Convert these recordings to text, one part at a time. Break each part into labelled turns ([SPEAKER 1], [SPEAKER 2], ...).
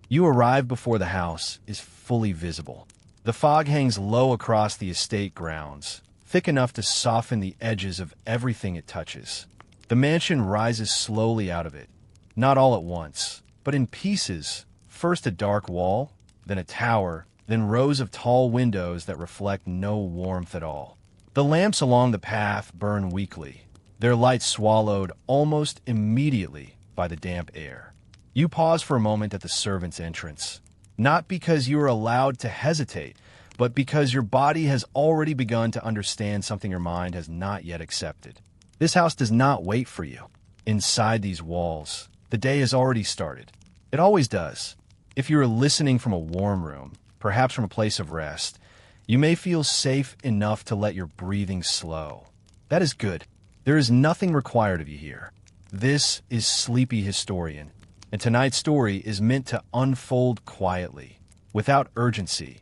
[SPEAKER 1] You arrive before the house is fully visible. The fog hangs low across the estate grounds, thick enough to soften the edges of everything it touches. The mansion rises slowly out of it, not all at once, but in pieces. First a dark wall, then a tower, then rows of tall windows that reflect no warmth at all. The lamps along the path burn weakly, their light swallowed almost immediately by the damp air. You pause for a moment at the servant's entrance, not because you are allowed to hesitate, but because your body has already begun to understand something your mind has not yet accepted. This house does not wait for you. Inside these walls, the day has already started. It always does. If you are listening from a warm room, perhaps from a place of rest, you may feel safe enough to let your breathing slow. That is good. There is nothing required of you here. This is Sleepy Historian, and tonight's story is meant to unfold quietly, without urgency,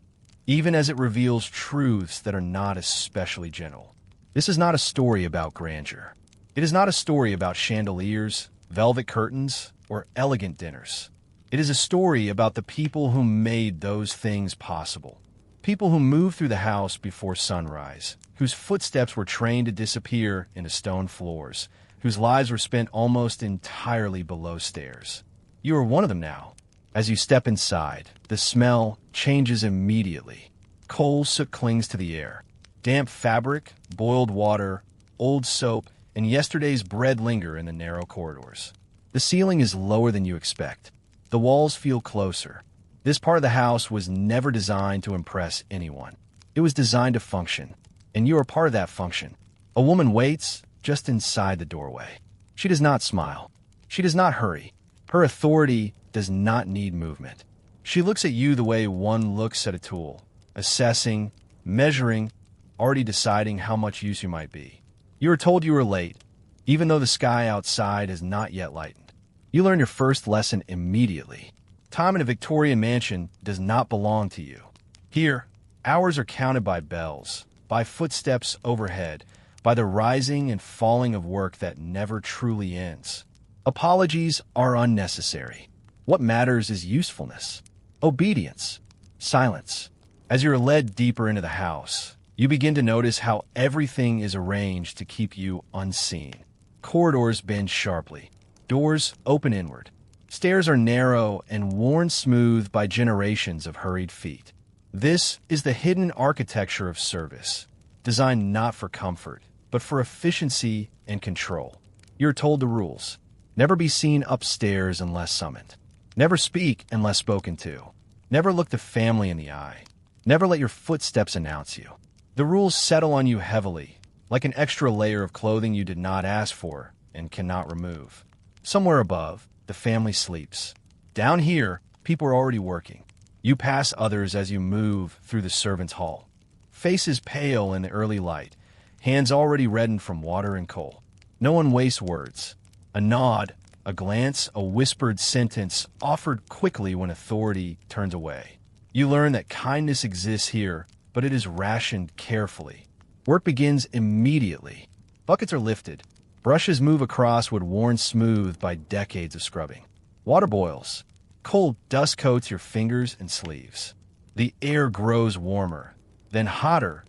[SPEAKER 1] even as it reveals truths that are not especially gentle. This is not a story about grandeur. It is not a story about chandeliers, velvet curtains, or elegant dinners. It is a story about the people who made those things possible. People who moved through the house before sunrise, whose footsteps were trained to disappear into stone floors, whose lives were spent almost entirely below stairs. You are one of them now. As you step inside, the smell changes immediately. Coal soot clings to the air. Damp fabric, boiled water, old soap, and yesterday's bread linger in the narrow corridors. The ceiling is lower than you expect. The walls feel closer. This part of the house was never designed to impress anyone. It was designed to function, and you are part of that function. A woman waits just inside the doorway. She does not smile. She does not hurry. Her authority does not need movement. She looks at you the way one looks at a tool, assessing, measuring, already deciding how much use you might be. You are told you are late, even though the sky outside has not yet lightened. You learn your first lesson immediately. Time in a Victorian mansion does not belong to you. Here, hours are counted by bells, by footsteps overhead, by the rising and falling of work that never truly ends. Apologies are unnecessary. What matters is usefulness, obedience, silence. As you're led deeper into the house, you begin to notice how everything is arranged to keep you unseen. Corridors bend sharply. Doors open inward. Stairs are narrow and worn smooth by generations of hurried feet. This is the hidden architecture of service, designed not for comfort, but for efficiency and control. You're told the rules. Never be seen upstairs unless summoned. Never speak unless spoken to. Never look the family in the eye. Never let your footsteps announce you. The rules settle on you heavily, like an extra layer of clothing you did not ask for and cannot remove. Somewhere above, the family sleeps. Down here, people are already working. You pass others as you move through the servants' hall. Faces pale in the early light, hands already reddened from water and coal. No one wastes words. A nod, a glance, a whispered sentence offered quickly when authority turns away. You learn that kindness exists here, but it is rationed carefully. Work begins immediately. Buckets are lifted. Brushes move across wood worn smooth by decades of scrubbing. Water boils. Cold dust coats your fingers and sleeves. The air grows warmer, then hotter,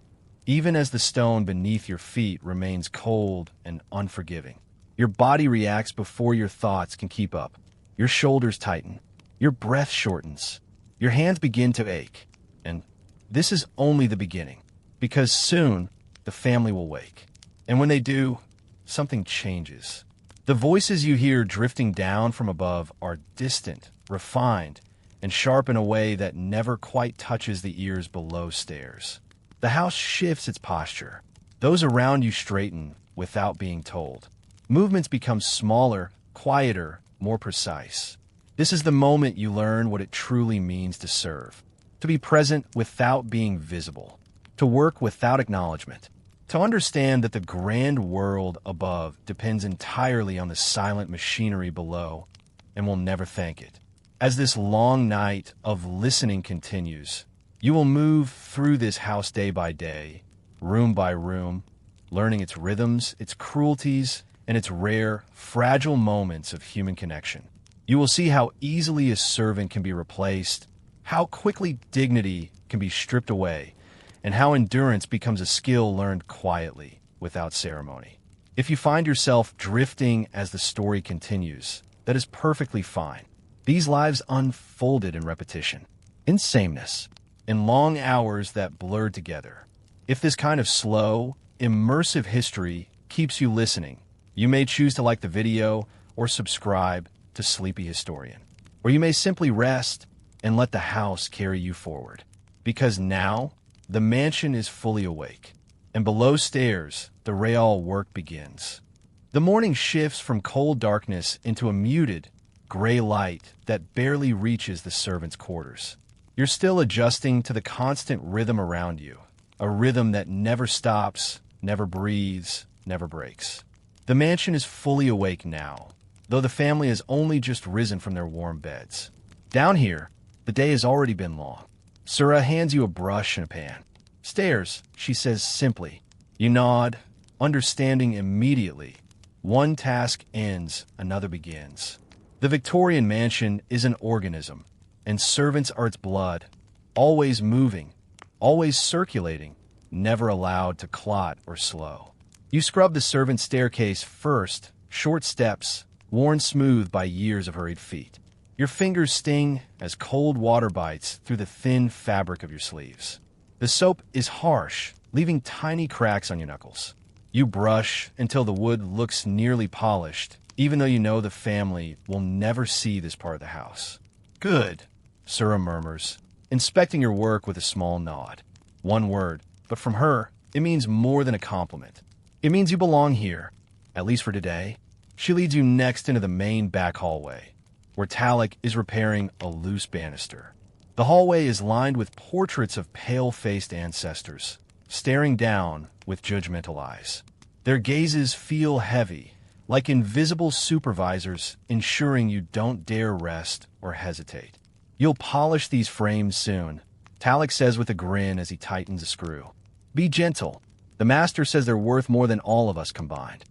[SPEAKER 1] even as the stone beneath your feet remains cold and unforgiving. Your body reacts before your thoughts can keep up. Your shoulders tighten. Your breath shortens. Your hands begin to ache. And this is only the beginning, because soon the family will wake. And when they do, something changes. The voices you hear drifting down from above are distant, refined, and sharp in a way that never quite touches the ears below stairs. The house shifts its posture. Those around you straighten without being told. Movements become smaller, quieter, more precise. This is the moment you learn what it truly means to serve. To be present without being visible. To work without acknowledgement. To understand that the grand world above depends entirely on the silent machinery below and will never thank it. As this long night of listening continues, you will move through this house day by day, room by room, learning its rhythms, its cruelties, and its rare, fragile moments of human connection. You will see how easily a servant can be replaced, how quickly dignity can be stripped away, and how endurance becomes a skill learned quietly, without ceremony. If you find yourself drifting as the story continues, that is perfectly fine. These lives unfolded in repetition, in sameness, in long hours that blurred together. If this kind of slow, immersive history keeps you listening, you may choose to like the video or subscribe to Sleepy Historian. Or you may simply rest and let the house carry you forward. Because now, the mansion is fully awake, and below stairs, the real work begins. The morning shifts from cold darkness into a muted, gray light that barely reaches the servants' quarters. You're still adjusting to the constant rhythm around you, a rhythm that never stops, never breathes, never breaks. The mansion is fully awake now, though the family has only just risen from their warm beds. Down here, the day has already been long. Sura hands you a brush and a pan. Stairs, she says simply. You nod, understanding immediately. One task ends, another begins. The Victorian mansion is an organism, and servants are its blood, always moving, always circulating, never allowed to clot or slow. You scrub the servant staircase first, short steps, worn smooth by years of hurried feet. Your fingers sting as cold water bites through the thin fabric of your sleeves. The soap is harsh, leaving tiny cracks on your knuckles. You brush until the wood looks nearly polished, even though you know the family will never see this part of the house. Good, Sura murmurs, inspecting your work with a small nod. One word, but from her, it means more than a compliment. It means you belong here, at least for today. She leads you next into the main back hallway, where Talik is repairing a loose banister. The hallway is lined with portraits of pale-faced ancestors, staring down with judgmental eyes. Their gazes feel heavy, like invisible supervisors ensuring you don't dare rest or hesitate. You'll polish these frames soon, Talik says with a grin as he tightens a screw. Be gentle. The master says they're worth more than all of us combined.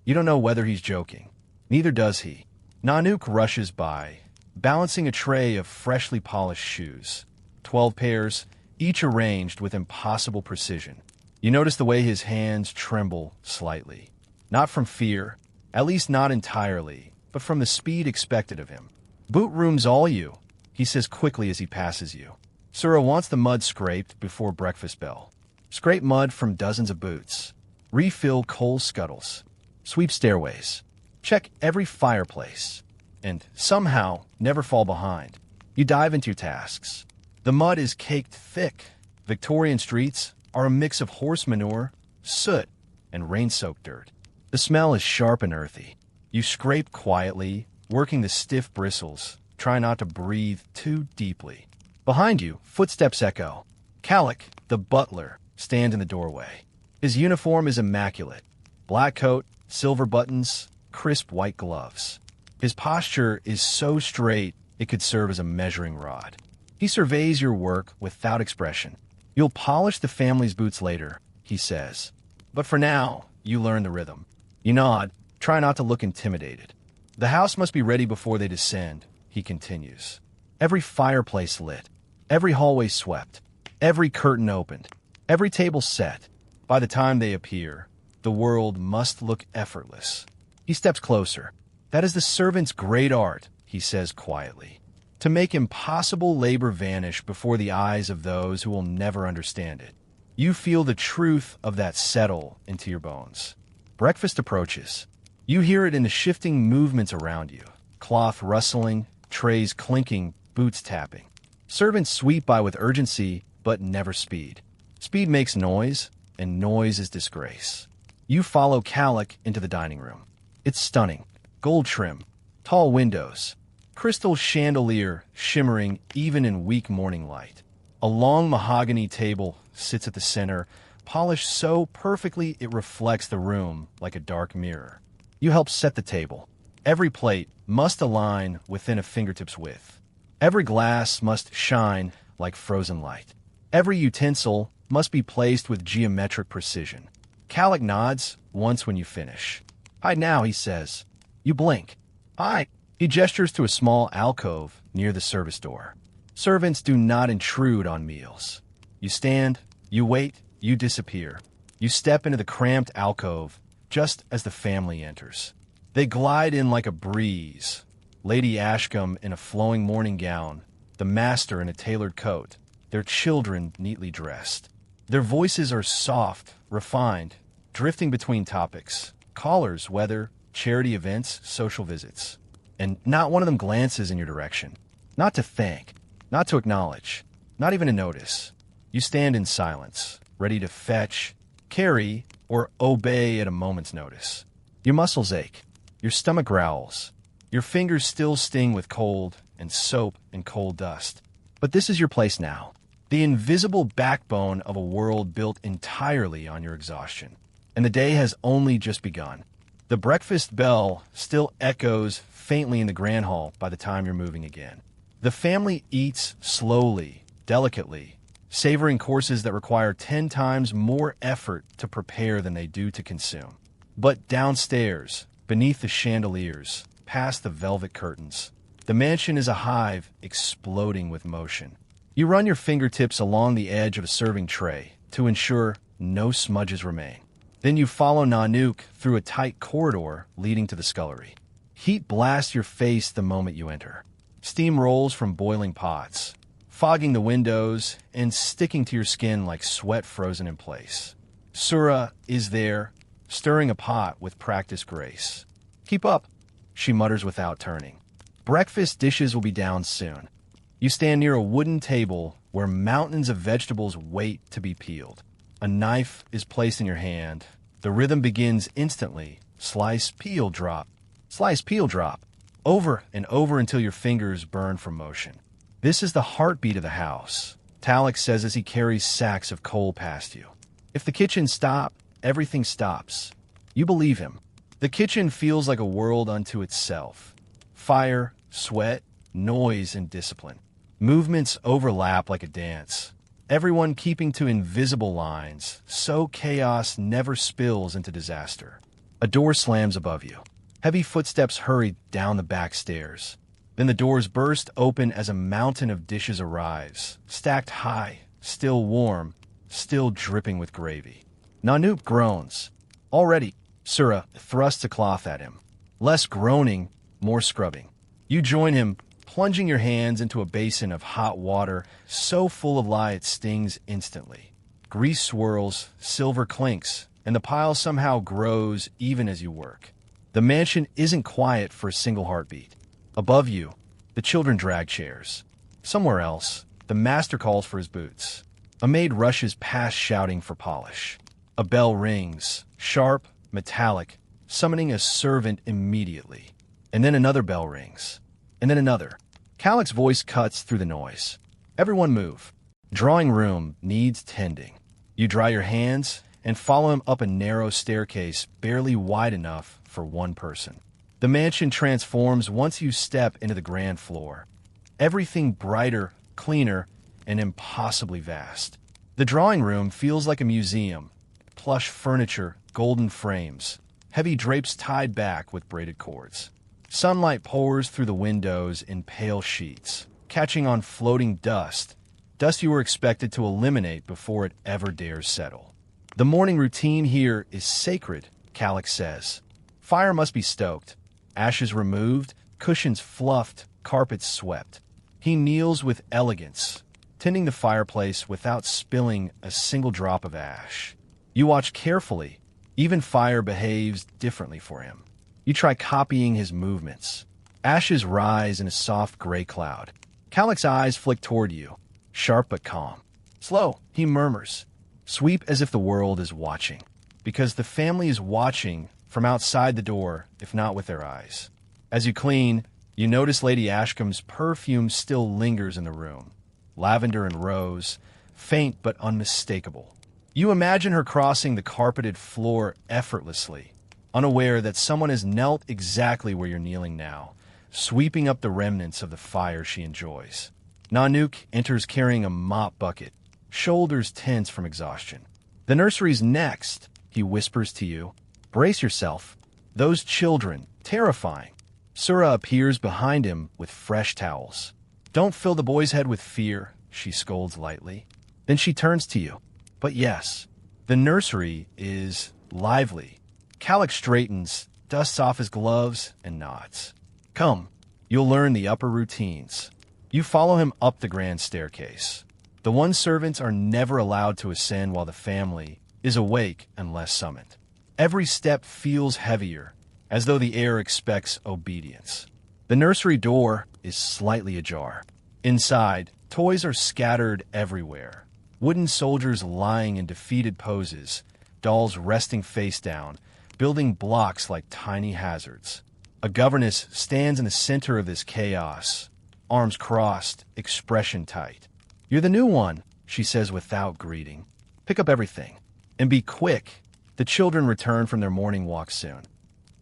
[SPEAKER 1] You don't know whether he's joking. Neither does he. Nanook rushes by, balancing a tray of freshly polished shoes. 12 pairs, each arranged with impossible precision. You notice the way his hands tremble slightly. Not from fear, at least not entirely, but from the speed expected of him. Boot room's all you, he says quickly as he passes you. Sura wants the mud scraped before breakfast bell. Scrape mud from dozens of boots. Refill coal scuttles. Sweep stairways. Check every fireplace. And somehow never fall behind. You dive into your tasks. The mud is caked thick. Victorian streets are a mix of horse manure, soot, and rain-soaked dirt. The smell is sharp and earthy. You scrape quietly, working the stiff bristles. Try not to breathe too deeply. Behind you, footsteps echo. Calic, the butler, stands in the doorway. His uniform is immaculate. Black coat, silver buttons, crisp white gloves. His posture is so straight it could serve as a measuring rod. He surveys your work without expression. You'll polish the family's boots later, he says. But for now, you learn the rhythm. You nod, try not to look intimidated. The house must be ready before they descend, he continues. Every fireplace lit, every hallway swept, every curtain opened, every table set. By the time they appear, the world must look effortless. He steps closer. That is the servant's great art, he says quietly. To make impossible labor vanish before the eyes of those who will never understand it. You feel the truth of that settle into your bones. Breakfast approaches. You hear it in the shifting movements around you. Cloth rustling, trays clinking, boots tapping. Servants sweep by with urgency, but never speed. Speed makes noise, and noise is disgrace. You follow Calic into the dining room. It's stunning. Gold trim, tall windows, crystal chandelier shimmering even in weak morning light. A long mahogany table sits at the center, polished so perfectly it reflects the room like a dark mirror. You help set the table. Every plate must align within a fingertip's width. Every glass must shine like frozen light. Every utensil must be placed with geometric precision. Calic nods once when you finish. Hide now, he says. You blink. Hi, He gestures to a small alcove near the service door. Servants do not intrude on meals. You stand, you wait, you disappear. You step into the cramped alcove just as the family enters. They glide in like a breeze. Lady Ashcombe in a flowing morning gown, the master in a tailored coat, their children neatly dressed. Their voices are soft, refined, drifting between topics, callers, weather, charity events, social visits. And not one of them glances in your direction. Not to thank, not to acknowledge, not even to notice. You stand in silence, ready to fetch, carry, or obey at a moment's notice. Your muscles ache. Your stomach growls. Your fingers still sting with cold and soap and coal dust. But this is your place now. The invisible backbone of a world built entirely on your exhaustion. And the day has only just begun. The breakfast bell still echoes faintly in the grand hall by the time you're moving again. The family eats slowly, delicately, savoring courses that require 10 times more effort to prepare than they do to consume. But downstairs, beneath the chandeliers, past the velvet curtains, the mansion is a hive exploding with motion. You run your fingertips along the edge of a serving tray to ensure no smudges remain. Then you follow Nanook through a tight corridor leading to the scullery. Heat blasts your face the moment you enter. Steam rolls from boiling pots, fogging the windows and sticking to your skin like sweat frozen in place. Sura is there, stirring a pot with practiced grace. "Keep up," she mutters without turning. Breakfast dishes will be down soon. You stand near a wooden table where mountains of vegetables wait to be peeled. A knife is placed in your hand. The rhythm begins instantly. Slice, peel, drop. Slice, peel, drop. Over and over until your fingers burn from motion. This is the heartbeat of the house, Talek says as he carries sacks of coal past you. If the kitchen stops, everything stops. You believe him. The kitchen feels like a world unto itself. Fire, sweat, noise, and discipline. Movements overlap like a dance. Everyone keeping to invisible lines, so chaos never spills into disaster. A door slams above you. Heavy footsteps hurry down the back stairs. Then the doors burst open as a mountain of dishes arrives, stacked high, still warm, still dripping with gravy. Nanook groans. Already, Sura thrusts a cloth at him. Less groaning, more scrubbing. You join him, plunging your hands into a basin of hot water so full of lye it stings instantly. Grease swirls, silver clinks, and the pile somehow grows even as you work. The mansion isn't quiet for a single heartbeat. Above you, the children drag chairs. Somewhere else, the master calls for his boots. A maid rushes past shouting for polish. A bell rings, sharp, metallic, summoning a servant immediately. And then another bell rings. And then another. Calix's voice cuts through the noise. Everyone move. Drawing room needs tending. You dry your hands and follow him up a narrow staircase barely wide enough for one person. The mansion transforms once you step into the grand floor. Everything brighter, cleaner, and impossibly vast. The drawing room feels like a museum. Plush furniture, golden frames, heavy drapes tied back with braided cords. Sunlight pours through the windows in pale sheets, catching on floating dust you were expected to eliminate before it ever dares settle. The morning routine here is sacred, Calix says. Fire must be stoked, ashes removed, cushions fluffed, carpets swept. He kneels with elegance, tending the fireplace without spilling a single drop of ash. You watch carefully. Even fire behaves differently for him. You try copying his movements. Ashes rise in a soft gray cloud. Calix's eyes flick toward you, sharp but calm. Slow, he murmurs. Sweep as if the world is watching. Because the family is watching from outside the door, if not with their eyes. As you clean, you notice Lady Ashcombe's perfume still lingers in the room. Lavender and rose, faint but unmistakable. You imagine her crossing the carpeted floor effortlessly, unaware that someone has knelt exactly where you're kneeling now, sweeping up the remnants of the fire she enjoys. Nanook enters carrying a mop bucket, shoulders tense from exhaustion. The nursery's next, he whispers to you. Brace yourself. Those children, terrifying. Sura appears behind him with fresh towels. "Don't fill the boy's head with fear," she scolds lightly. Then she turns to you. "But yes, the nursery is lively." Calic straightens, dusts off his gloves, and nods. "Come, you'll learn the upper routines." You follow him up the grand staircase. The one servants are never allowed to ascend while the family is awake unless summoned. Every step feels heavier, as though the air expects obedience. The nursery door is slightly ajar. Inside, toys are scattered everywhere. Wooden soldiers lying in defeated poses, dolls resting face down, building blocks like tiny hazards. A governess stands in the center of this chaos, arms crossed, expression tight. "You're the new one," she says without greeting. "Pick up everything. And be quick. The children return from their morning walk soon."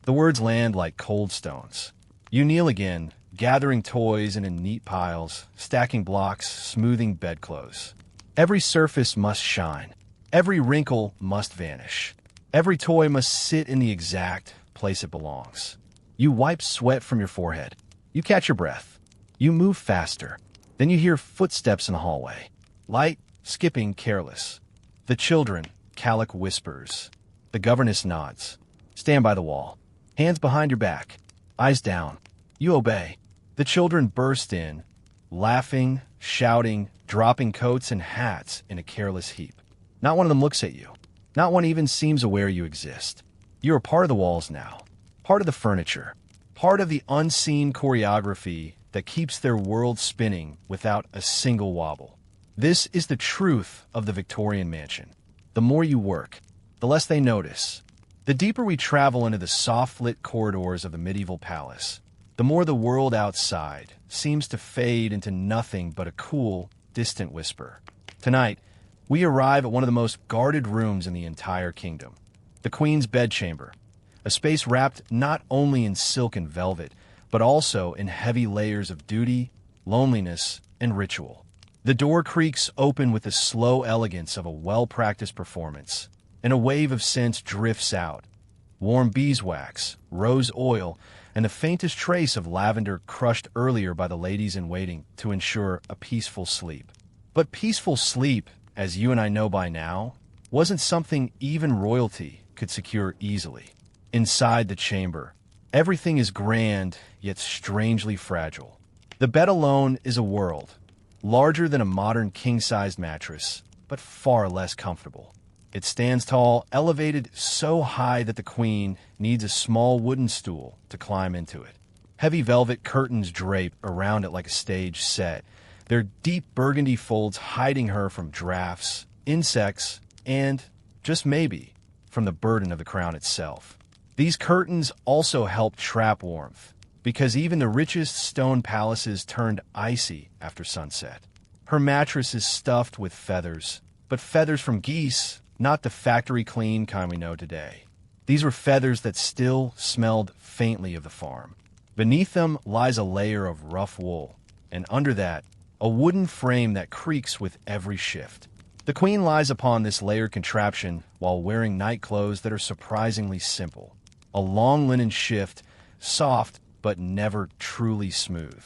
[SPEAKER 1] The words land like cold stones. You kneel again, gathering toys in neat piles, stacking blocks, smoothing bedclothes. Every surface must shine. Every wrinkle must vanish. Every toy must sit in the exact place it belongs. You wipe sweat from your forehead. You catch your breath. You move faster. Then you hear footsteps in the hallway. Light, skipping, careless. "The children," Calic whispers. The governess nods. "Stand by the wall. Hands behind your back. Eyes down." You obey. The children burst in, laughing, shouting, dropping coats and hats in a careless heap. Not one of them looks at you. Not one even seems aware you exist. You are part of the walls now. Part of the furniture. Part of the unseen choreography that keeps their world spinning without a single wobble. This is the truth of the Victorian mansion. The more you work, the less they notice. The deeper we travel into the soft-lit corridors of the medieval palace, the more the world outside seems to fade into nothing but a cool, distant whisper. Tonight, we arrive at one of the most guarded rooms in the entire kingdom, the Queen's bedchamber, a space wrapped not only in silk and velvet, but also in heavy layers of duty, loneliness, and ritual. The door creaks open with the slow elegance of a well-practiced performance, and a wave of scents drifts out. Warm beeswax, rose oil, and the faintest trace of lavender crushed earlier by the ladies-in-waiting to ensure a peaceful sleep. But peaceful sleep, as you and I know by now, wasn't something even royalty could secure easily. Inside the chamber, everything is grand, yet strangely fragile. The bed alone is a world, larger than a modern king-sized mattress, but far less comfortable. It stands tall, elevated so high that the Queen needs a small wooden stool to climb into it. Heavy velvet curtains drape around it like a stage set, their deep burgundy folds hiding her from drafts, insects, and, just maybe, from the burden of the crown itself. These curtains also help trap warmth, because even the richest stone palaces turned icy after sunset. Her mattress is stuffed with feathers, but feathers from geese, not the factory-clean kind we know today. These were feathers that still smelled faintly of the farm. Beneath them lies a layer of rough wool, and under that, a wooden frame that creaks with every shift. The Queen lies upon this layered contraption while wearing night clothes that are surprisingly simple. A long linen shift, soft but never truly smooth.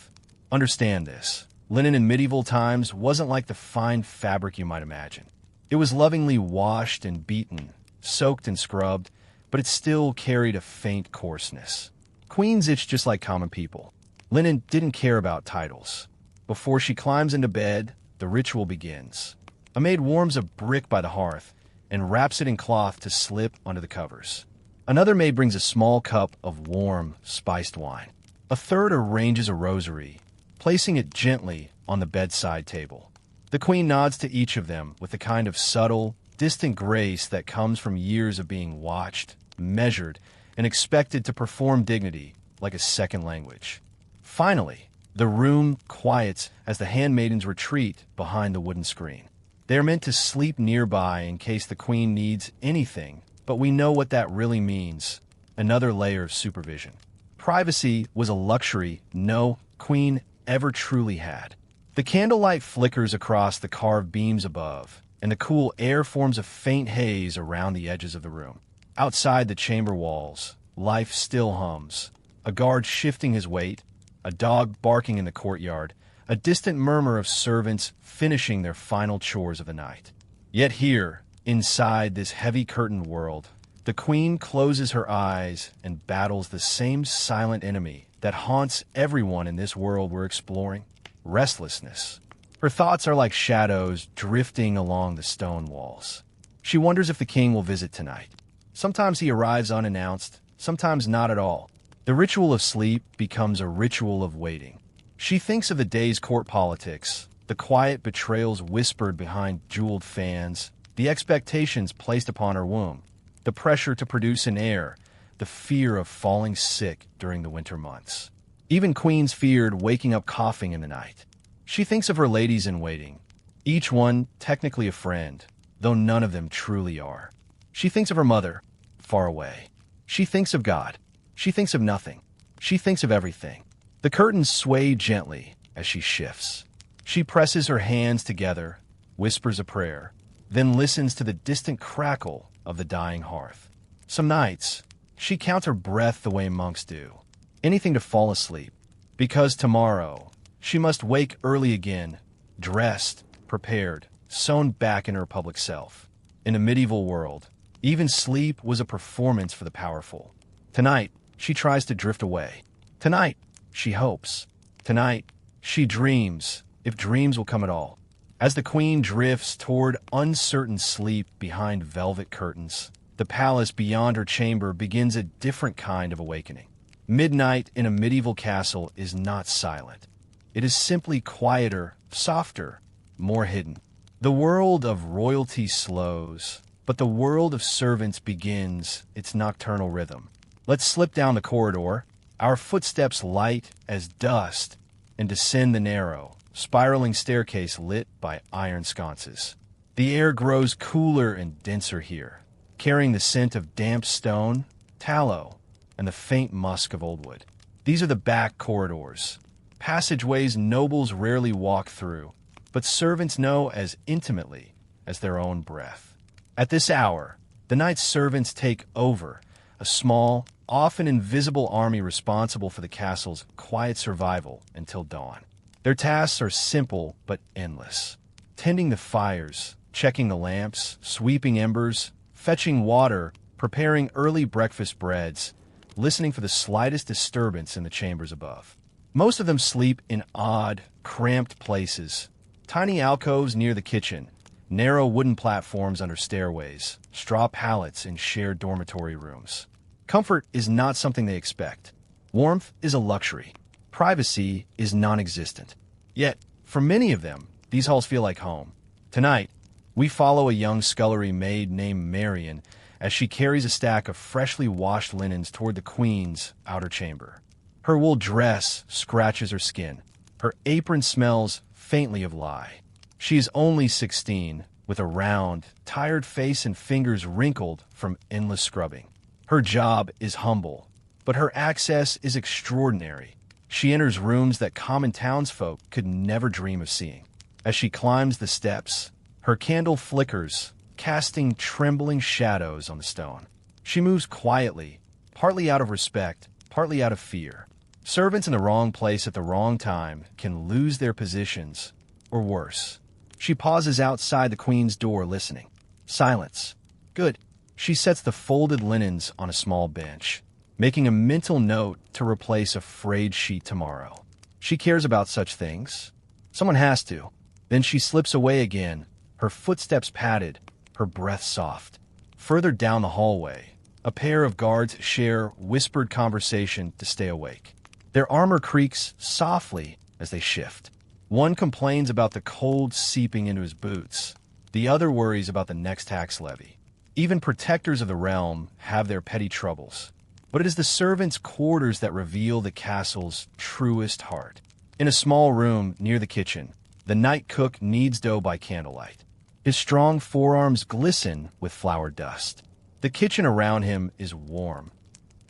[SPEAKER 1] Understand this. Linen in medieval times wasn't like the fine fabric you might imagine. It was lovingly washed and beaten, soaked and scrubbed, but it still carried a faint coarseness. Queens itch just like common people. Linen didn't care about titles. Before she climbs into bed, the ritual begins. A maid warms a brick by the hearth and wraps it in cloth to slip under the covers. Another maid brings a small cup of warm, spiced wine. A third arranges a rosary, placing it gently on the bedside table. The Queen nods to each of them with the kind of subtle, distant grace that comes from years of being watched, measured, and expected to perform dignity like a second language. Finally, the room quiets as the handmaidens retreat behind the wooden screen. They are meant to sleep nearby in case the Queen needs anything, but we know what that really means. Another layer of supervision. Privacy was a luxury no Queen ever truly had. The candlelight flickers across the carved beams above, and the cool air forms a faint haze around the edges of the room. Outside the chamber walls, life still hums. a guard shifting his weight, a dog barking in the courtyard, a distant murmur of servants finishing their final chores of the night. Yet here, inside this heavy curtained world, the queen closes her eyes and battles the same silent enemy that haunts everyone in this world we're exploring: restlessness. Her thoughts are like shadows drifting along the stone walls. She wonders if the king will visit tonight. Sometimes he arrives unannounced, sometimes not at all. The ritual of sleep becomes a ritual of waiting. She thinks of the day's court politics, the quiet betrayals whispered behind jeweled fans, the expectations placed upon her womb, the pressure to produce an heir, the fear of falling sick during the winter months. Even queens feared waking up coughing in the night. She thinks of her ladies in waiting, each one technically a friend, though none of them truly are. She thinks of her mother, far away. She thinks of God. She thinks of nothing. She thinks of everything. The curtains sway gently as she shifts. She presses her hands together, whispers a prayer, then listens to the distant crackle of the dying hearth. Some nights, she counts her breath the way monks do, anything to fall asleep, because tomorrow she must wake early again, dressed, prepared, sewn back in her public self. In a medieval world, even sleep was a performance for the powerful. Tonight, she tries to drift away. Tonight, she hopes. Tonight, she dreams, if dreams will come at all. As the queen drifts toward uncertain sleep behind velvet curtains, the palace beyond her chamber begins a different kind of awakening. Midnight in a medieval castle is not silent. It is simply quieter, softer, more hidden. The world of royalty slows, but the world of servants begins its nocturnal rhythm. Let's slip down the corridor, our footsteps light as dust, and descend the narrow, spiraling staircase lit by iron sconces. The air grows cooler and denser here, carrying the scent of damp stone, tallow, and the faint musk of old wood. These are the back corridors, passageways nobles rarely walk through, but servants know as intimately as their own breath. At this hour, the night servants take over, a small, often invisible army responsible for the castle's quiet survival until dawn. Their tasks are simple but endless: tending the fires, checking the lamps, sweeping embers, fetching water, preparing early breakfast breads, listening for the slightest disturbance in the chambers above. Most of them sleep in odd, cramped places: tiny alcoves near the kitchen, narrow wooden platforms under stairways, straw pallets in shared dormitory rooms. Comfort is not something they expect. Warmth is a luxury. Privacy is non-existent. Yet, for many of them, these halls feel like home. Tonight, we follow a young scullery maid named Marion as she carries a stack of freshly washed linens toward the queen's outer chamber. Her wool dress scratches her skin. Her apron smells faintly of lye. She is only 16, with a round, tired face and fingers wrinkled from endless scrubbing. Her job is humble, but her access is extraordinary. She enters rooms that common townsfolk could never dream of seeing. As she climbs the steps, her candle flickers, casting trembling shadows on the stone. She moves quietly, partly out of respect, partly out of fear. Servants in the wrong place at the wrong time can lose their positions, or worse. She pauses outside the queen's door, listening. Silence. Good. She sets the folded linens on a small bench, making a mental note to replace a frayed sheet tomorrow. She cares about such things. Someone has to. Then she slips away again, her footsteps padded, her breath soft. Further down the hallway, a pair of guards share whispered conversation to stay awake. Their armor creaks softly as they shift. One complains about the cold seeping into his boots. The other worries about the next tax levy. Even protectors of the realm have their petty troubles. But it is the servants' quarters that reveal the castle's truest heart. In a small room near the kitchen, the night cook kneads dough by candlelight. His strong forearms glisten with flour dust. The kitchen around him is warm,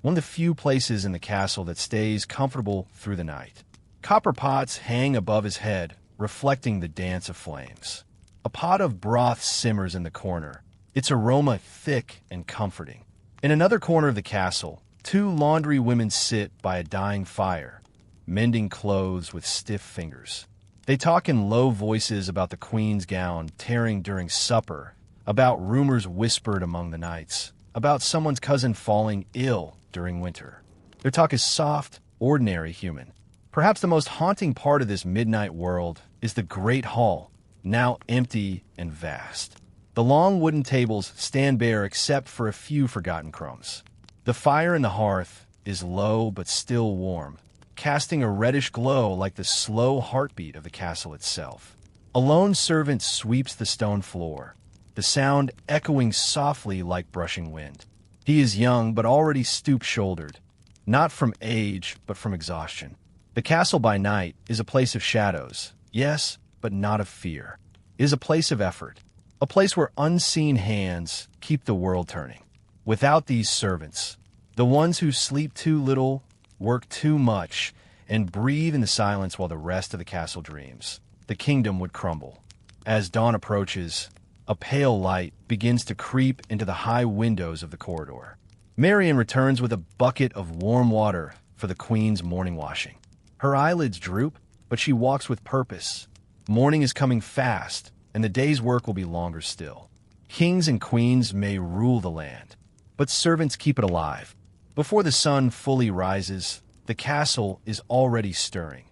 [SPEAKER 1] one of the few places in the castle that stays comfortable through the night. Copper pots hang above his head, reflecting the dance of flames. A pot of broth simmers in the corner, its aroma thick and comforting. In another corner of the castle, Two laundry women sit by a dying fire, mending clothes with stiff fingers. They talk in low voices about the queen's gown tearing during supper, about rumors whispered among the nights, about someone's cousin falling ill during winter. Their talk is soft, ordinary human. Perhaps the most haunting part of this midnight world is the great hall, now empty and vast. The long wooden tables stand bare except for a few forgotten crumbs. The fire in the hearth is low but still warm, casting a reddish glow like the slow heartbeat of the castle itself. A lone servant sweeps the stone floor, the sound echoing softly like brushing wind. He is young but already stoop-shouldered, not from age but from exhaustion. The castle by night is a place of shadows, yes, but not of fear. It is a place of effort, a place where unseen hands keep the world turning. Without these servants, the ones who sleep too little, work too much, and breathe in the silence while the rest of the castle dreams, the kingdom would crumble. As dawn approaches, a pale light begins to creep into the high windows of the corridor. Marian returns with a bucket of warm water for the queen's morning washing. Her eyelids droop, but she walks with purpose. Morning is coming fast, and the day's work will be longer still. Kings and queens may rule the land, but servants keep it alive. Before the sun fully rises, the castle is already stirring,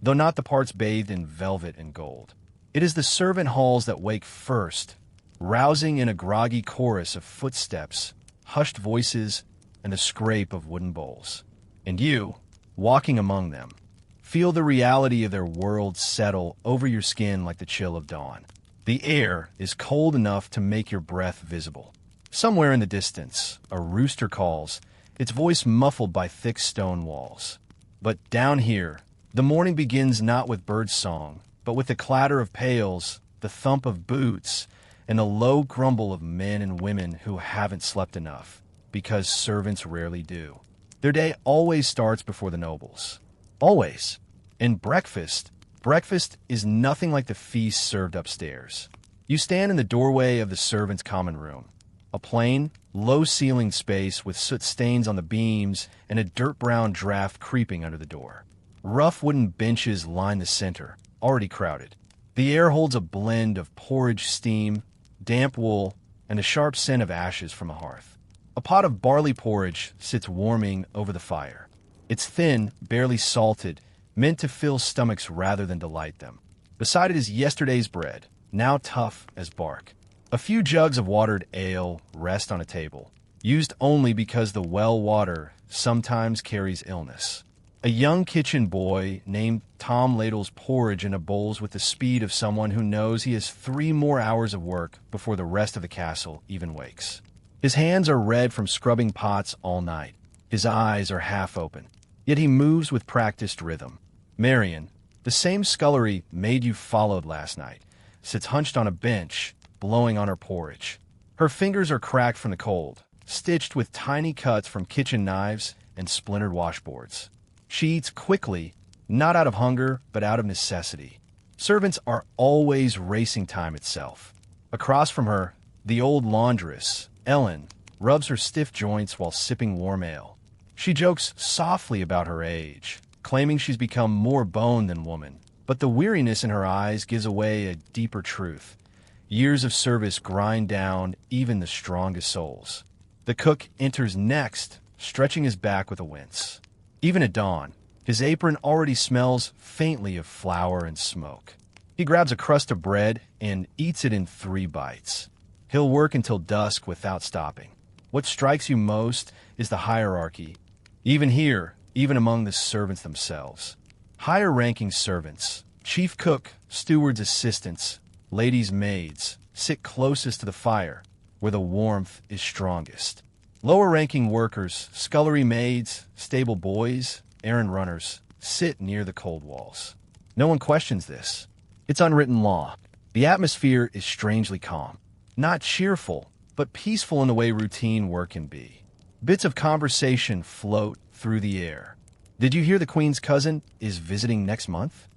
[SPEAKER 1] though not the parts bathed in velvet and gold. It is the servant halls that wake first, rousing in a groggy chorus of footsteps, hushed voices, and the scrape of wooden bowls. And you, walking among them, feel the reality of their world settle over your skin like the chill of dawn. The air is cold enough to make your breath visible. Somewhere in the distance, a rooster calls, its voice muffled by thick stone walls. But down here, the morning begins not with bird song, but with the clatter of pails, the thump of boots, and the low grumble of men and women who haven't slept enough, because servants rarely do. Their day always starts before the nobles. Always. And breakfast is nothing like the feast served upstairs. You stand in the doorway of the servants' common room, a plain, low-ceilinged space with soot stains on the beams and a dirt-brown draft creeping under the door. Rough wooden benches line the center, already crowded. The air holds a blend of porridge steam, damp wool, and the sharp scent of ashes from a hearth. A pot of barley porridge sits warming over the fire. It's thin, barely salted, meant to fill stomachs rather than delight them. Beside it is yesterday's bread, now tough as bark. A few jugs of watered ale rest on a table, used only because the well water sometimes carries illness. A young kitchen boy named Tom ladles porridge into bowls with the speed of someone who knows he has 3 more hours of work before the rest of the castle even wakes. His hands are red from scrubbing pots all night. His eyes are half open, yet he moves with practiced rhythm. Marian, the same scullery maid you followed last night, sits hunched on a bench, blowing on her porridge. Her fingers are cracked from the cold, stitched with tiny cuts from kitchen knives and splintered washboards. She eats quickly, not out of hunger, but out of necessity. Servants are always racing time itself. Across from her, the old laundress, Ellen, rubs her stiff joints while sipping warm ale. She jokes softly about her age, claiming she's become more bone than woman, but the weariness in her eyes gives away a deeper truth. Years of service grind down even the strongest souls. The cook enters next, stretching his back with a wince. Even at dawn, his apron already smells faintly of flour and smoke. He grabs a crust of bread and eats it in 3 bites. He'll work until dusk without stopping. What strikes you most is the hierarchy. Even here, even among the servants themselves. Higher-ranking servants, chief cook, steward's assistants, ladies' maids, sit closest to the fire, where the warmth is strongest. Lower-ranking workers, scullery maids, stable boys, errand runners, sit near the cold walls. No one questions this. It's unwritten law. The atmosphere is strangely calm. Not cheerful, but peaceful in the way routine work can be. Bits of conversation float through the air. Did you hear the Queen's cousin is visiting next month?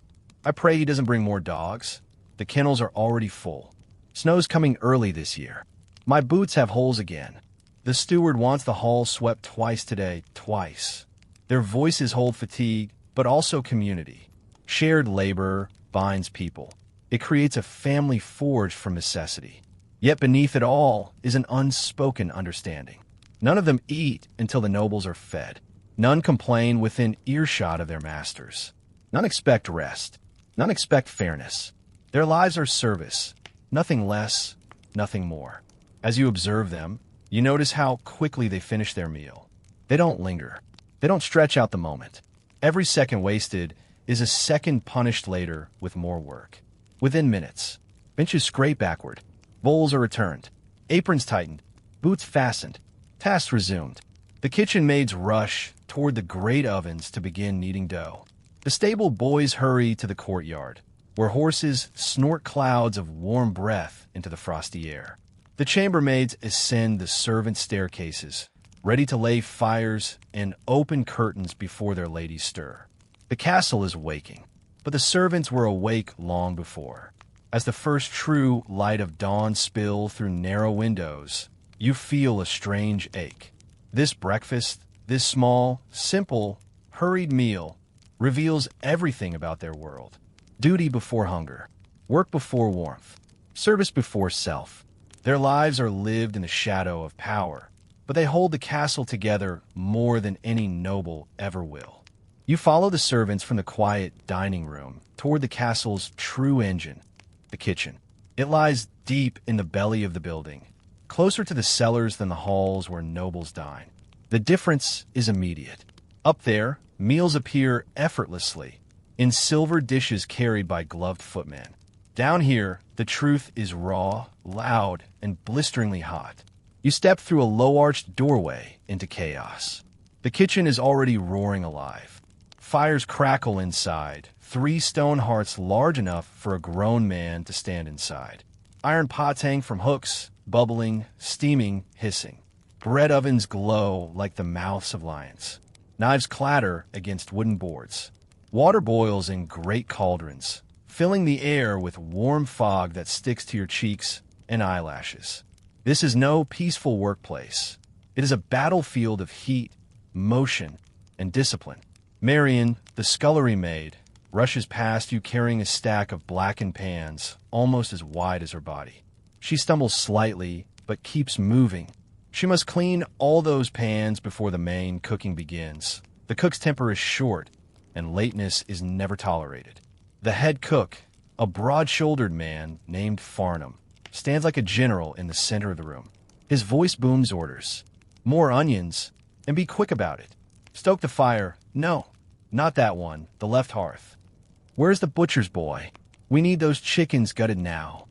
[SPEAKER 1] I pray he doesn't bring more dogs. The kennels are already full. Snow's coming early this year. My boots have holes again. The steward wants the hall swept twice today, twice. Their voices hold fatigue, but also community. Shared labor binds people. It creates a family forged from necessity. Yet beneath it all is an unspoken understanding. None of them eat until the nobles are fed. None complain within earshot of their masters. None expect rest. None expect fairness. Their lives are service, nothing less, nothing more. As you observe them, you notice how quickly they finish their meal. They don't linger. They don't stretch out the moment. Every second wasted is a second punished later with more work. Within minutes, benches scrape backward, bowls are returned, aprons tightened, boots fastened, tasks resumed. The kitchen maids rush toward the great ovens to begin kneading dough. The stable boys hurry to the courtyard, where horses snort clouds of warm breath into the frosty air. The chambermaids ascend the servant staircases, ready to lay fires and open curtains before their ladies stir. The castle is waking, but the servants were awake long before. As the first true light of dawn spills through narrow windows, you feel a strange ache. This breakfast, this small, simple, hurried meal, reveals everything about their world. Duty before hunger, work before warmth, service before self. Their lives are lived in the shadow of power, but they hold the castle together more than any noble ever will. You follow the servants from the quiet dining room toward the castle's true engine, the kitchen. It lies deep in the belly of the building, closer to the cellars than the halls where nobles dine. The difference is immediate. Up there, meals appear effortlessly, in silver dishes carried by gloved footmen. Down here, the truth is raw, loud, and blisteringly hot. You step through a low-arched doorway into chaos. The kitchen is already roaring alive. Fires crackle inside, 3 stone hearths large enough for a grown man to stand inside. Iron pots hang from hooks, bubbling, steaming, hissing. Bread ovens glow like the mouths of lions. Knives clatter against wooden boards. Water boils in great cauldrons, filling the air with warm fog that sticks to your cheeks and eyelashes. This is no peaceful workplace. It is a battlefield of heat, motion, and discipline. Marion, the scullery maid, rushes past you carrying a stack of blackened pans almost as wide as her body. She stumbles slightly, but keeps moving. She must clean all those pans before the main cooking begins. The cook's temper is short, and lateness is never tolerated. The head cook, a broad-shouldered man named Farnham, stands like a general in the center of the room. His voice booms orders. More onions, and be quick about it. Stoke the fire. No, not that one, the left hearth. Where's the butcher's boy? We need those chickens gutted now.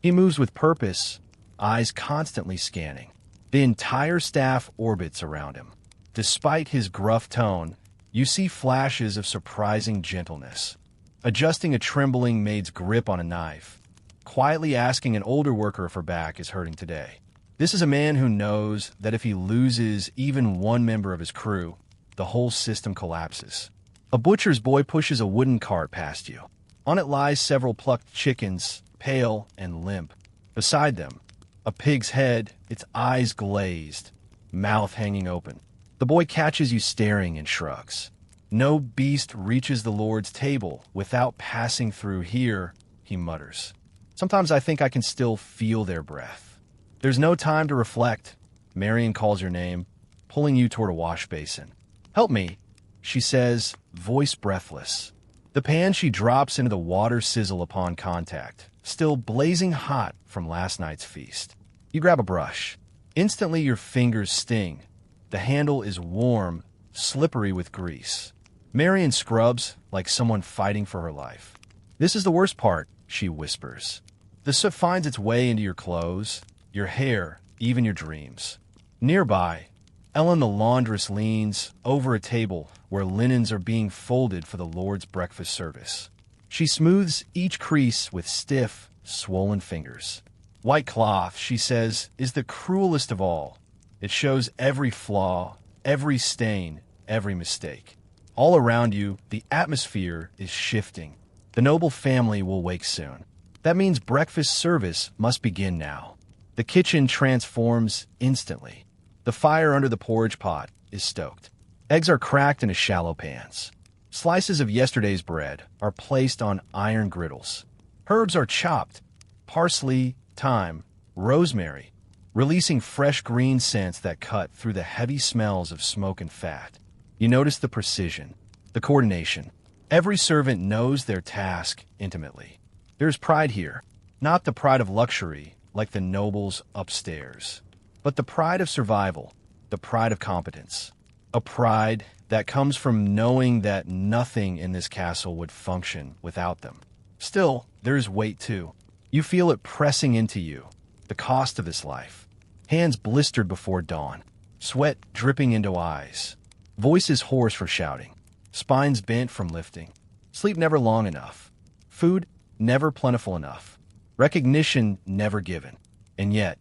[SPEAKER 1] He moves with purpose, eyes constantly scanning. The entire staff orbits around him. Despite his gruff tone, you see flashes of surprising gentleness. Adjusting a trembling maid's grip on a knife, quietly asking an older worker if her back is hurting today. This is a man who knows that if he loses even one member of his crew, the whole system collapses. A butcher's boy pushes a wooden cart past you. On it lies several plucked chickens, pale and limp. Beside them, a pig's head, its eyes glazed, mouth hanging open. The boy catches you staring and shrugs. No beast reaches the Lord's table without passing through here, he mutters. Sometimes I think I can still feel their breath. There's no time to reflect. Marion calls your name, pulling you toward a wash basin. Help me, she says, voice breathless. The pan she drops into the water sizzle upon contact, still blazing hot from last night's feast. You grab a brush. Instantly your fingers sting. The handle is warm, slippery with grease. Marion scrubs like someone fighting for her life. This is the worst part, she whispers. The soot finds its way into your clothes, your hair, even your dreams. Nearby, Ellen the laundress leans over a table where linens are being folded for the Lord's breakfast service. She smooths each crease with stiff, swollen fingers. White cloth, she says, is the cruelest of all. It shows every flaw, every stain, every mistake. All around you, the atmosphere is shifting. The noble family will wake soon. That means breakfast service must begin now. The kitchen transforms instantly. The fire under the porridge pot is stoked. Eggs are cracked into shallow pans. Slices of yesterday's bread are placed on iron griddles. Herbs are chopped, parsley, thyme, rosemary, releasing fresh green scents that cut through the heavy smells of smoke and fat. You notice the precision, the coordination. Every servant knows their task intimately. There's pride here, not the pride of luxury like the nobles upstairs, but the pride of survival, the pride of competence. A pride that comes from knowing that nothing in this castle would function without them. Still, there's weight too. You feel it pressing into you, the cost of this life. Hands blistered before dawn, sweat dripping into eyes, voices hoarse from shouting, spines bent from lifting, sleep never long enough, food never plentiful enough, recognition never given. And yet,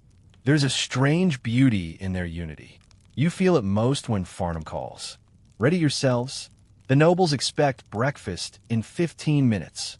[SPEAKER 1] there's a strange beauty in their unity. You feel it most when Farnham calls. Ready yourselves. The nobles expect breakfast in 15 minutes.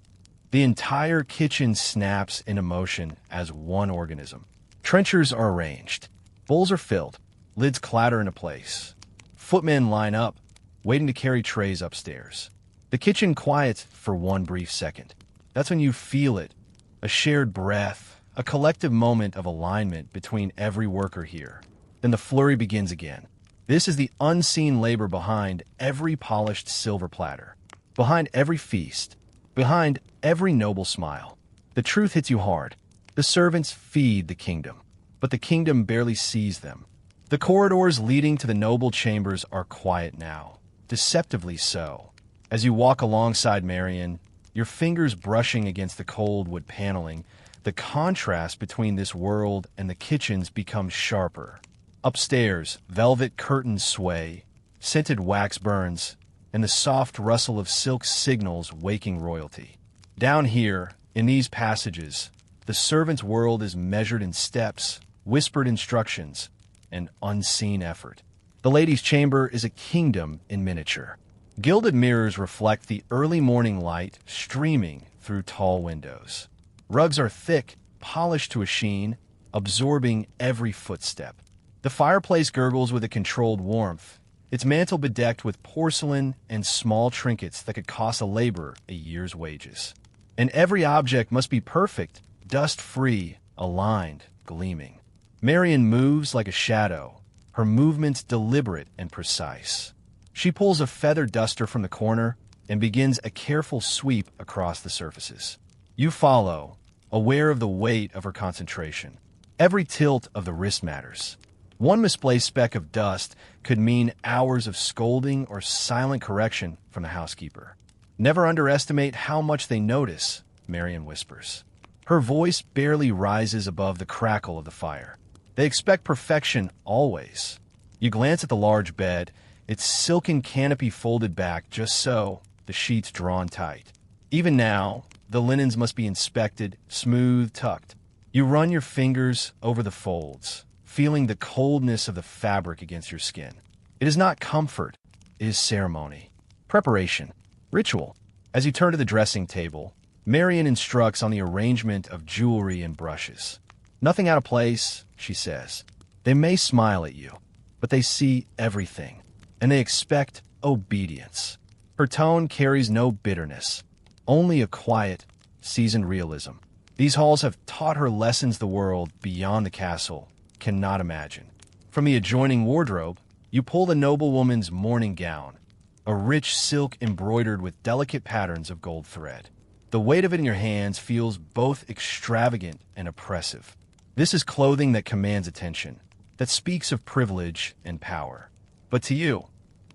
[SPEAKER 1] The entire kitchen snaps into motion as one organism. Trenchers are arranged. Bowls are filled. Lids clatter into place. Footmen line up, waiting to carry trays upstairs. The kitchen quiets for one brief second. That's when you feel it. A shared breath, a collective moment of alignment between every worker here. Then the flurry begins again. This is the unseen labor behind every polished silver platter, behind every feast, behind every noble smile. The truth hits you hard. The servants feed the kingdom, but the kingdom barely sees them. The corridors leading to the noble chambers are quiet now, deceptively so. As you walk alongside Marion, your fingers brushing against the cold wood paneling, the contrast between this world and the kitchens becomes sharper. Upstairs, velvet curtains sway, scented wax burns, and the soft rustle of silk signals waking royalty. Down here, in these passages, the servant's world is measured in steps, whispered instructions, and unseen effort. The lady's chamber is a kingdom in miniature. Gilded mirrors reflect the early morning light streaming through tall windows. Rugs are thick, polished to a sheen, absorbing every footstep. The fireplace gurgles with a controlled warmth, its mantel bedecked with porcelain and small trinkets that could cost a laborer a year's wages. And every object must be perfect, dust-free, aligned, gleaming. Marion moves like a shadow, her movements deliberate and precise. She pulls a feather duster from the corner and begins a careful sweep across the surfaces. You follow, aware of the weight of her concentration. Every tilt of the wrist matters. One misplaced speck of dust could mean hours of scolding or silent correction from the housekeeper. Never underestimate how much they notice, Marion whispers. Her voice barely rises above the crackle of the fire. They expect perfection always. You glance at the large bed, its silken canopy folded back just so, the sheets drawn tight. Even now, the linens must be inspected, smooth tucked. You run your fingers over the folds, feeling the coldness of the fabric against your skin. It is not comfort, it is ceremony, preparation, ritual. As you turn to the dressing table, Marion instructs on the arrangement of jewelry and brushes. Nothing out of place, she says. They may smile at you, but they see everything, and they expect obedience. Her tone carries no bitterness, only a quiet, seasoned realism. These halls have taught her lessons the world beyond the castle cannot imagine. From the adjoining wardrobe, you pull the noblewoman's morning gown, a rich silk embroidered with delicate patterns of gold thread. The weight of it in your hands feels both extravagant and oppressive. This is clothing that commands attention, that speaks of privilege and power. But to you,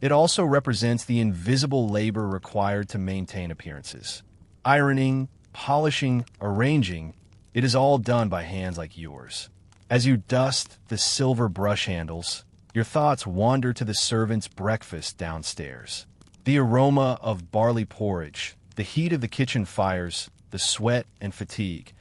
[SPEAKER 1] it also represents the invisible labor required to maintain appearances. Ironing, polishing, arranging, it is all done by hands like yours. As you dust the silver brush handles, your thoughts wander to the servant's breakfast downstairs. The aroma of barley porridge, the heat of the kitchen fires, the sweat and fatigue,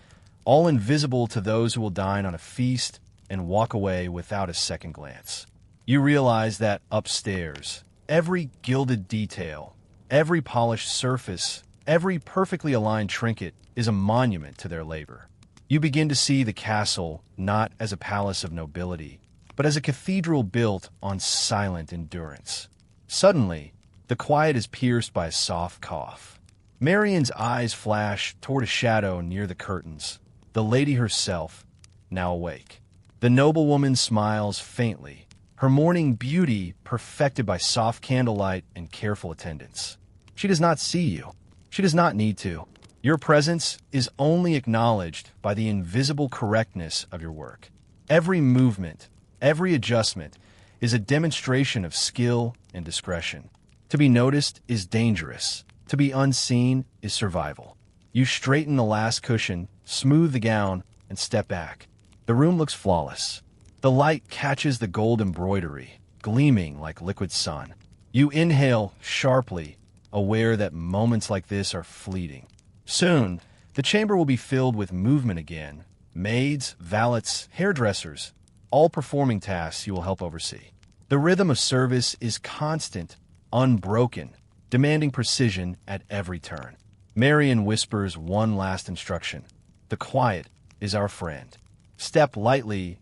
[SPEAKER 1] all invisible to those who will dine on a feast and walk away without a second glance. You realize that upstairs, every gilded detail, every polished surface, every perfectly aligned trinket is a monument to their labor. You begin to see the castle not as a palace of nobility, but but as a cathedral built on silent endurance. Suddenly, the quiet is pierced by a soft cough. Marian's eyes flash toward a shadow near the curtains, the lady herself, now awake. The noblewoman smiles faintly, her morning beauty perfected by soft candlelight and careful attendance. She does not see you. She does not need to. Your presence is only acknowledged by the invisible correctness of your work. Every movement, every adjustment is a demonstration of skill and discretion. To be noticed is dangerous. To be unseen is survival. You straighten the last cushion, smooth the gown, and step back. The room looks flawless. The light catches the gold embroidery, gleaming like liquid sun. You inhale sharply, aware that moments like this are fleeting. Soon, the chamber will be filled with movement again. Maids, valets, hairdressers, all performing tasks you will help oversee. The rhythm of service is constant, unbroken, demanding precision at every turn. Marian whispers one last instruction. The quiet is our friend. Step lightly,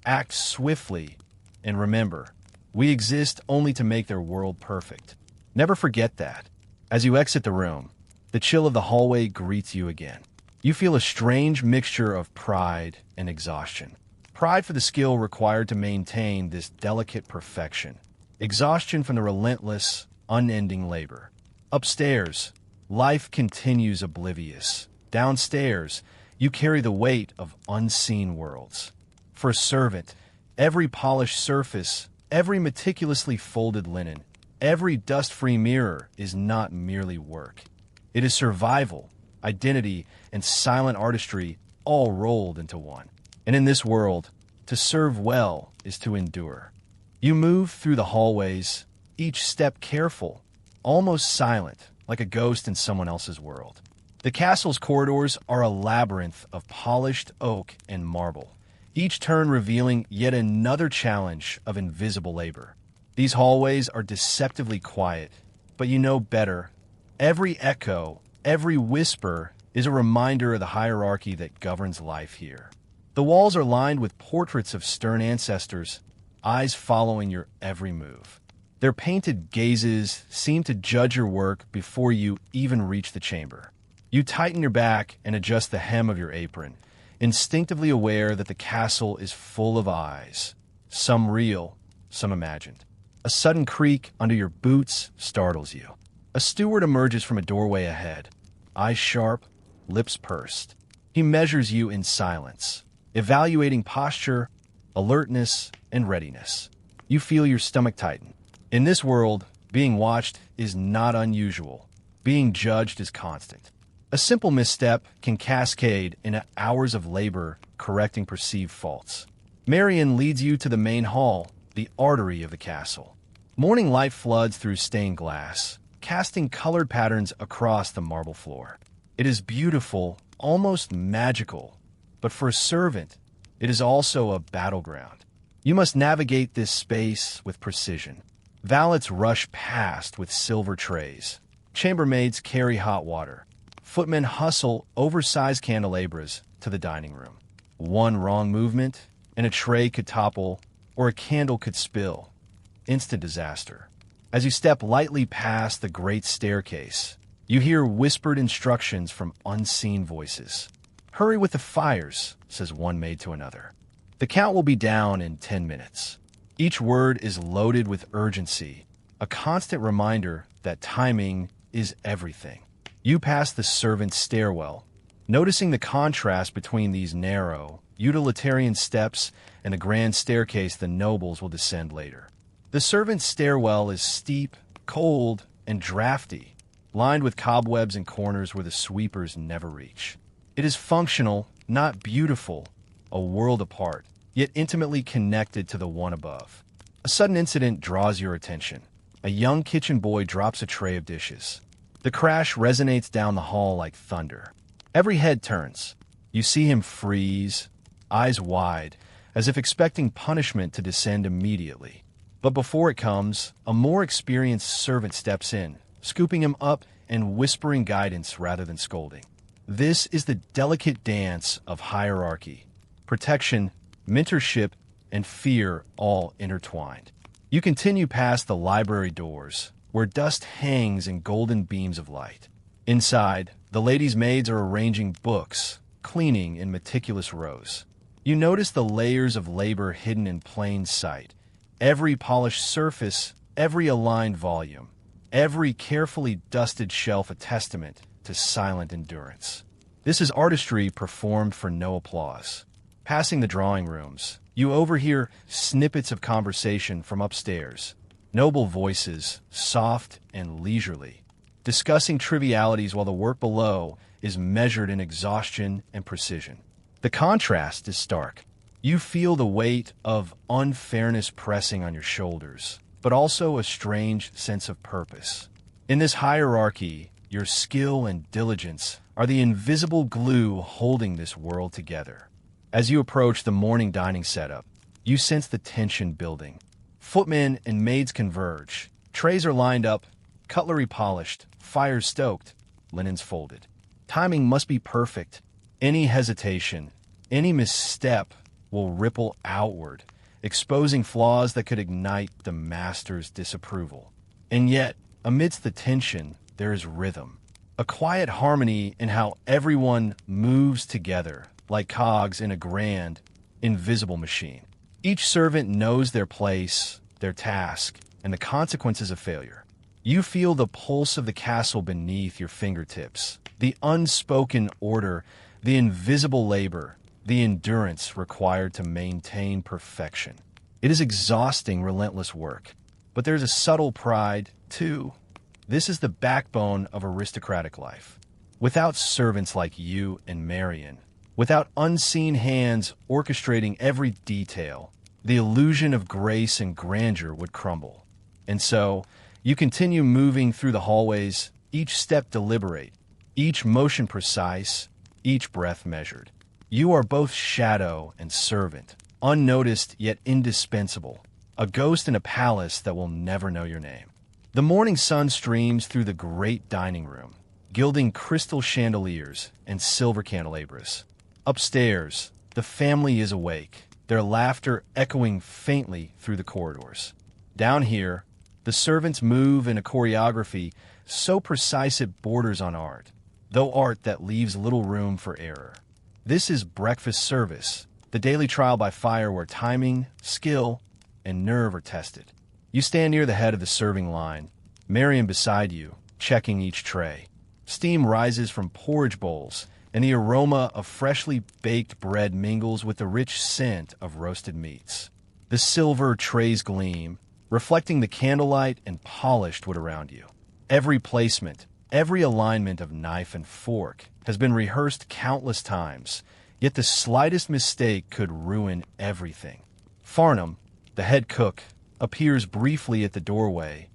[SPEAKER 1] act swiftly, and remember, we exist only to make their world perfect. Never forget that. As you exit the room, the chill of the hallway greets you again. You feel a strange mixture of pride and exhaustion. Pride for the skill required to maintain this delicate perfection. Exhaustion from the relentless, unending labor. Upstairs, life continues oblivious. Downstairs, you carry the weight of unseen worlds. For a servant, every polished surface, every meticulously folded linen, every dust-free mirror is not merely work. It is survival, identity, and silent artistry all rolled into one. And in this world, to serve well is to endure. You move through the hallways, each step careful, almost silent, like a ghost in someone else's world. The castle's corridors are a labyrinth of polished oak and marble, each turn revealing yet another challenge of invisible labor. These hallways are deceptively quiet, but you know better. Every echo, every whisper is a reminder of the hierarchy that governs life here. The walls are lined with portraits of stern ancestors, eyes following your every move. Their painted gazes seem to judge your work before you even reach the chamber. You tighten your back and adjust the hem of your apron, instinctively aware that the castle is full of eyes, some real, some imagined. A sudden creak under your boots startles you. A steward emerges from a doorway ahead, eyes sharp, lips pursed. He measures you in silence, evaluating posture, alertness, and readiness. You feel your stomach tighten. In this world, being watched is not unusual. Being judged is constant. A simple misstep can cascade into hours of labor correcting perceived faults. Marian leads you to the main hall, the artery of the castle. Morning light floods through stained glass, casting colored patterns across the marble floor. It is beautiful, almost magical, but for a servant, it is also a battleground. You must navigate this space with precision. Valets rush past with silver trays. Chambermaids carry hot water. Footmen hustle oversized candelabras to the dining room. One wrong movement, and a tray could topple, or a candle could spill. Instant disaster. As you step lightly past the great staircase, you hear whispered instructions from unseen voices. "Hurry with the fires," says one maid to another. "The count will be down in 10 minutes. Each word is loaded with urgency, a constant reminder that timing is everything. You pass the servant's stairwell, noticing the contrast between these narrow, utilitarian steps and the grand staircase the nobles will descend later. The servant's stairwell is steep, cold, and drafty, lined with cobwebs and corners where the sweepers never reach. It is functional, not beautiful, a world apart, yet intimately connected to the one above. A sudden incident draws your attention. A young kitchen boy drops a tray of dishes. The crash resonates down the hall like thunder. Every head turns. You see him freeze, eyes wide, as if expecting punishment to descend immediately. But before it comes, a more experienced servant steps in, scooping him up and whispering guidance rather than scolding. This is the delicate dance of hierarchy. Protection, mentorship, and fear all intertwined. You continue past the library doors, where dust hangs in golden beams of light. Inside, the ladies' maids are arranging books, cleaning in meticulous rows. You notice the layers of labor hidden in plain sight. Every polished surface, every aligned volume, every carefully dusted shelf a testament to silent endurance. This is artistry performed for no applause. Passing the drawing rooms, you overhear snippets of conversation from upstairs. Noble voices, soft and leisurely, discussing trivialities while the work below is measured in exhaustion and precision. The contrast is stark. You feel the weight of unfairness pressing on your shoulders, but also a strange sense of purpose. In this hierarchy, your skill and diligence are the invisible glue holding this world together. As you approach the morning dining setup, you sense the tension building. Footmen and maids converge. Trays are lined up, cutlery polished, fires stoked, linens folded. Timing must be perfect. Any hesitation, any misstep will ripple outward, exposing flaws that could ignite the master's disapproval. And yet, amidst the tension, there is rhythm. A quiet harmony in how everyone moves together, like cogs in a grand, invisible machine. Each servant knows their place, their task, and the consequences of failure. You feel the pulse of the castle beneath your fingertips, the unspoken order, the invisible labor, the endurance required to maintain perfection. It is exhausting, relentless work, but there's a subtle pride, too. This is the backbone of aristocratic life. Without servants like you and Marion, without unseen hands orchestrating every detail, the illusion of grace and grandeur would crumble. And so, you continue moving through the hallways, each step deliberate, each motion precise, each breath measured. You are both shadow and servant, unnoticed yet indispensable, a ghost in a palace that will never know your name. The morning sun streams through the great dining room, gilding crystal chandeliers and silver candelabras. Upstairs, the family is awake, their laughter echoing faintly through the corridors. Down here, the servants move in a choreography so precise it borders on art, though art that leaves little room for error. This is breakfast service, the daily trial by fire where timing, skill, and nerve are tested. You stand near the head of the serving line, Marion beside you, checking each tray. Steam rises from porridge bowls, and the aroma of freshly baked bread mingles with the rich scent of roasted meats. The silver trays gleam, reflecting the candlelight and polished wood around you. Every placement, every alignment of knife and fork has been rehearsed countless times, yet the slightest mistake could ruin everything. Farnham, the head cook, appears briefly at the doorway,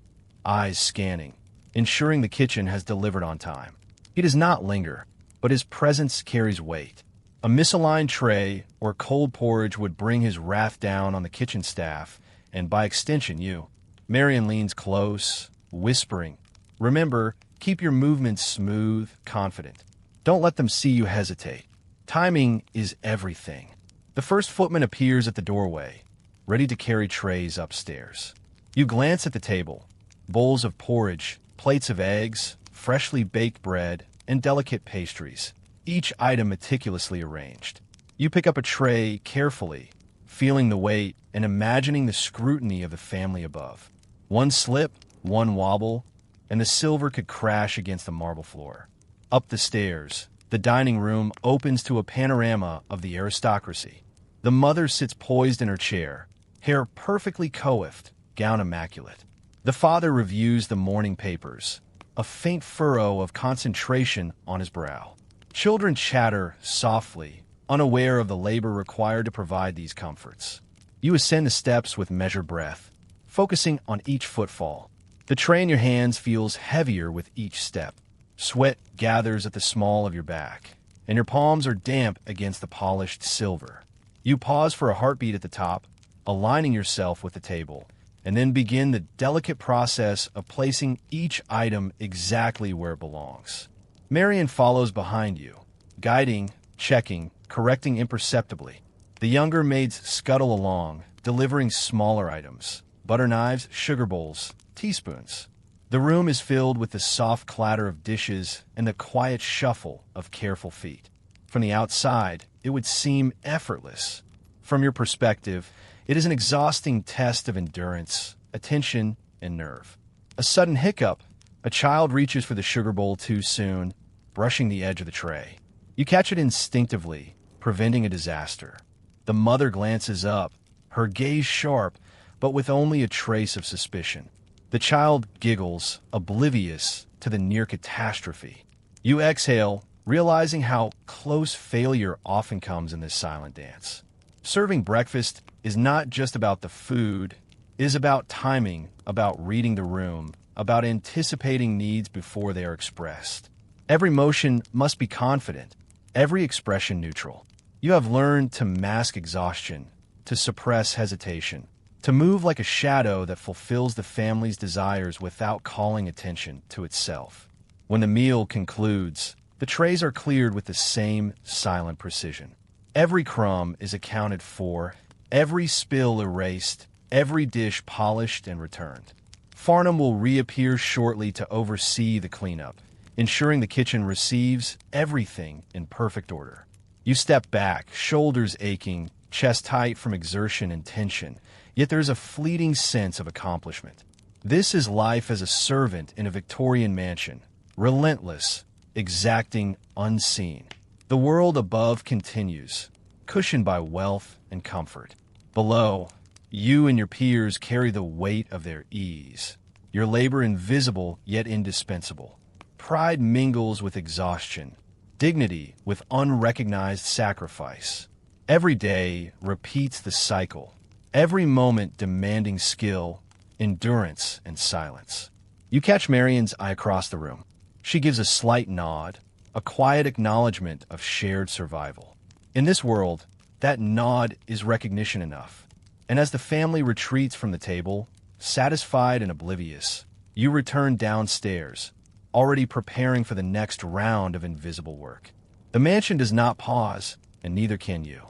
[SPEAKER 1] eyes scanning, ensuring the kitchen has delivered on time. He does not linger, but his presence carries weight. A misaligned tray or cold porridge would bring his wrath down on the kitchen staff, and by extension you. Marion leans close, whispering, "Remember, keep your movements smooth, confident. Don't let them see you hesitate. Timing is everything." The first footman appears at the doorway, ready to carry trays upstairs. You glance at the table. Bowls of porridge, plates of eggs, freshly baked bread, and delicate pastries, each item meticulously arranged. You pick up a tray carefully, feeling the weight and imagining the scrutiny of the family above. One slip, one wobble, and the silver could crash against the marble floor. Up the stairs, the dining room opens to a panorama of the aristocracy. The mother sits poised in her chair, hair perfectly coiffed, gown immaculate. The father reviews the morning papers, a faint furrow of concentration on his brow. Children chatter softly, unaware of the labor required to provide these comforts. You ascend the steps with measured breath, focusing on each footfall. The tray in your hands feels heavier with each step. Sweat gathers at the small of your back, and your palms are damp against the polished silver. You pause for a heartbeat at the top, aligning yourself with the table, and then begin the delicate process of placing each item exactly where it belongs. Marion follows behind you, guiding, checking, correcting imperceptibly. The younger maids scuttle along, delivering smaller items: butter knives, sugar bowls, teaspoons. The room is filled with the soft clatter of dishes and the quiet shuffle of careful feet. From the outside, it would seem effortless. From your perspective, it is an exhausting test of endurance, attention, and nerve. A sudden hiccup. A child reaches for the sugar bowl too soon, brushing the edge of the tray. You catch it instinctively, preventing a disaster. The mother glances up, her gaze sharp, but with only a trace of suspicion. The child giggles, oblivious to the near catastrophe. You exhale, realizing how close failure often comes in this silent dance. Serving breakfast is not just about the food. It is about timing, about reading the room, about anticipating needs before they are expressed. Every motion must be confident, every expression neutral. You have learned to mask exhaustion, to suppress hesitation, to move like a shadow that fulfills the family's desires without calling attention to itself. When the meal concludes, the trays are cleared with the same silent precision. Every crumb is accounted for, every spill erased, every dish polished and returned. Farnham will reappear shortly to oversee the cleanup, ensuring the kitchen receives everything in perfect order. You step back, shoulders aching, chest tight from exertion and tension, yet there's a fleeting sense of accomplishment. This is life as a servant in a Victorian mansion, relentless, exacting, unseen. The world above continues, cushioned by wealth and comfort. Below, you and your peers carry the weight of their ease, your labor invisible yet indispensable. Pride mingles with exhaustion, dignity with unrecognized sacrifice. Every day repeats the cycle, every moment demanding skill, endurance, and silence. You catch Marian's eye across the room. She gives a slight nod, a quiet acknowledgement of shared survival. In this world, that nod is recognition enough. And as the family retreats from the table, satisfied and oblivious, you return downstairs, already preparing for the next round of invisible work. The mansion does not pause, and neither can you.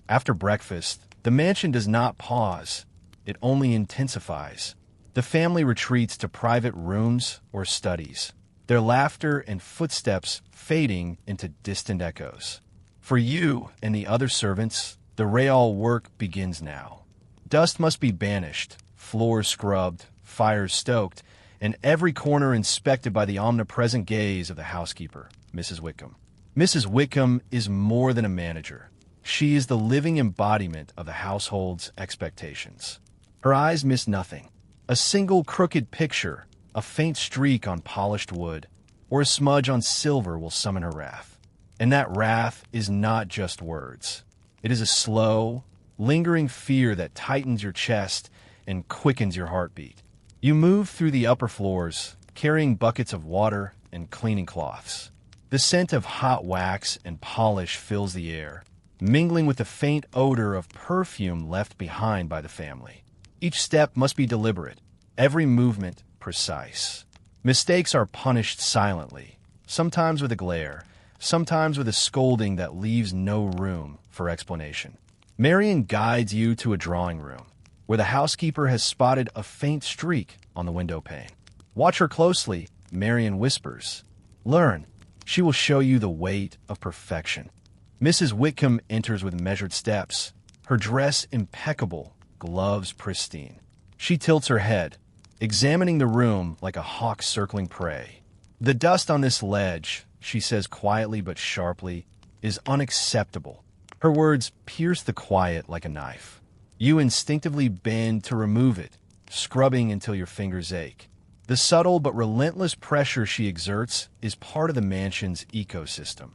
[SPEAKER 1] After breakfast, the mansion does not pause. It only intensifies. The family retreats to private rooms or studies, their laughter and footsteps fading into distant echoes. For you and the other servants, the real work begins now. Dust must be banished, floors scrubbed, fires stoked, and every corner inspected by the omnipresent gaze of the housekeeper, Mrs. Wickham. Mrs. Wickham is more than a manager. She is the living embodiment of the household's expectations. Her eyes miss nothing. A single crooked picture, a faint streak on polished wood, or a smudge on silver will summon her wrath. And that wrath is not just words. It is a slow, lingering fear that tightens your chest and quickens your heartbeat. You move through the upper floors, carrying buckets of water and cleaning cloths. The scent of hot wax and polish fills the air, mingling with the faint odor of perfume left behind by the family. Each step must be deliberate, every movement precise. Mistakes are punished silently, sometimes with a glare, sometimes with a scolding that leaves no room for explanation. Marian guides you to a drawing room, where the housekeeper has spotted a faint streak on the window pane. Watch her closely, Marian whispers. Learn. She will show you the weight of perfection. Mrs. Wickham enters with measured steps, her dress impeccable, gloves pristine. She tilts her head, examining the room like a hawk circling prey. The dust on this ledge, she says quietly but sharply, is unacceptable. Her words pierce the quiet like a knife. You instinctively bend to remove it, scrubbing until your fingers ache. The subtle but relentless pressure she exerts is part of the mansion's ecosystem.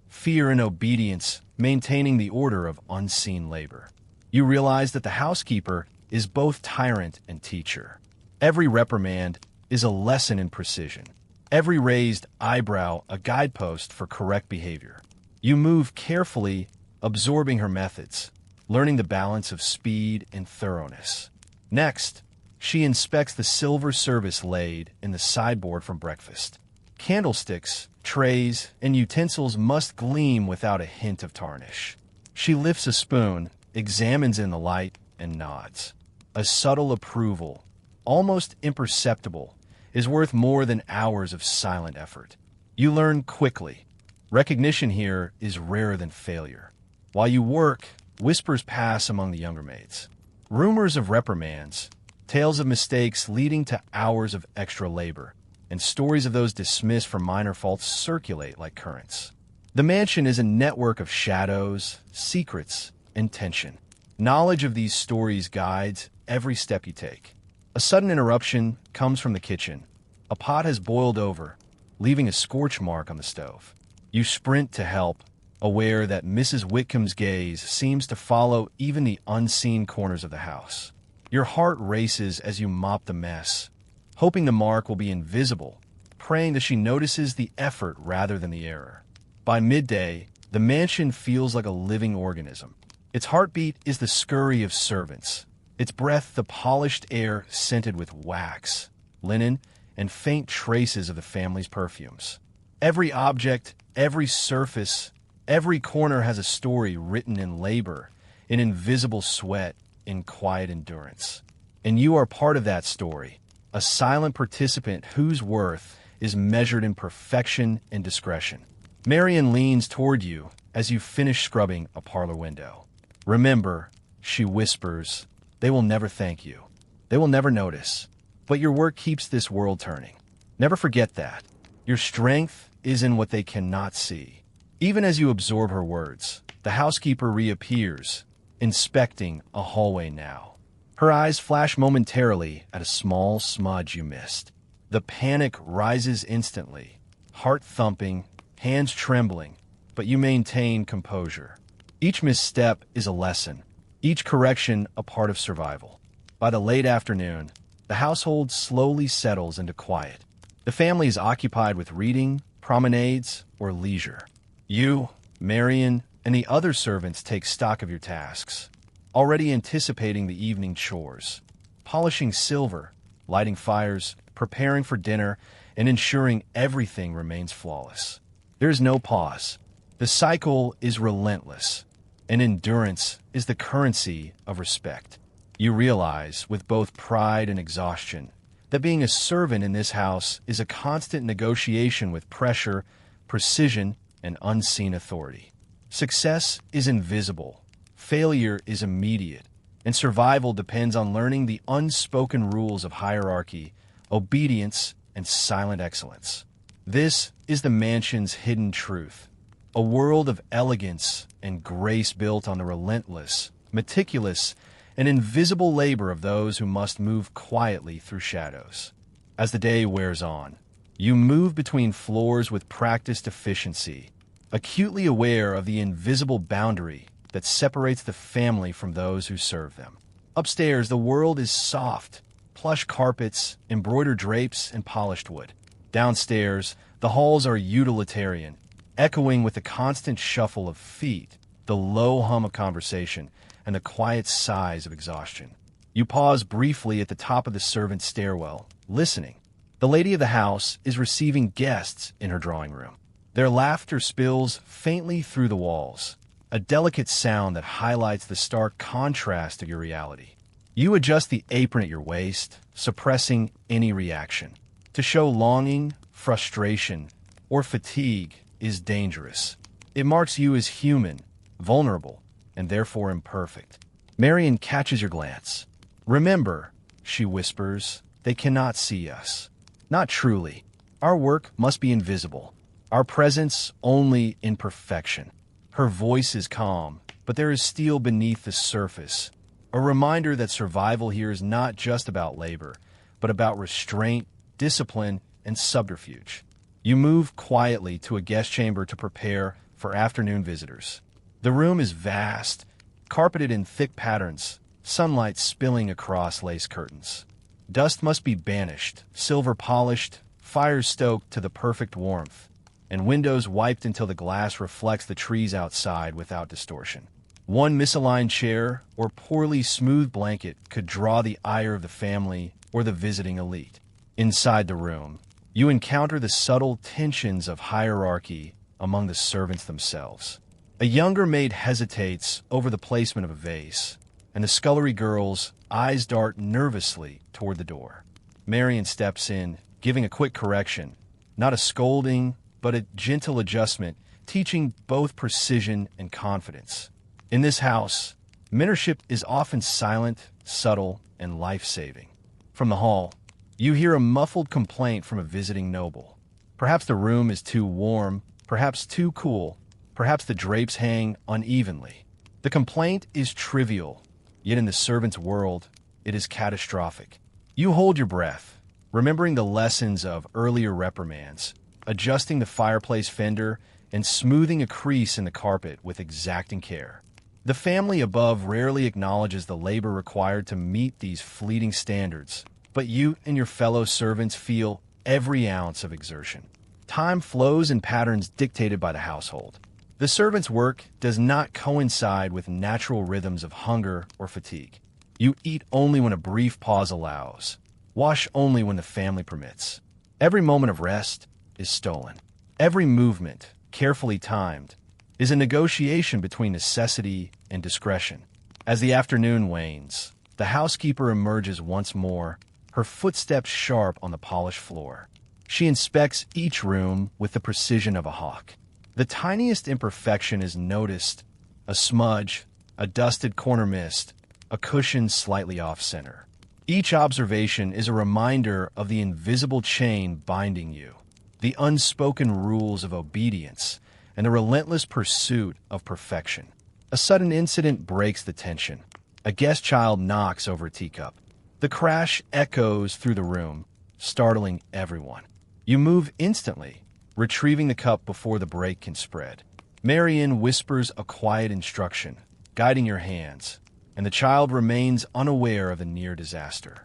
[SPEAKER 1] Fear and obedience, maintaining the order of unseen labor. You realize that the housekeeper is both tyrant and teacher. Every reprimand is a lesson in precision. Every raised eyebrow a guidepost for correct behavior. You move carefully, absorbing her methods, learning the balance of speed and thoroughness. Next, she inspects the silver service laid in the sideboard from breakfast. Candlesticks, trays, and utensils must gleam without a hint of tarnish. She lifts a spoon, examines in the light, and nods. A subtle approval, almost imperceptible, is worth more than hours of silent effort. You learn quickly. Recognition here is rarer than failure. While you work, whispers pass among the younger maids. Rumors of reprimands, tales of mistakes leading to hours of extra labor, and stories of those dismissed for minor faults circulate like currents. The mansion is a network of shadows, secrets, and tension. Knowledge of these stories guides every step you take. A sudden interruption comes from the kitchen. A pot has boiled over, leaving a scorch mark on the stove. You sprint to help, aware that Mrs. Whitcomb's gaze seems to follow even the unseen corners of the house. Your heart races as you mop the mess, hoping the mark will be invisible, praying that she notices the effort rather than the error. By midday, the mansion feels like a living organism. Its heartbeat is the scurry of servants, its breath the polished air scented with wax, linen, and faint traces of the family's perfumes. Every object, every surface, every corner has a story written in labor, in invisible sweat, in quiet endurance. And you are part of that story, a silent participant whose worth is measured in perfection and discretion. Marian leans toward you as you finish scrubbing a parlor window. Remember, she whispers, they will never thank you. They will never notice. But your work keeps this world turning. Never forget that. Your strength is in what they cannot see. Even as you absorb her words, the housekeeper reappears, inspecting a hallway now. Her eyes flash momentarily at a small smudge you missed. The panic rises instantly, heart thumping, hands trembling, but you maintain composure. Each misstep is a lesson, each correction a part of survival. By the late afternoon, the household slowly settles into quiet. The family is occupied with reading, promenades, or leisure. You, Marian, and the other servants take stock of your tasks, already anticipating the evening chores, polishing silver, lighting fires, preparing for dinner, and ensuring everything remains flawless. There is no pause. The cycle is relentless, and endurance is the currency of respect. You realize, with both pride and exhaustion, that being a servant in this house is a constant negotiation with pressure, precision, and unseen authority. Success is invisible, failure is immediate, and survival depends on learning the unspoken rules of hierarchy, obedience, and silent excellence. This is the mansion's hidden truth, a world of elegance and grace built on the relentless, meticulous, and invisible labor of those who must move quietly through shadows. As the day wears on, you move between floors with practiced efficiency, acutely aware of the invisible boundary that separates the family from those who serve them. Upstairs, the world is soft, plush carpets, embroidered drapes, and polished wood. Downstairs, the halls are utilitarian, echoing with the constant shuffle of feet, the low hum of conversation, and the quiet sighs of exhaustion. You pause briefly at the top of the servants' stairwell, listening. The lady of the house is receiving guests in her drawing room. Their laughter spills faintly through the walls, a delicate sound that highlights the stark contrast of your reality. You adjust the apron at your waist, suppressing any reaction. To show longing, frustration, or fatigue is dangerous. It marks you as human, vulnerable, and therefore imperfect. Marian catches your glance. Remember, she whispers, they cannot see us. Not truly. Our work must be invisible. Our presence only in perfection. Her voice is calm, but there is steel beneath the surface. A reminder that survival here is not just about labor, but about restraint, discipline, and subterfuge. You move quietly to a guest chamber to prepare for afternoon visitors. The room is vast, carpeted in thick patterns, sunlight spilling across lace curtains. Dust must be banished, silver polished, fires stoked to the perfect warmth, and windows wiped until the glass reflects the trees outside without distortion. One misaligned chair or poorly smoothed blanket could draw the ire of the family or the visiting elite. Inside the room, you encounter the subtle tensions of hierarchy among the servants themselves. A younger maid hesitates over the placement of a vase, and the scullery girl's eyes dart nervously toward the door. Marion steps in, giving a quick correction, not a scolding, but a gentle adjustment, teaching both precision and confidence. In this house, mentorship is often silent, subtle, and life-saving. From the hall, you hear a muffled complaint from a visiting noble. Perhaps the room is too warm, perhaps too cool, perhaps the drapes hang unevenly. The complaint is trivial, yet in the servant's world, it is catastrophic. You hold your breath, remembering the lessons of earlier reprimands, adjusting the fireplace fender and smoothing a crease in the carpet with exacting care. The family above rarely acknowledges the labor required to meet these fleeting standards, but you and your fellow servants feel every ounce of exertion. Time flows in patterns dictated by the household. The servant's work does not coincide with natural rhythms of hunger or fatigue. You eat only when a brief pause allows, wash only when the family permits. Every moment of rest is stolen. Every movement, carefully timed, is a negotiation between necessity and discretion. As the afternoon wanes, the housekeeper emerges once more, her footsteps sharp on the polished floor. She inspects each room with the precision of a hawk. The tiniest imperfection is noticed: a smudge, a dusted corner missed, a cushion slightly off-center. Each observation is a reminder of the invisible chain binding you, the unspoken rules of obedience, and the relentless pursuit of perfection. A sudden incident breaks the tension. A guest child knocks over a teacup. The crash echoes through the room, startling everyone. You move instantly, retrieving the cup before the break can spread. Marion whispers a quiet instruction, guiding your hands, and the child remains unaware of the near disaster.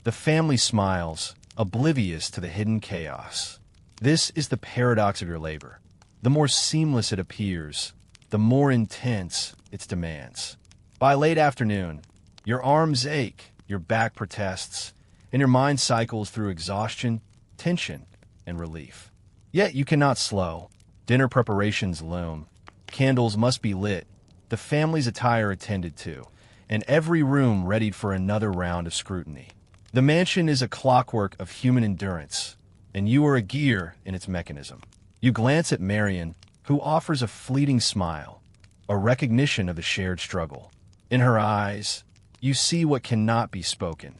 [SPEAKER 1] The family smiles, oblivious to the hidden chaos. This is the paradox of your labor. The more seamless it appears, the more intense its demands. By late afternoon, your arms ache, your back protests, and your mind cycles through exhaustion, tension, and relief. Yet you cannot slow. Dinner preparations loom. Candles must be lit, the family's attire attended to, and every room readied for another round of scrutiny. The mansion is a clockwork of human endurance, and you are a gear in its mechanism. You glance at Marion, who offers a fleeting smile, a recognition of the shared struggle. In her eyes, you see what cannot be spoken: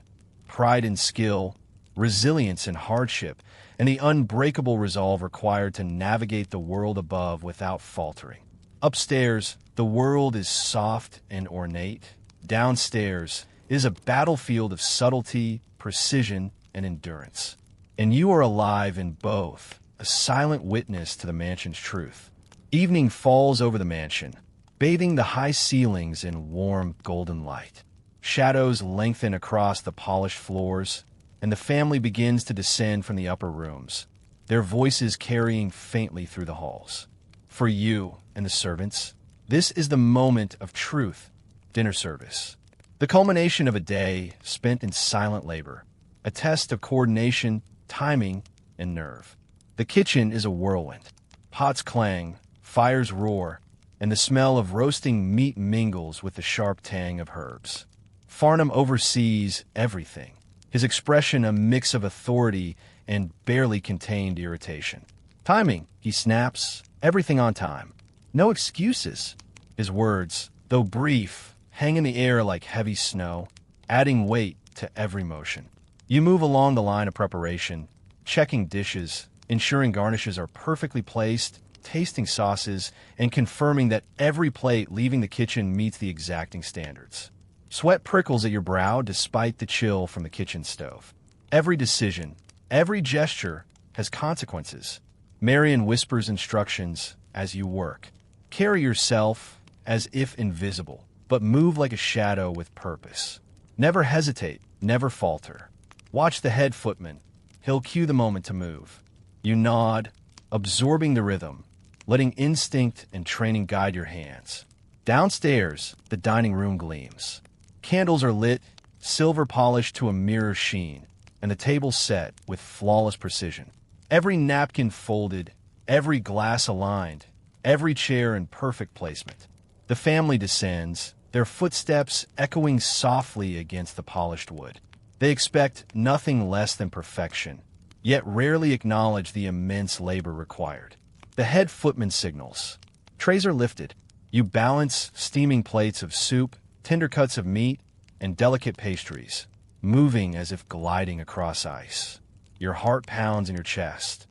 [SPEAKER 1] pride in skill, resilience in hardship, and the unbreakable resolve required to navigate the world above without faltering. Upstairs, the world is soft and ornate. Downstairs is a battlefield of subtlety, precision, and endurance. And you are alive in both, a silent witness to the mansion's truth. Evening falls over the mansion, bathing the high ceilings in warm golden light. Shadows lengthen across the polished floors, and the family begins to descend from the upper rooms, their voices carrying faintly through the halls. For you and the servants, this is the moment of truth, dinner service. The culmination of a day spent in silent labor, a test of coordination, timing, and nerve. The kitchen is a whirlwind. Pots clang, fires roar, and the smell of roasting meat mingles with the sharp tang of herbs. Farnham oversees everything, his expression a mix of authority and barely contained irritation. Timing, he snaps, everything on time. No excuses. His words, though brief, hang in the air like heavy snow, adding weight to every motion. You move along the line of preparation, checking dishes, ensuring garnishes are perfectly placed, tasting sauces, and confirming that every plate leaving the kitchen meets the exacting standards. Sweat prickles at your brow despite the chill from the kitchen stove. Every decision, every gesture has consequences. Marion whispers instructions as you work. Carry yourself as if invisible, but move like a shadow with purpose. Never hesitate, never falter. Watch the head footman. He'll cue the moment to move. You nod, absorbing the rhythm, letting instinct and training guide your hands. Downstairs, the dining room gleams. Candles are lit, silver polished to a mirror sheen, and the table set with flawless precision. Every napkin folded, every glass aligned, every chair in perfect placement. The family descends, their footsteps echoing softly against the polished wood. They expect nothing less than perfection, yet rarely acknowledge the immense labor required. The head footman signals. Trays are lifted. You balance steaming plates of soup, tender cuts of meat, and delicate pastries, moving as if gliding across ice. Your heart pounds in your chest,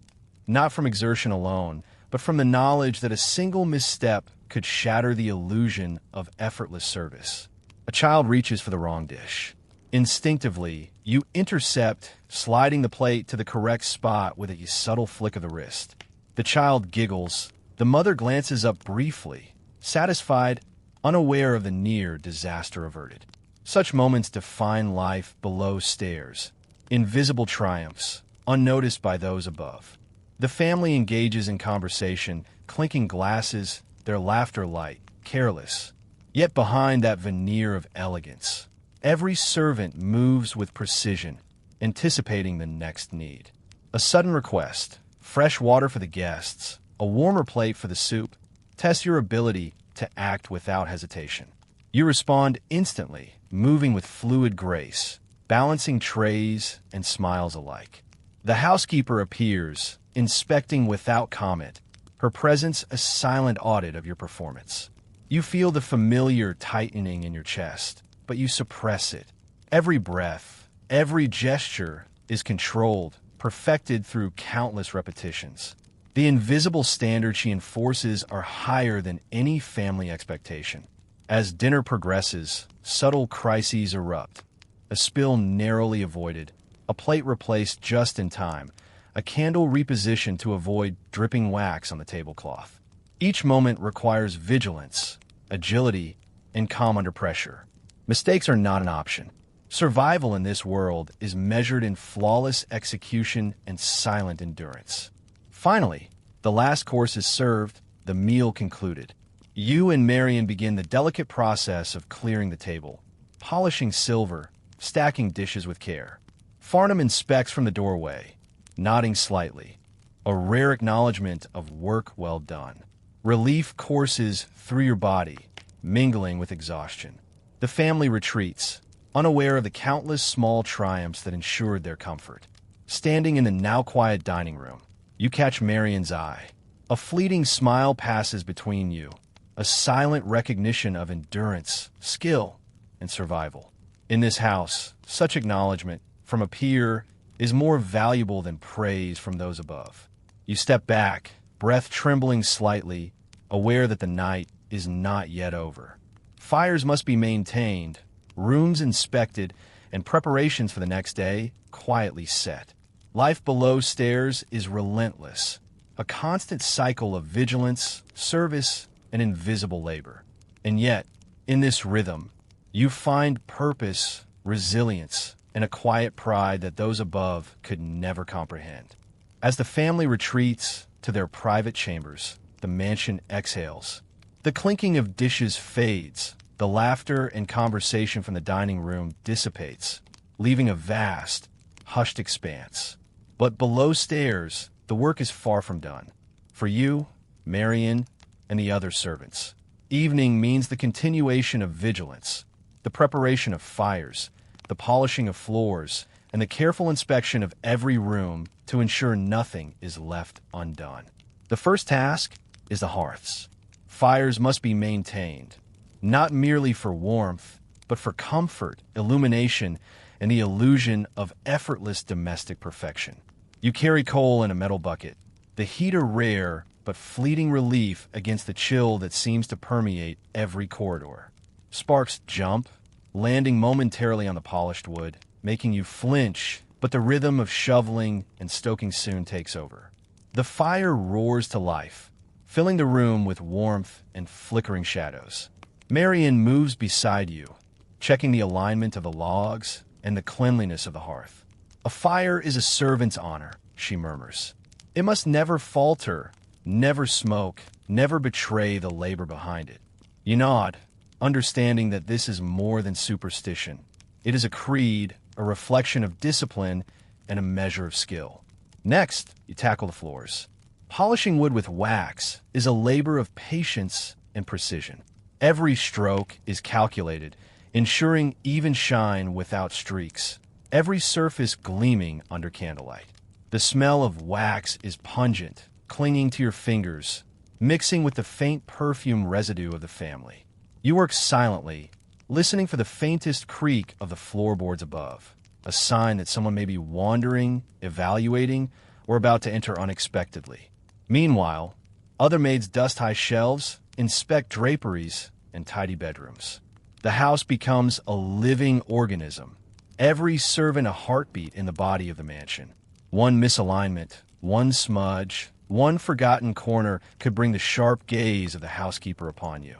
[SPEAKER 1] not from exertion alone, but from the knowledge that a single misstep could shatter the illusion of effortless service. A child reaches for the wrong dish. Instinctively, you intercept, sliding the plate to the correct spot with a subtle flick of the wrist. The child giggles. The mother glances up briefly, satisfied, unaware of the near disaster averted. Such moments define life below stairs, invisible triumphs, unnoticed by those above. The family engages in conversation, clinking glasses, their laughter light, careless. Yet behind that veneer of elegance, every servant moves with precision, anticipating the next need. A sudden request, fresh water for the guests, a warmer plate for the soup, tests your ability to act without hesitation. You respond instantly, moving with fluid grace, balancing trays and smiles alike. The housekeeper appears, inspecting without comment, her presence a silent audit of your performance. You feel the familiar tightening in your chest, but you suppress it. Every breath, every gesture is controlled, perfected through countless repetitions. The invisible standards she enforces are higher than any family expectation. As dinner progresses, subtle crises erupt. A spill narrowly avoided, a plate replaced just in time, a candle repositioned to avoid dripping wax on the tablecloth. Each moment requires vigilance, agility, and calm under pressure. Mistakes are not an option. Survival in this world is measured in flawless execution and silent endurance. Finally, the last course is served, the meal concluded. You and Marion begin the delicate process of clearing the table, polishing silver, stacking dishes with care. Farnham inspects from the doorway, nodding slightly, a rare acknowledgement of work well done. Relief courses through your body, mingling with exhaustion. The family retreats, unaware of the countless small triumphs that ensured their comfort. Standing in the now quiet dining room, you catch Marion's eye. A fleeting smile passes between you, a silent recognition of endurance, skill, and survival. In this house, such acknowledgement from a peer is more valuable than praise from those above. You step back, breath trembling slightly, aware that the night is not yet over. Fires must be maintained, rooms inspected, and preparations for the next day quietly set. Life below stairs is relentless, a constant cycle of vigilance, service, and invisible labor. And yet, in this rhythm, you find purpose, resilience, and a quiet pride that those above could never comprehend. As the family retreats to their private chambers, the mansion exhales. The clinking of dishes fades, the laughter and conversation from the dining room dissipates, leaving a vast, hushed expanse. But below stairs, the work is far from done. For you, Marion, and the other servants, evening means the continuation of vigilance, the preparation of fires, the polishing of floors, and the careful inspection of every room to ensure nothing is left undone. The first task is the hearths. Fires must be maintained, not merely for warmth, but for comfort, illumination, and the illusion of effortless domestic perfection. You carry coal in a metal bucket, the heater rare but fleeting relief against the chill that seems to permeate every corridor. Sparks jump, landing momentarily on the polished wood, making you flinch, but the rhythm of shoveling and stoking soon takes over. The fire roars to life, filling the room with warmth and flickering shadows. Marion moves beside you, checking the alignment of the logs and the cleanliness of the hearth. A fire is a servant's honor, she murmurs. It must never falter, never smoke, never betray the labor behind it. You nod, understanding that this is more than superstition. It is a creed, a reflection of discipline, and a measure of skill. Next, you tackle the floors. Polishing wood with wax is a labor of patience and precision. Every stroke is calculated, ensuring even shine without streaks. Every surface gleaming under candlelight. The smell of wax is pungent, clinging to your fingers, mixing with the faint perfume residue of the family. You work silently, listening for the faintest creak of the floorboards above, a sign that someone may be wandering, evaluating, or about to enter unexpectedly. Meanwhile, other maids dust high shelves, inspect draperies, and tidy bedrooms. The house becomes a living organism, every servant a heartbeat in the body of the mansion. One misalignment, one smudge, one forgotten corner could bring the sharp gaze of the housekeeper upon you.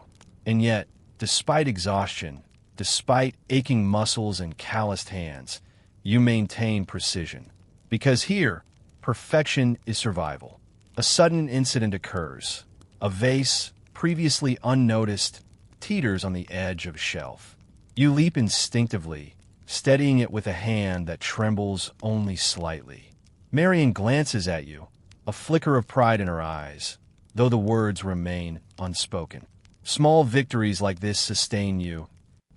[SPEAKER 1] And yet, despite exhaustion, despite aching muscles and calloused hands, you maintain precision. Because here, perfection is survival. A sudden incident occurs. A vase, previously unnoticed, teeters on the edge of a shelf. You leap instinctively, steadying it with a hand that trembles only slightly. Marion glances at you, a flicker of pride in her eyes, though the words remain unspoken. Small victories like this sustain you,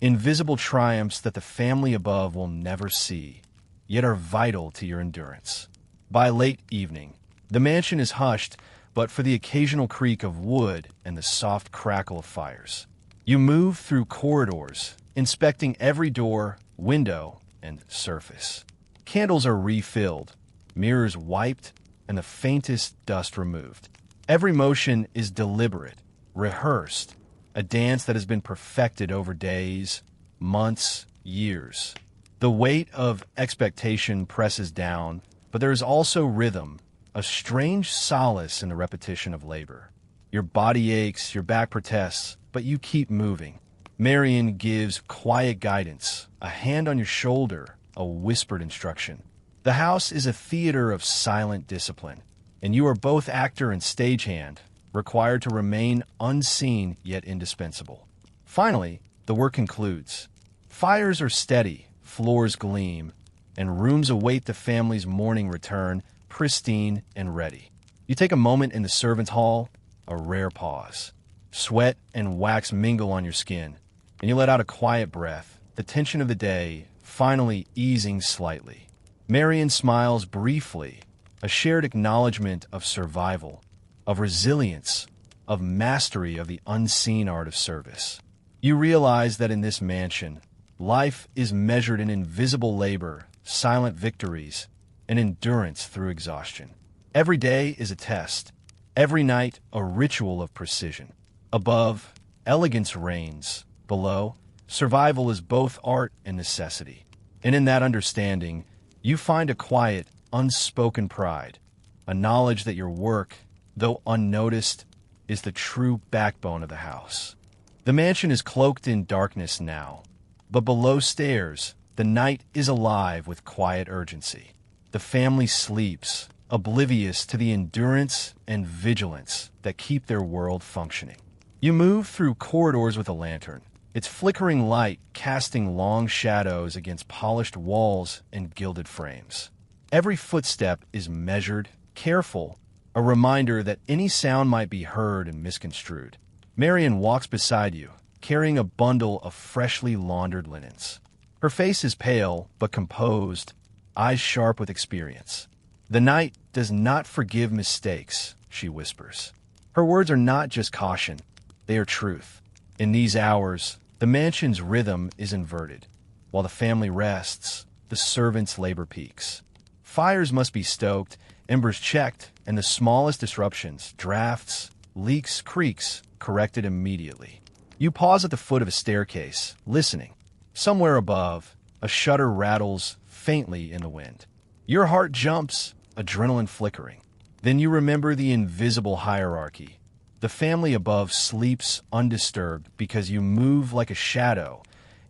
[SPEAKER 1] invisible triumphs that the family above will never see, yet are vital to your endurance. By late evening, the mansion is hushed but for the occasional creak of wood and the soft crackle of fires. You move through corridors, inspecting every door, window, and surface. Candles are refilled, mirrors wiped, and the faintest dust removed. Every motion is deliberate, rehearsed, a dance that has been perfected over days, months, years. The weight of expectation presses down, but there is also rhythm, a strange solace in the repetition of labor. Your body aches, your back protests, but you keep moving. Marion gives quiet guidance, a hand on your shoulder, a whispered instruction. The house is a theater of silent discipline, and you are both actor and stagehand, required to remain unseen yet indispensable. Finally, the work concludes. Fires are steady, floors gleam, and rooms await the family's morning return, pristine and ready. You take a moment in the servants' hall, a rare pause. Sweat and wax mingle on your skin, and you let out a quiet breath, the tension of the day finally easing slightly. Marion smiles briefly, a shared acknowledgement of survival, of resilience, of mastery of the unseen art of service. You realize that in this mansion, life is measured in invisible labor, silent victories, and endurance through exhaustion. Every day is a test, every night a ritual of precision. Above, elegance reigns. Below, survival is both art and necessity. And in that understanding, you find a quiet, unspoken pride, a knowledge that your work, though unnoticed, is the true backbone of the house. The mansion is cloaked in darkness now, but below stairs, the night is alive with quiet urgency. The family sleeps, oblivious to the endurance and vigilance that keep their world functioning. You move through corridors with a lantern, its flickering light casting long shadows against polished walls and gilded frames. Every footstep is measured, careful, a reminder that any sound might be heard and misconstrued. Marion walks beside you, carrying a bundle of freshly laundered linens. Her face is pale but composed, eyes sharp with experience. "The night does not forgive mistakes," she whispers. Her words are not just caution, they are truth. In these hours, the mansion's rhythm is inverted. While the family rests, the servants' labor peaks. Fires must be stoked, embers checked, and the smallest disruptions, drafts, leaks, creaks, corrected immediately. You pause at the foot of a staircase, listening. Somewhere above, a shutter rattles faintly in the wind. Your heart jumps, adrenaline flickering. Then you remember the invisible hierarchy. The family above sleeps undisturbed because you move like a shadow,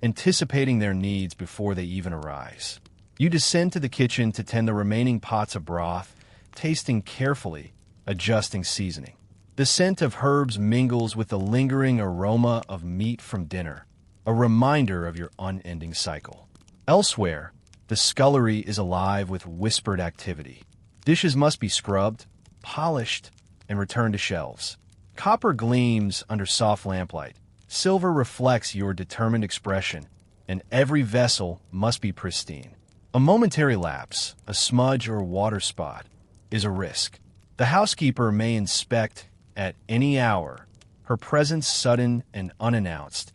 [SPEAKER 1] anticipating their needs before they even arise. You descend to the kitchen to tend the remaining pots of broth, tasting carefully, adjusting seasoning. The scent of herbs mingles with the lingering aroma of meat from dinner, a reminder of your unending cycle. Elsewhere, the scullery is alive with whispered activity. Dishes must be scrubbed, polished, and returned to shelves. Copper gleams under soft lamplight. Silver reflects your determined expression, and every vessel must be pristine. A momentary lapse, a smudge or water spot, is a risk. The housekeeper may inspect at any hour, her presence sudden and unannounced,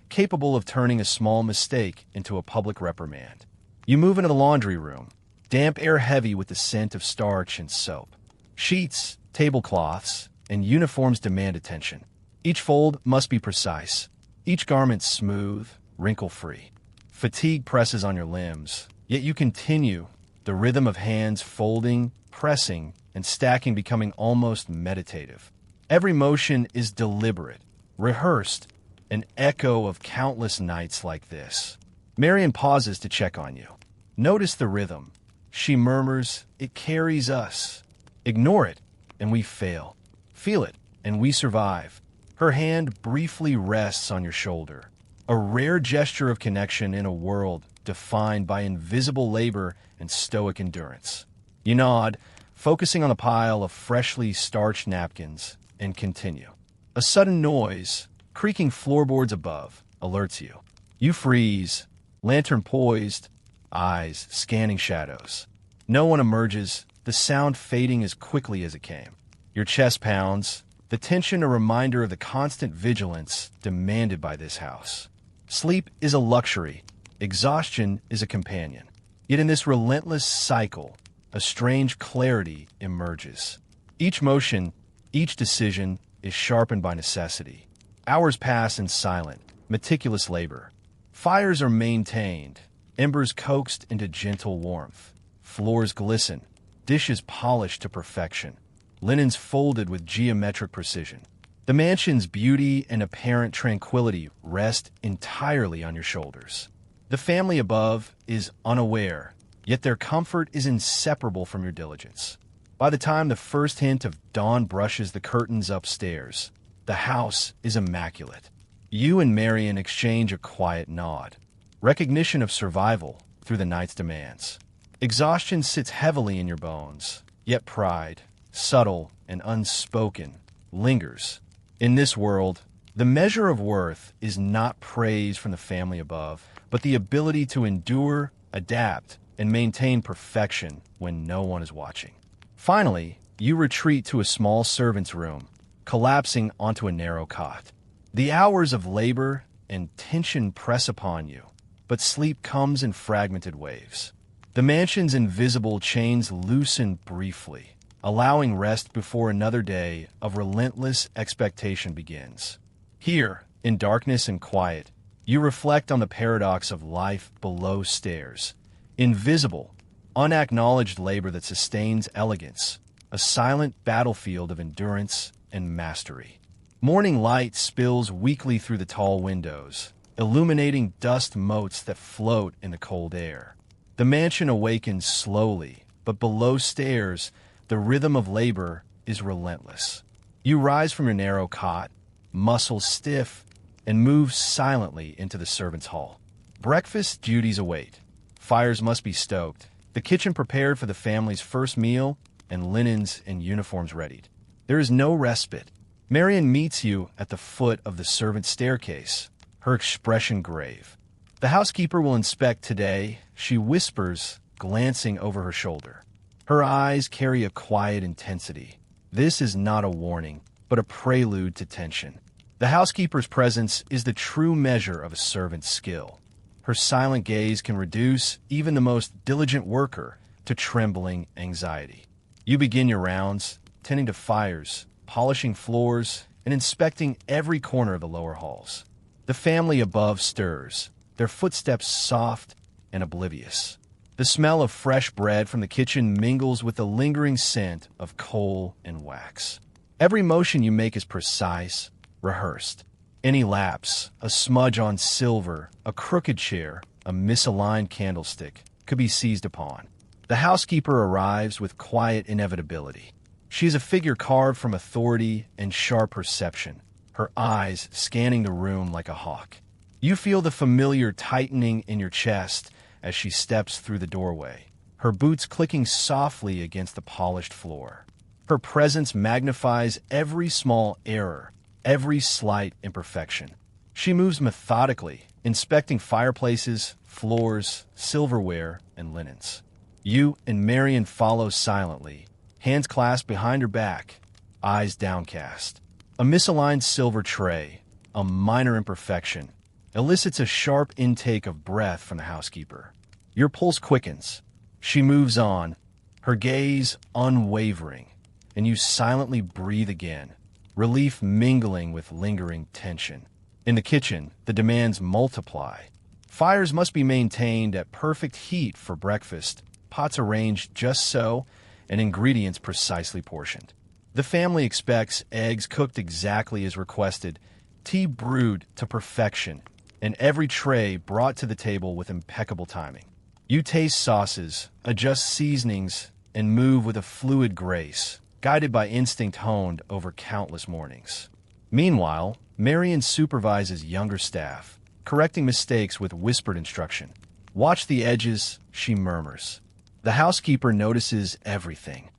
[SPEAKER 1] capable of turning a small mistake into a public reprimand. You move into the laundry room, damp air heavy with the scent of starch and soap. Sheets, tablecloths, and uniforms demand attention. Each fold must be precise, each garment smooth, wrinkle-free. Fatigue presses on your limbs, yet you continue, the rhythm of hands folding, pressing, and stacking becoming almost meditative. Every motion is deliberate, rehearsed, an echo of countless nights like this. Marion pauses to check on you. Notice the rhythm. She murmurs, "It carries us." Ignore it, and we fail. Feel it, and we survive. Her hand briefly rests on your shoulder, a rare gesture of connection in a world defined by invisible labor and stoic endurance. You nod, focusing on the pile of freshly starched napkins, and continue. A sudden noise, creaking floorboards above, alerts you. You freeze, lantern poised, eyes scanning shadows. No one emerges, the sound fading as quickly as it came. Your chest pounds, the tension a reminder of the constant vigilance demanded by this house. Sleep is a luxury, exhaustion is a companion. Yet in this relentless cycle, a strange clarity emerges. Each motion, each decision is sharpened by necessity. Hours pass in silent, meticulous labor. Fires are maintained, embers coaxed into gentle warmth. Floors glisten, dishes polished to perfection, linens folded with geometric precision. The mansion's beauty and apparent tranquility rest entirely on your shoulders. The family above is unaware, yet their comfort is inseparable from your diligence. By the time the first hint of dawn brushes the curtains upstairs, the house is immaculate. You and Marion exchange a quiet nod, recognition of survival through the night's demands. Exhaustion sits heavily in your bones, yet pride, subtle and unspoken, lingers. In this world, the measure of worth is not praise from the family above, but the ability to endure, adapt, and maintain perfection when no one is watching. Finally, you retreat to a small servant's room, collapsing onto a narrow cot. The hours of labor and tension press upon you, but sleep comes in fragmented waves. The mansion's invisible chains loosen briefly, allowing rest before another day of relentless expectation begins. Here, in darkness and quiet, you reflect on the paradox of life below stairs. Invisible, unacknowledged labor that sustains elegance, a silent battlefield of endurance and mastery. Morning light spills weakly through the tall windows, illuminating dust motes that float in the cold air. The mansion awakens slowly, but below stairs, the rhythm of labor is relentless. You rise from your narrow cot, muscles stiff, and move silently into the servants' hall. Breakfast duties await. Fires must be stoked, the kitchen prepared for the family's first meal, and linens and uniforms readied. There is no respite. Marion meets you at the foot of the servants' staircase, her expression grave. The housekeeper will inspect today, she whispers, glancing over her shoulder. Her eyes carry a quiet intensity. This is not a warning, but a prelude to tension. The housekeeper's presence is the true measure of a servant's skill. Her silent gaze can reduce even the most diligent worker to trembling anxiety. You begin your rounds, tending to fires, polishing floors, and inspecting every corner of the lower halls. The family above stirs, their footsteps soft and oblivious. The smell of fresh bread from the kitchen mingles with the lingering scent of coal and wax. Every motion you make is precise, rehearsed. Any lapse, a smudge on silver, a crooked chair, a misaligned candlestick, could be seized upon. The housekeeper arrives with quiet inevitability. She is a figure carved from authority and sharp perception, her eyes scanning the room like a hawk. You feel the familiar tightening in your chest as she steps through the doorway, her boots clicking softly against the polished floor. Her presence magnifies every small error, every slight imperfection. She moves methodically, inspecting fireplaces, floors, silverware, and linens. You and Marion follow silently, hands clasped behind her back, eyes downcast. A misaligned silver tray, a minor imperfection, elicits a sharp intake of breath from the housekeeper. Your pulse quickens. She moves on, her gaze unwavering, and you silently breathe again, relief mingling with lingering tension. In the kitchen, the demands multiply. Fires must be maintained at perfect heat for breakfast, pots arranged just so, and ingredients precisely portioned. The family expects eggs cooked exactly as requested, tea brewed to perfection, and every tray brought to the table with impeccable timing. You taste sauces, adjust seasonings, and move with a fluid grace, guided by instinct honed over countless mornings. Meanwhile, Marion supervises younger staff, correcting mistakes with whispered instruction. Watch the edges, she murmurs. The housekeeper notices everything.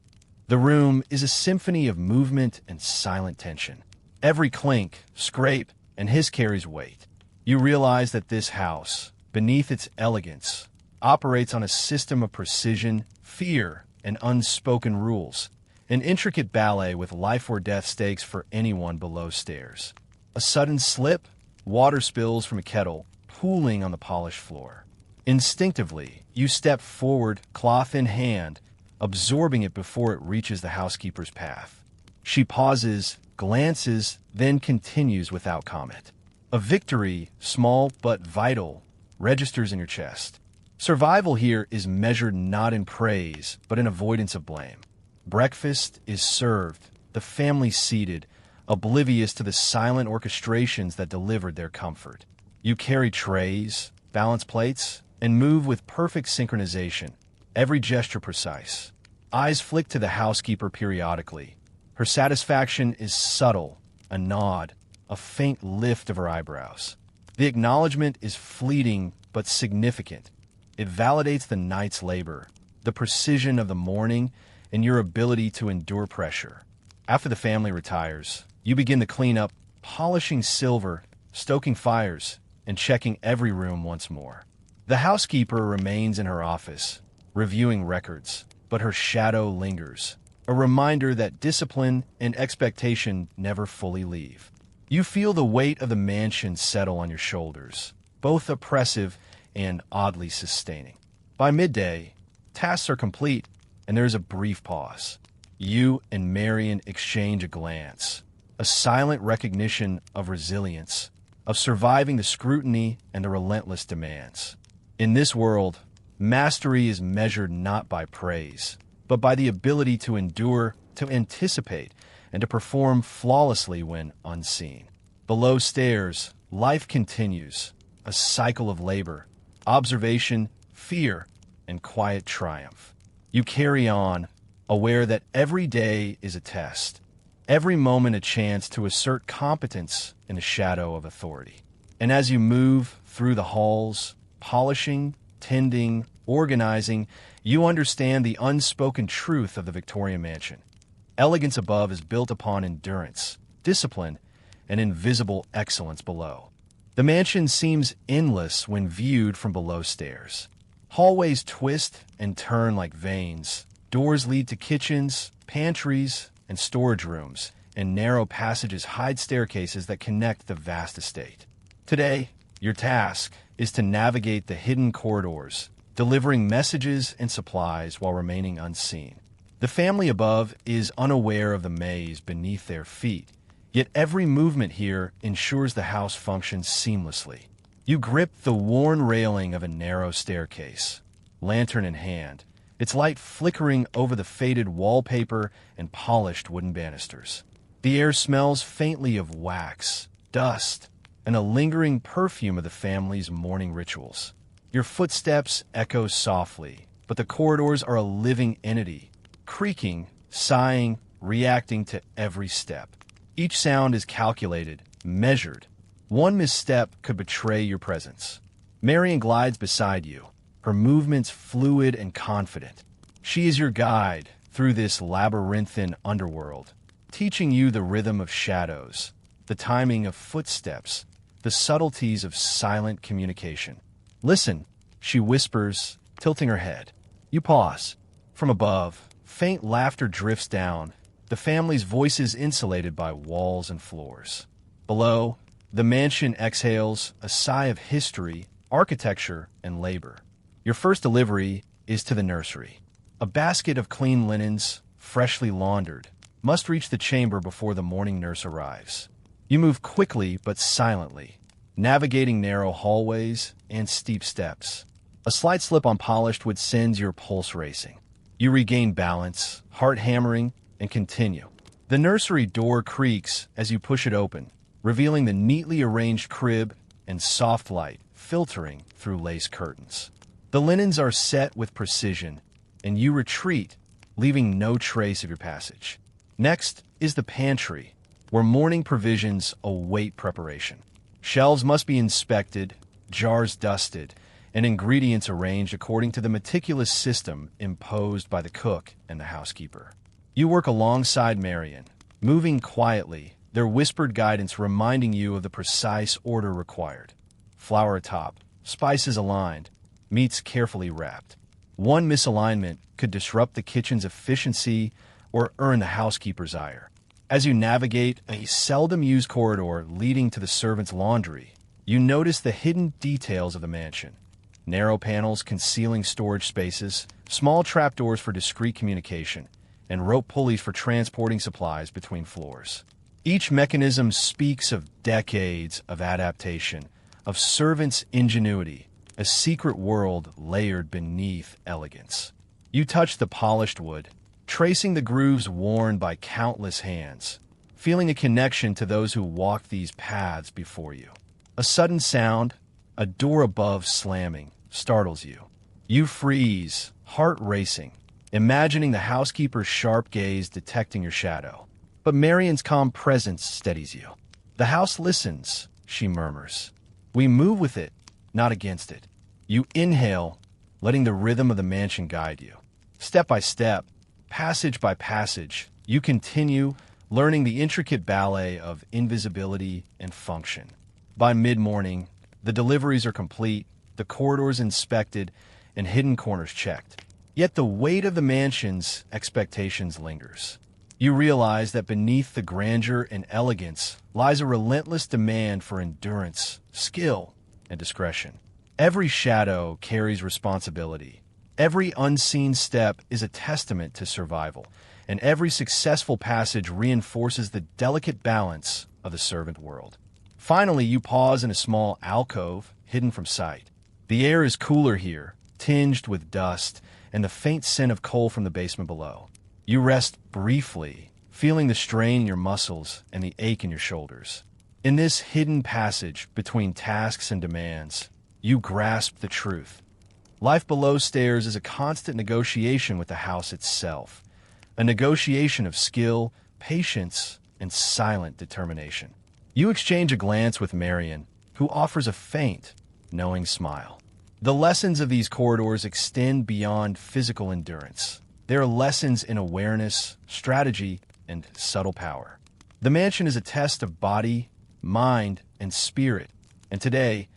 [SPEAKER 1] The room is a symphony of movement and silent tension. Every clink, scrape, and hiss carries weight. You realize that this house, beneath its elegance, operates on a system of precision, fear, and unspoken rules, an intricate ballet with life or death stakes for anyone below stairs. A sudden slip, water spills from a kettle, pooling on the polished floor. Instinctively, you step forward, cloth in hand, absorbing it before it reaches the housekeeper's path. She pauses, glances, then continues without comment. A victory, small but vital, registers in your chest. Survival here is measured not in praise, but in avoidance of blame. Breakfast is served, the family seated, oblivious to the silent orchestrations that delivered their comfort. You carry trays, balance plates, and move with perfect synchronization, every gesture precise. Eyes flick to the housekeeper periodically. Her satisfaction is subtle, a nod, a faint lift of her eyebrows. The acknowledgement is fleeting but significant. It validates the night's labor, the precision of the morning, and your ability to endure pressure. After the family retires, you begin the cleanup, polishing silver, stoking fires, and checking every room once more. The housekeeper remains in her office, reviewing records, but her shadow lingers, a reminder that discipline and expectation never fully leave. You feel the weight of the mansion settle on your shoulders, both oppressive and oddly sustaining. By midday, tasks are complete, and there is a brief pause. You and Marion exchange a glance, a silent recognition of resilience, of surviving the scrutiny and the relentless demands. In this world, mastery is measured not by praise, but by the ability to endure, to anticipate, and to perform flawlessly when unseen. Below stairs, life continues, a cycle of labor, observation, fear, and quiet triumph. You carry on, aware that every day is a test, every moment a chance to assert competence in the shadow of authority. And as you move through the halls, polishing, tending, organizing, you understand the unspoken truth of the Victorian mansion. Elegance above is built upon endurance, discipline, and invisible excellence below. The mansion seems endless when viewed from below stairs. Hallways twist and turn like veins. Doors lead to kitchens, pantries, and storage rooms, and narrow passages hide staircases that connect the vast estate. Today, your task is to navigate the hidden corridors, delivering messages and supplies while remaining unseen. The family above is unaware of the maze beneath their feet, yet every movement here ensures the house functions seamlessly. You grip the worn railing of a narrow staircase, lantern in hand, its light flickering over the faded wallpaper and polished wooden banisters. The air smells faintly of wax, dust, and a lingering perfume of the family's morning rituals. Your footsteps echo softly, but the corridors are a living entity, creaking, sighing, reacting to every step. Each sound is calculated, measured. One misstep could betray your presence. Marion glides beside you, her movements fluid and confident. She is your guide, through this labyrinthine underworld, teaching you the rhythm of shadows, the timing of footsteps, the subtleties of silent communication. Listen, she whispers, tilting her head. You pause. From above, faint laughter drifts down, the family's voices insulated by walls and floors. Below, the mansion exhales a sigh of history, architecture, and labor. Your first delivery is to the nursery. A basket of clean linens, freshly laundered, must reach the chamber before the morning nurse arrives. You move quickly but silently, navigating narrow hallways and steep steps. A slight slip on polished wood sends your pulse racing. You regain balance, heart hammering, and continue. The nursery door creaks as you push it open, revealing the neatly arranged crib and soft light filtering through lace curtains. The linens are set with precision, and you retreat, leaving no trace of your passage. Next is the pantry, where morning provisions await preparation. Shelves must be inspected, jars dusted, and ingredients arranged according to the meticulous system imposed by the cook and the housekeeper. You work alongside Marion, moving quietly, their whispered guidance reminding you of the precise order required. Flour atop, spices aligned, meats carefully wrapped. One misalignment could disrupt the kitchen's efficiency or earn the housekeeper's ire. As you navigate a seldom-used corridor leading to the servants' laundry, you notice the hidden details of the mansion. Narrow panels concealing storage spaces, small trapdoors for discreet communication, and rope pulleys for transporting supplies between floors. Each mechanism speaks of decades of adaptation, of servants' ingenuity, a secret world layered beneath elegance. You touch the polished wood, tracing the grooves worn by countless hands, feeling a connection to those who walked these paths before you. A sudden sound, a door above slamming, startles you. You freeze, heart racing, imagining the housekeeper's sharp gaze detecting your shadow. But Marion's calm presence steadies you. The house listens, she murmurs. We move with it, not against it. You inhale, letting the rhythm of the mansion guide you. Step by step, passage by passage, you continue, learning the intricate ballet of invisibility and function. By mid-morning, the deliveries are complete, the corridors inspected, and hidden corners checked. Yet the weight of the mansion's expectations lingers. You realize that beneath the grandeur and elegance lies a relentless demand for endurance, skill, and discretion. Every shadow carries responsibility. Every unseen step is a testament to survival, and every successful passage reinforces the delicate balance of the servant world. Finally, you pause in a small alcove hidden from sight. The air is cooler here, tinged with dust and the faint scent of coal from the basement below. You rest briefly, feeling the strain in your muscles and the ache in your shoulders. In this hidden passage between tasks and demands, you grasp the truth. Life below stairs is a constant negotiation with the house itself, a negotiation of skill, patience, and silent determination. You exchange a glance with Marion, who offers a faint, knowing smile. The lessons of these corridors extend beyond physical endurance. They are lessons in awareness, strategy, and subtle power. The mansion is a test of body, mind, and spirit, and today,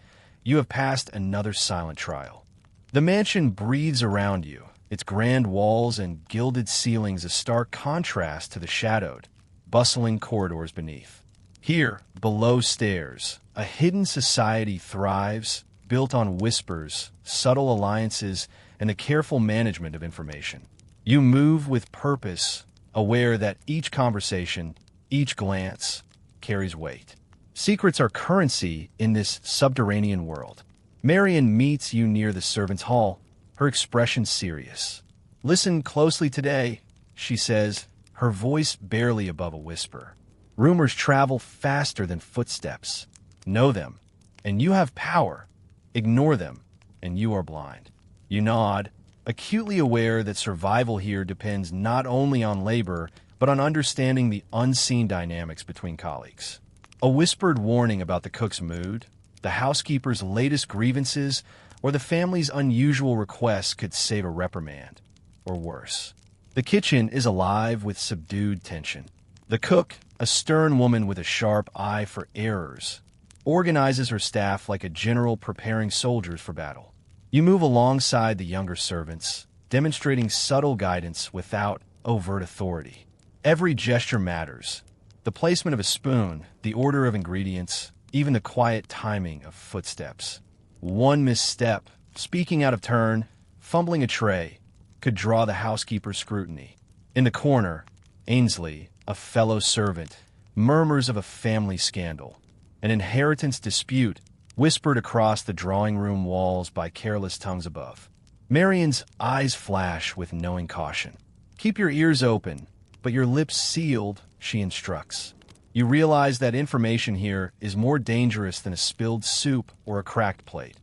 [SPEAKER 1] you have passed another silent trial. The mansion breathes around you, its grand walls and gilded ceilings a stark contrast to the shadowed, bustling corridors beneath. Here, below stairs, a hidden society thrives, built on whispers, subtle alliances, and the careful management of information. You move with purpose, aware that each conversation, each glance, carries weight. Secrets are currency in this subterranean world. Marion meets you near the servants' hall, her expression serious. Listen closely today, she says, her voice barely above a whisper. Rumors travel faster than footsteps. Know them, and you have power. Ignore them, and you are blind. You nod, acutely aware that survival here depends not only on labor, but on understanding the unseen dynamics between colleagues. A whispered warning about the cook's mood, the housekeeper's latest grievances, or the family's unusual requests could save a reprimand, or worse. The kitchen is alive with subdued tension. The cook, a stern woman with a sharp eye for errors, organizes her staff like a general preparing soldiers for battle. You move alongside the younger servants, demonstrating subtle guidance without overt authority. Every gesture matters. The placement of a spoon, the order of ingredients, even the quiet timing of footsteps. One misstep, speaking out of turn, fumbling a tray, could draw the housekeeper's scrutiny. In the corner, Ainsley, a fellow servant, murmurs of a family scandal, an inheritance dispute whispered across the drawing room walls by careless tongues above. Marian's eyes flash with knowing caution. Keep your ears open, but your lips sealed, she instructs. You realize that information here is more dangerous than a spilled soup or a cracked plate.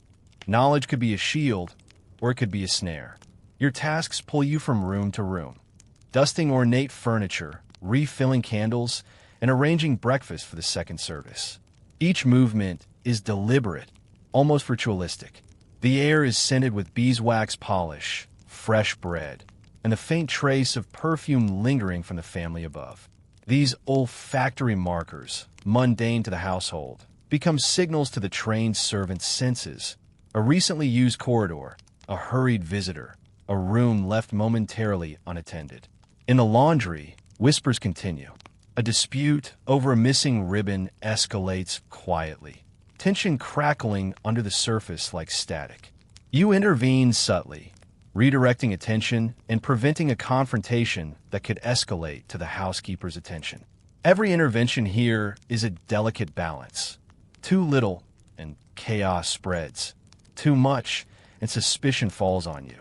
[SPEAKER 1] Knowledge could be a shield, or it could be a snare. Your tasks pull you from room to room, dusting ornate furniture, refilling candles, and arranging breakfast for the second service. Each movement is deliberate, almost ritualistic. The air is scented with beeswax polish, fresh bread, and the faint trace of perfume lingering from the family above. These olfactory markers, mundane to the household, become signals to the trained servant's senses. A recently used corridor, a hurried visitor, a room left momentarily unattended. In the laundry, whispers continue. A dispute over a missing ribbon escalates quietly, tension crackling under the surface like static. You intervene subtly, redirecting attention and preventing a confrontation that could escalate to the housekeeper's attention. Every intervention here is a delicate balance. Too little, and chaos spreads. Too much, and suspicion falls on you.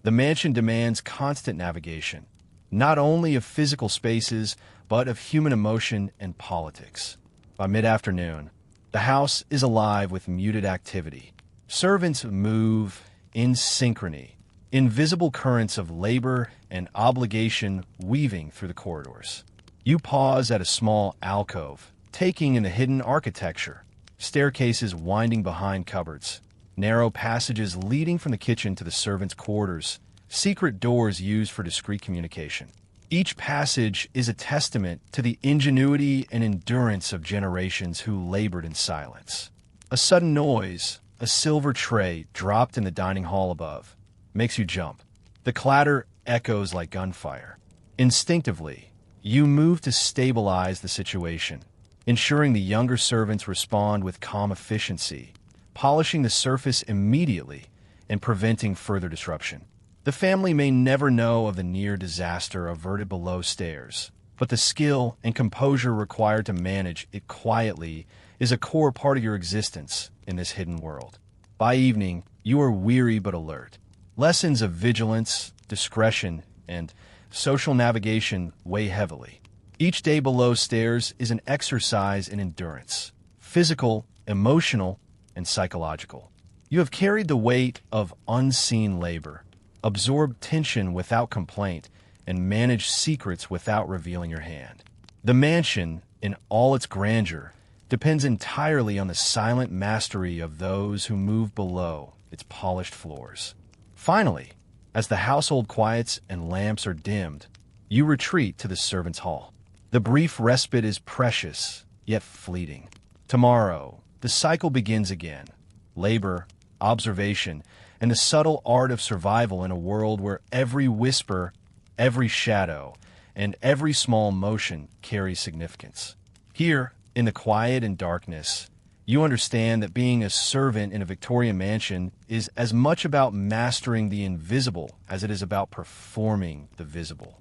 [SPEAKER 1] The mansion demands constant navigation, not only of physical spaces, but of human emotion and politics. By mid-afternoon, the house is alive with muted activity. Servants move in synchrony, invisible currents of labor and obligation weaving through the corridors. You pause at a small alcove, taking in the hidden architecture, staircases winding behind cupboards, narrow passages leading from the kitchen to the servants' quarters, secret doors used for discreet communication. Each passage is a testament to the ingenuity and endurance of generations who labored in silence. A sudden noise, a silver tray dropped in the dining hall above, makes you jump. The clatter echoes like gunfire. Instinctively, you move to stabilize the situation, ensuring the younger servants respond with calm efficiency, polishing the surface immediately and preventing further disruption. The family may never know of the near disaster averted below stairs, but the skill and composure required to manage it quietly is a core part of your existence in this hidden world. By evening, you are weary but alert. Lessons of vigilance, discretion, and social navigation weigh heavily. Each day below stairs is an exercise in endurance, physical, emotional, and psychological. You have carried the weight of unseen labor, absorbed tension without complaint, and managed secrets without revealing your hand. The mansion, in all its grandeur, depends entirely on the silent mastery of those who move below its polished floors. Finally, as the household quiets and lamps are dimmed, you retreat to the servants' hall. The brief respite is precious, yet fleeting. Tomorrow, the cycle begins again. Labor, observation, and the subtle art of survival in a world where every whisper, every shadow, and every small motion carries significance. Here, in the quiet and darkness, you understand that being a servant in a Victorian mansion is as much about mastering the invisible as it is about performing the visible.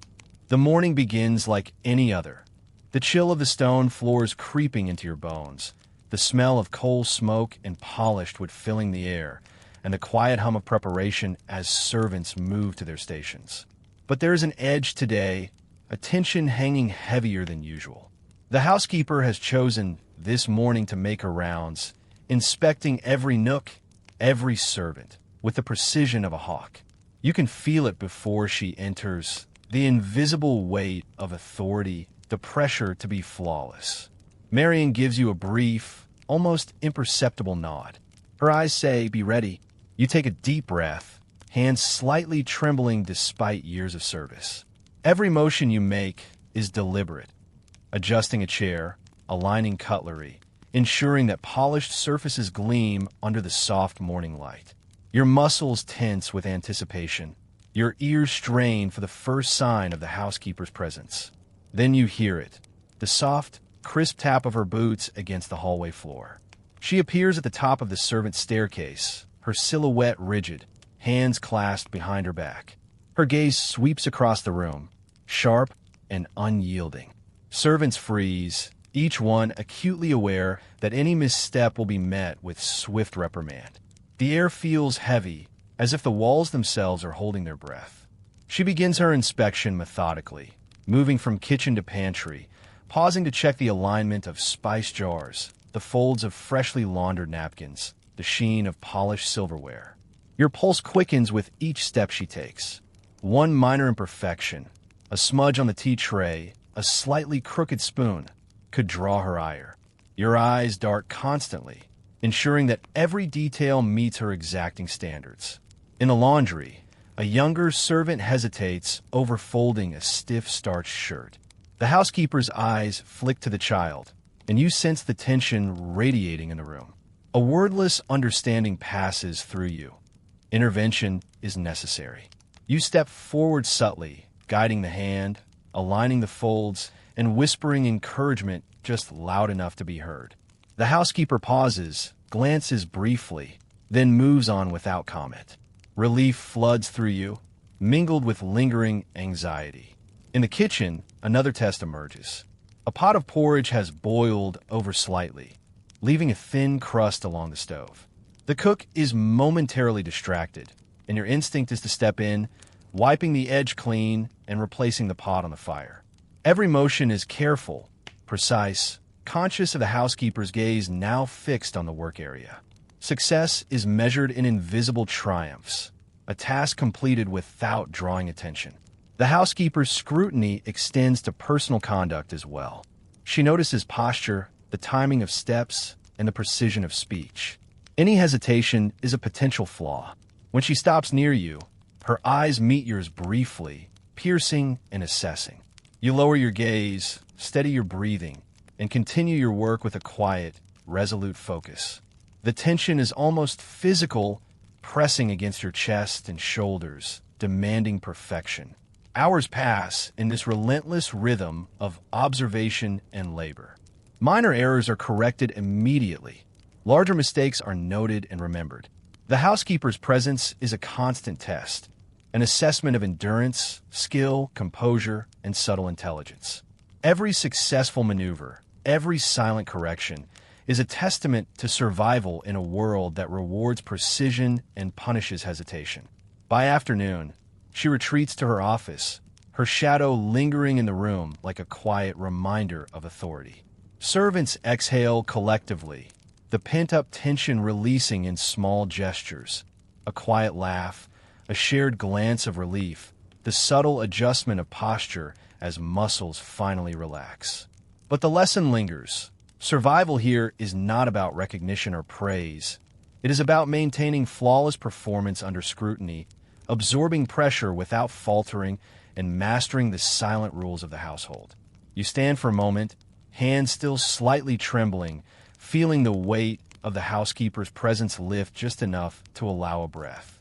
[SPEAKER 1] The morning begins like any other. The chill of the stone floors creeping into your bones, the smell of coal smoke and polished wood filling the air, and the quiet hum of preparation as servants move to their stations. But there is an edge today, a tension hanging heavier than usual. The housekeeper has chosen this morning to make her rounds, inspecting every nook, every servant, with the precision of a hawk. You can feel it before she enters, the invisible weight of authority, the pressure to be flawless. Marian gives you a brief, almost imperceptible nod. Her eyes say, "Be ready." You take a deep breath, hands slightly trembling despite years of service. Every motion you make is deliberate, adjusting a chair, aligning cutlery, ensuring that polished surfaces gleam under the soft morning light. Your muscles tense with anticipation, your ears strain for the first sign of the housekeeper's presence. Then you hear it, the soft, crisp tap of her boots against the hallway floor. She appears at the top of the servants' staircase, her silhouette rigid, hands clasped behind her back. Her gaze sweeps across the room, sharp and unyielding. Servants freeze, each one acutely aware that any misstep will be met with swift reprimand. The air feels heavy, as if the walls themselves are holding their breath. She begins her inspection methodically, moving from kitchen to pantry, pausing to check the alignment of spice jars, the folds of freshly laundered napkins, the sheen of polished silverware. Your pulse quickens with each step she takes. One minor imperfection, a smudge on the tea tray, a slightly crooked spoon, could draw her ire. Your eyes dart constantly, ensuring that every detail meets her exacting standards. In the laundry, a younger servant hesitates over folding a stiff starched shirt. The housekeeper's eyes flick to the child, and you sense the tension radiating in the room. A wordless understanding passes through you. Intervention is necessary. You step forward subtly, guiding the hand, aligning the folds, and whispering encouragement just loud enough to be heard. The housekeeper pauses, glances briefly, then moves on without comment. Relief floods through you, mingled with lingering anxiety. In the kitchen, another test emerges. A pot of porridge has boiled over slightly, leaving a thin crust along the stove. The cook is momentarily distracted, and your instinct is to step in, wiping the edge clean and replacing the pot on the fire. Every motion is careful, precise, conscious of the housekeeper's gaze now fixed on the work area. Success is measured in invisible triumphs, a task completed without drawing attention. The housekeeper's scrutiny extends to personal conduct as well. She notices posture, the timing of steps, and the precision of speech. Any hesitation is a potential flaw. When she stops near you, her eyes meet yours briefly, piercing and assessing. You lower your gaze, steady your breathing, and continue your work with a quiet, resolute focus. The tension is almost physical, pressing against your chest and shoulders, demanding perfection. Hours pass in this relentless rhythm of observation and labor. Minor errors are corrected immediately. Larger mistakes are noted and remembered. The housekeeper's presence is a constant test, an assessment of endurance, skill, composure, and subtle intelligence. Every successful maneuver, every silent correction, is a testament to survival in a world that rewards precision and punishes hesitation. By afternoon, she retreats to her office, her shadow lingering in the room like a quiet reminder of authority. Servants exhale collectively, the pent-up tension releasing in small gestures. A quiet laugh, a shared glance of relief, the subtle adjustment of posture as muscles finally relax. But the lesson lingers. Survival here is not about recognition or praise. It is about maintaining flawless performance under scrutiny, absorbing pressure without faltering, and mastering the silent rules of the household. You stand for a moment, hands still slightly trembling, feeling the weight of the housekeeper's presence lift just enough to allow a breath.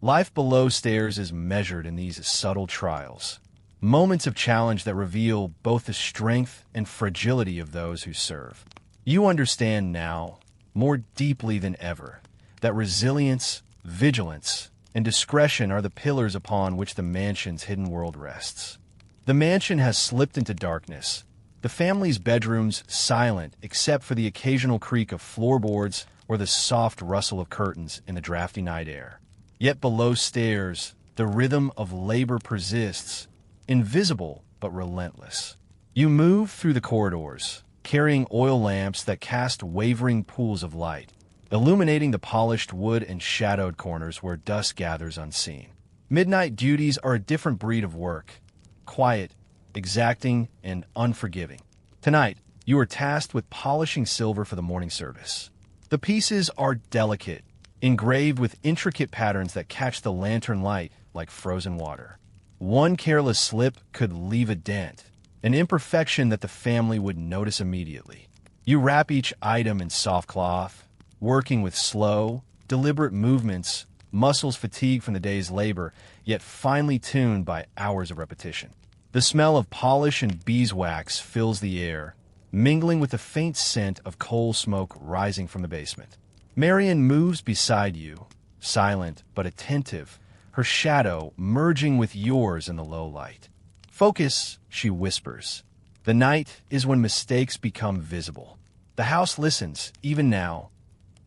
[SPEAKER 1] Life below stairs is measured in these subtle trials, moments of challenge that reveal both the strength and fragility of those who serve. You understand now, more deeply than ever, that resilience, vigilance, and discretion are the pillars upon which the mansion's hidden world rests. The mansion has slipped into darkness, the family's bedrooms silent except for the occasional creak of floorboards or the soft rustle of curtains in the drafty night air. Yet below stairs, the rhythm of labor persists, invisible but relentless. You move through the corridors, carrying oil lamps that cast wavering pools of light, illuminating the polished wood and shadowed corners where dusk gathers unseen. Midnight duties are a different breed of work, quiet, exacting, and unforgiving. Tonight, you are tasked with polishing silver for the morning service. The pieces are delicate, engraved with intricate patterns that catch the lantern light like frozen water. One careless slip could leave a dent, an imperfection that the family would notice immediately. You wrap each item in soft cloth, working with slow, deliberate movements, muscles fatigued from the day's labor, yet finely tuned by hours of repetition. The smell of polish and beeswax fills the air, mingling with the faint scent of coal smoke rising from the basement. Marion moves beside you, silent but attentive, her shadow merging with yours in the low light. "Focus," she whispers. The night is when mistakes become visible. The house listens, even now.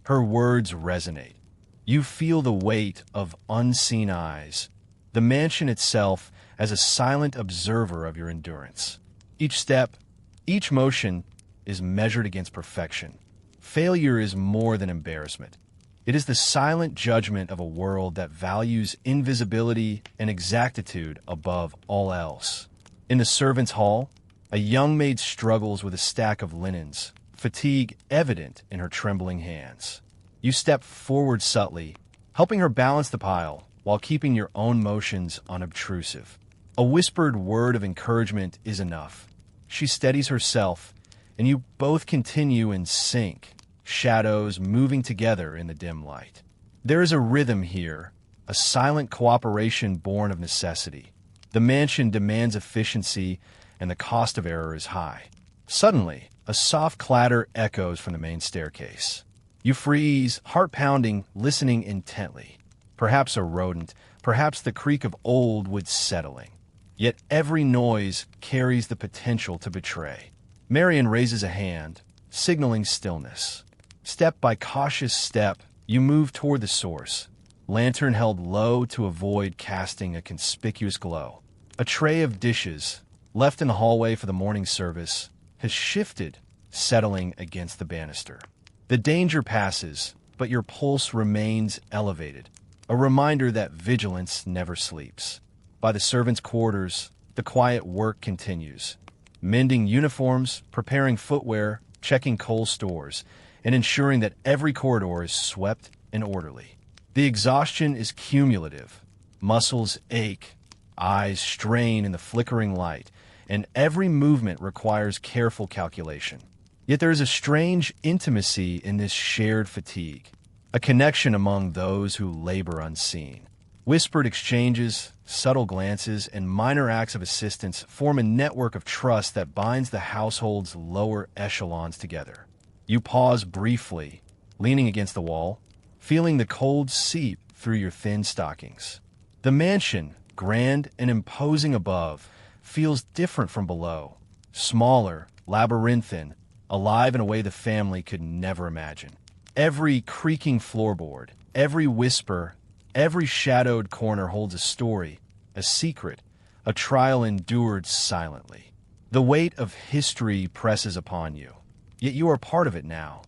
[SPEAKER 1] Her words resonate. You feel the weight of unseen eyes, the mansion itself as a silent observer of your endurance. Each step, each motion is measured against perfection. Failure is more than embarrassment. It is the silent judgment of a world that values invisibility and exactitude above all else. In the servants' hall, a young maid struggles with a stack of linens, fatigue evident in her trembling hands. You step forward subtly, helping her balance the pile while keeping your own motions unobtrusive. A whispered word of encouragement is enough. She steadies herself, and you both continue in sync, shadows moving together in the dim light. There is a rhythm here, a silent cooperation born of necessity. The mansion demands efficiency, and the cost of error is high. Suddenly, a soft clatter echoes from the main staircase. You freeze, heart pounding, listening intently. Perhaps a rodent, perhaps the creak of old wood settling. Yet every noise carries the potential to betray. Marion raises a hand, signaling stillness. Step by cautious step, you move toward the source, lantern held low to avoid casting a conspicuous glow. A tray of dishes, left in the hallway for the morning service, has shifted, settling against the banister. The danger passes, but your pulse remains elevated, a reminder that vigilance never sleeps. By the servants' quarters, the quiet work continues. Mending uniforms, preparing footwear, checking coal stores, and ensuring that every corridor is swept and orderly. The exhaustion is cumulative. Muscles ache, eyes strain in the flickering light, and every movement requires careful calculation. Yet there is a strange intimacy in this shared fatigue, a connection among those who labor unseen. Whispered exchanges, subtle glances, and minor acts of assistance form a network of trust that binds the household's lower echelons together. You pause briefly, leaning against the wall, feeling the cold seep through your thin stockings. The mansion, grand and imposing above, feels different from below. Smaller, labyrinthine, alive in a way the family could never imagine. Every creaking floorboard, every whisper, every shadowed corner holds a story, a secret, a trial endured silently. The weight of history presses upon you, yet you are part of it now.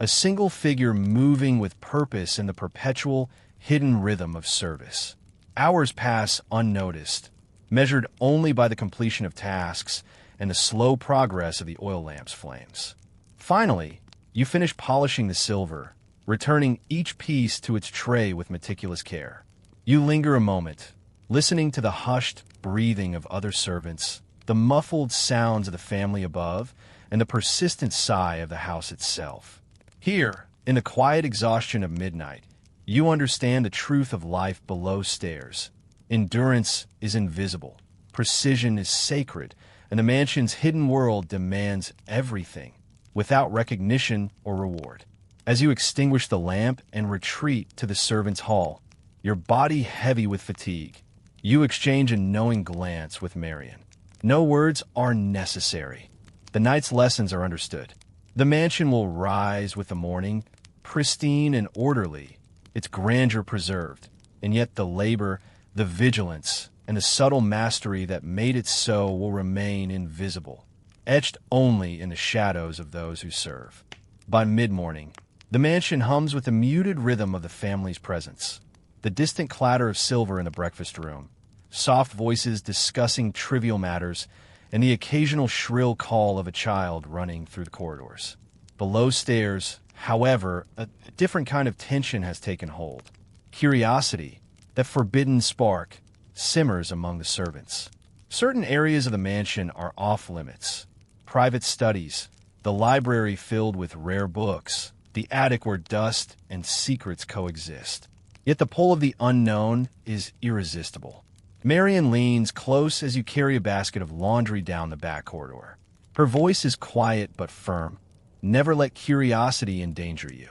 [SPEAKER 1] A single figure moving with purpose in the perpetual, hidden rhythm of service. Hours pass unnoticed, measured only by the completion of tasks and the slow progress of the oil lamp's flames. Finally, you finish polishing the silver, returning each piece to its tray with meticulous care. You linger a moment, listening to the hushed breathing of other servants, the muffled sounds of the family above, and the persistent sigh of the house itself. Here, in the quiet exhaustion of midnight, you understand the truth of life below stairs. Endurance is invisible, precision is sacred, and the mansion's hidden world demands everything, without recognition or reward. As you extinguish the lamp and retreat to the servants' hall, your body heavy with fatigue, you exchange a knowing glance with Marion. No words are necessary. The night's lessons are understood. The mansion will rise with the morning, pristine and orderly, its grandeur preserved, and yet the labor, the vigilance, and the subtle mastery that made it so will remain invisible, etched only in the shadows of those who serve. By mid-morning, the mansion hums with the muted rhythm of the family's presence. The distant clatter of silver in the breakfast room, soft voices discussing trivial matters, and the occasional shrill call of a child running through the corridors. Below stairs, however, a different kind of tension has taken hold. Curiosity, that forbidden spark, simmers among the servants. Certain areas of the mansion are off-limits. Private studies, the library filled with rare books, the attic where dust and secrets coexist. Yet the pull of the unknown is irresistible. Marion leans close as you carry a basket of laundry down the back corridor. Her voice is quiet but firm. Never let curiosity endanger you.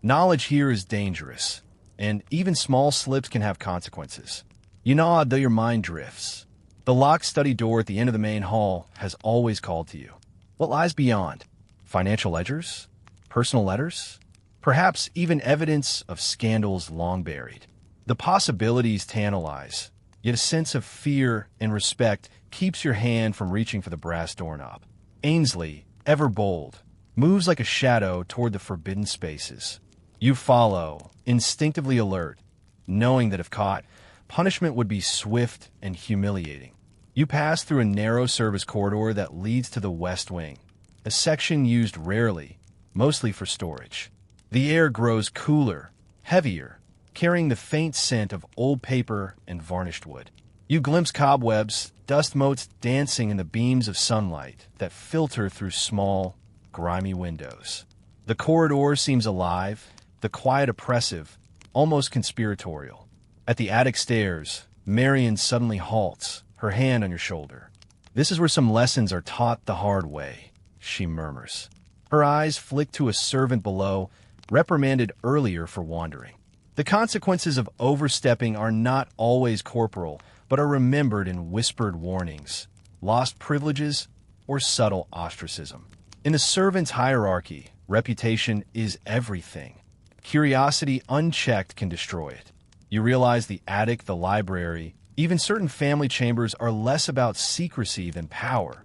[SPEAKER 1] Knowledge here is dangerous, and even small slips can have consequences. You nod though your mind drifts. The locked study door at the end of the main hall has always called to you. What lies beyond? Financial ledgers? Personal letters? Perhaps even evidence of scandals long buried. The possibilities tantalize, yet a sense of fear and respect keeps your hand from reaching for the brass doorknob. Ainsley, ever bold, moves like a shadow toward the forbidden spaces. You follow, instinctively alert, knowing that if caught, punishment would be swift and humiliating. You pass through a narrow service corridor that leads to the West Wing, a section used rarely, mostly for storage. The air grows cooler, heavier, carrying the faint scent of old paper and varnished wood. You glimpse cobwebs, dust motes dancing in the beams of sunlight that filter through small, grimy windows. The corridor seems alive, the quiet oppressive, almost conspiratorial. At the attic stairs, Marion suddenly halts, her hand on your shoulder. "This is where some lessons are taught the hard way," she murmurs. Her eyes flick to a servant below, reprimanded earlier for wandering. The consequences of overstepping are not always corporal, but are remembered in whispered warnings, lost privileges, or subtle ostracism. In the servant's hierarchy, reputation is everything. Curiosity unchecked can destroy it. You realize the attic, the library, even certain family chambers are less about secrecy than power.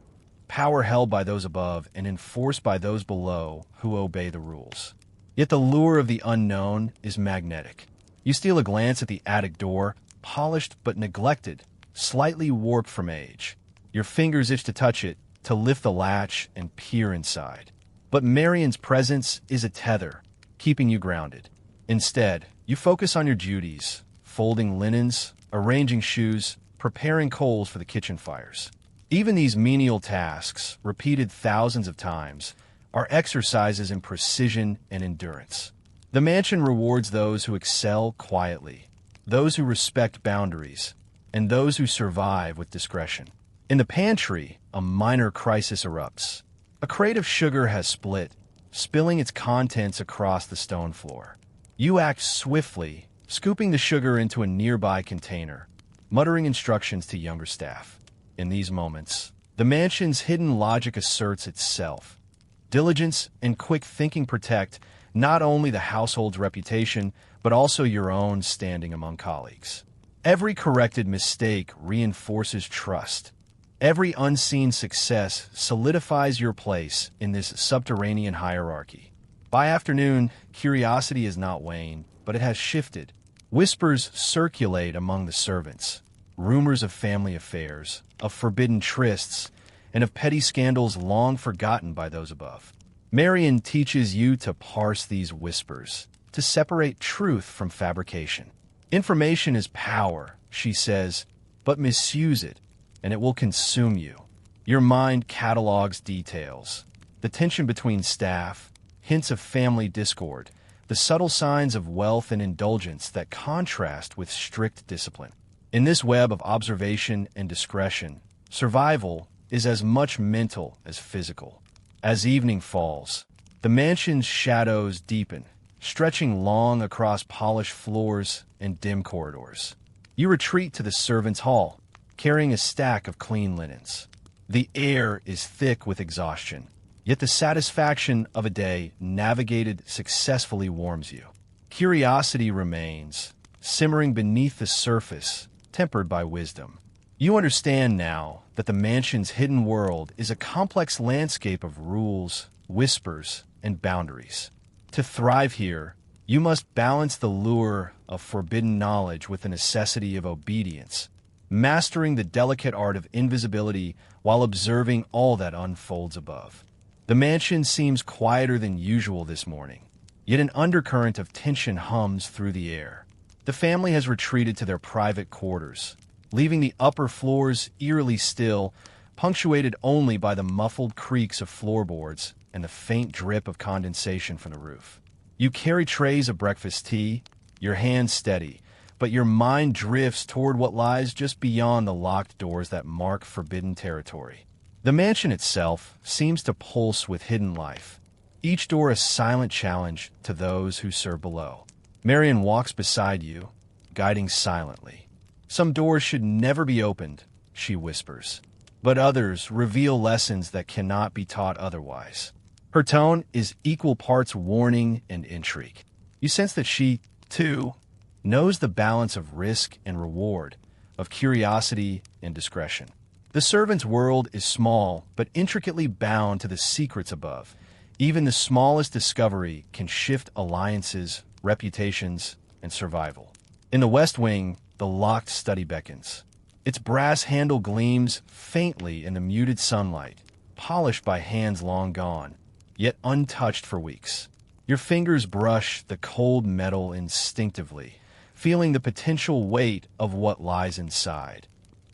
[SPEAKER 1] Power held by those above and enforced by those below who obey the rules. Yet the lure of the unknown is magnetic. You steal a glance at the attic door, polished but neglected, slightly warped from age. Your fingers itch to touch it, to lift the latch and peer inside. But Marion's presence is a tether, keeping you grounded. Instead, you focus on your duties, folding linens, arranging shoes, preparing coals for the kitchen fires. Even these menial tasks, repeated thousands of times, are exercises in precision and endurance. The mansion rewards those who excel quietly, those who respect boundaries, and those who survive with discretion. In the pantry, a minor crisis erupts. A crate of sugar has split, spilling its contents across the stone floor. You act swiftly, scooping the sugar into a nearby container, muttering instructions to younger staff. In these moments, the mansion's hidden logic asserts itself. Diligence and quick thinking protect not only the household's reputation, but also your own standing among colleagues. Every corrected mistake reinforces trust. Every unseen success solidifies your place in this subterranean hierarchy. By afternoon, curiosity has not waned, but it has shifted. Whispers circulate among the servants, rumors of family affairs, of forbidden trysts, and of petty scandals long forgotten by those above. Marion teaches you to parse these whispers, to separate truth from fabrication. Information is power, she says, but misuse it, and it will consume you. Your mind catalogs details, the tension between staff, hints of family discord, the subtle signs of wealth and indulgence that contrast with strict discipline. In this web of observation and discretion, survival is as much mental as physical. As evening falls, the mansion's shadows deepen, stretching long across polished floors and dim corridors. You retreat to the servants' hall, carrying a stack of clean linens. The air is thick with exhaustion, yet the satisfaction of a day navigated successfully warms you. Curiosity remains, simmering beneath the surface, tempered by wisdom. You understand now that the mansion's hidden world is a complex landscape of rules, whispers, and boundaries. To thrive here, you must balance the lure of forbidden knowledge with the necessity of obedience, mastering the delicate art of invisibility while observing all that unfolds above. The mansion seems quieter than usual this morning, yet an undercurrent of tension hums through the air. The family has retreated to their private quarters, leaving the upper floors eerily still, punctuated only by the muffled creaks of floorboards and the faint drip of condensation from the roof. You carry trays of breakfast tea, your hands steady, but your mind drifts toward what lies just beyond the locked doors that mark forbidden territory. The mansion itself seems to pulse with hidden life, each door a silent challenge to those who serve below. Marion walks beside you, guiding silently. Some doors should never be opened, she whispers, but others reveal lessons that cannot be taught otherwise. Her tone is equal parts warning and intrigue. You sense that she, too, knows the balance of risk and reward, of curiosity and discretion. The servant's world is small, but intricately bound to the secrets above. Even the smallest discovery can shift alliances, reputations, and survival. In the West Wing, the locked study beckons. Its brass handle gleams faintly in the muted sunlight, polished by hands long gone, yet untouched for weeks. Your fingers brush the cold metal instinctively, feeling the potential weight of what lies inside.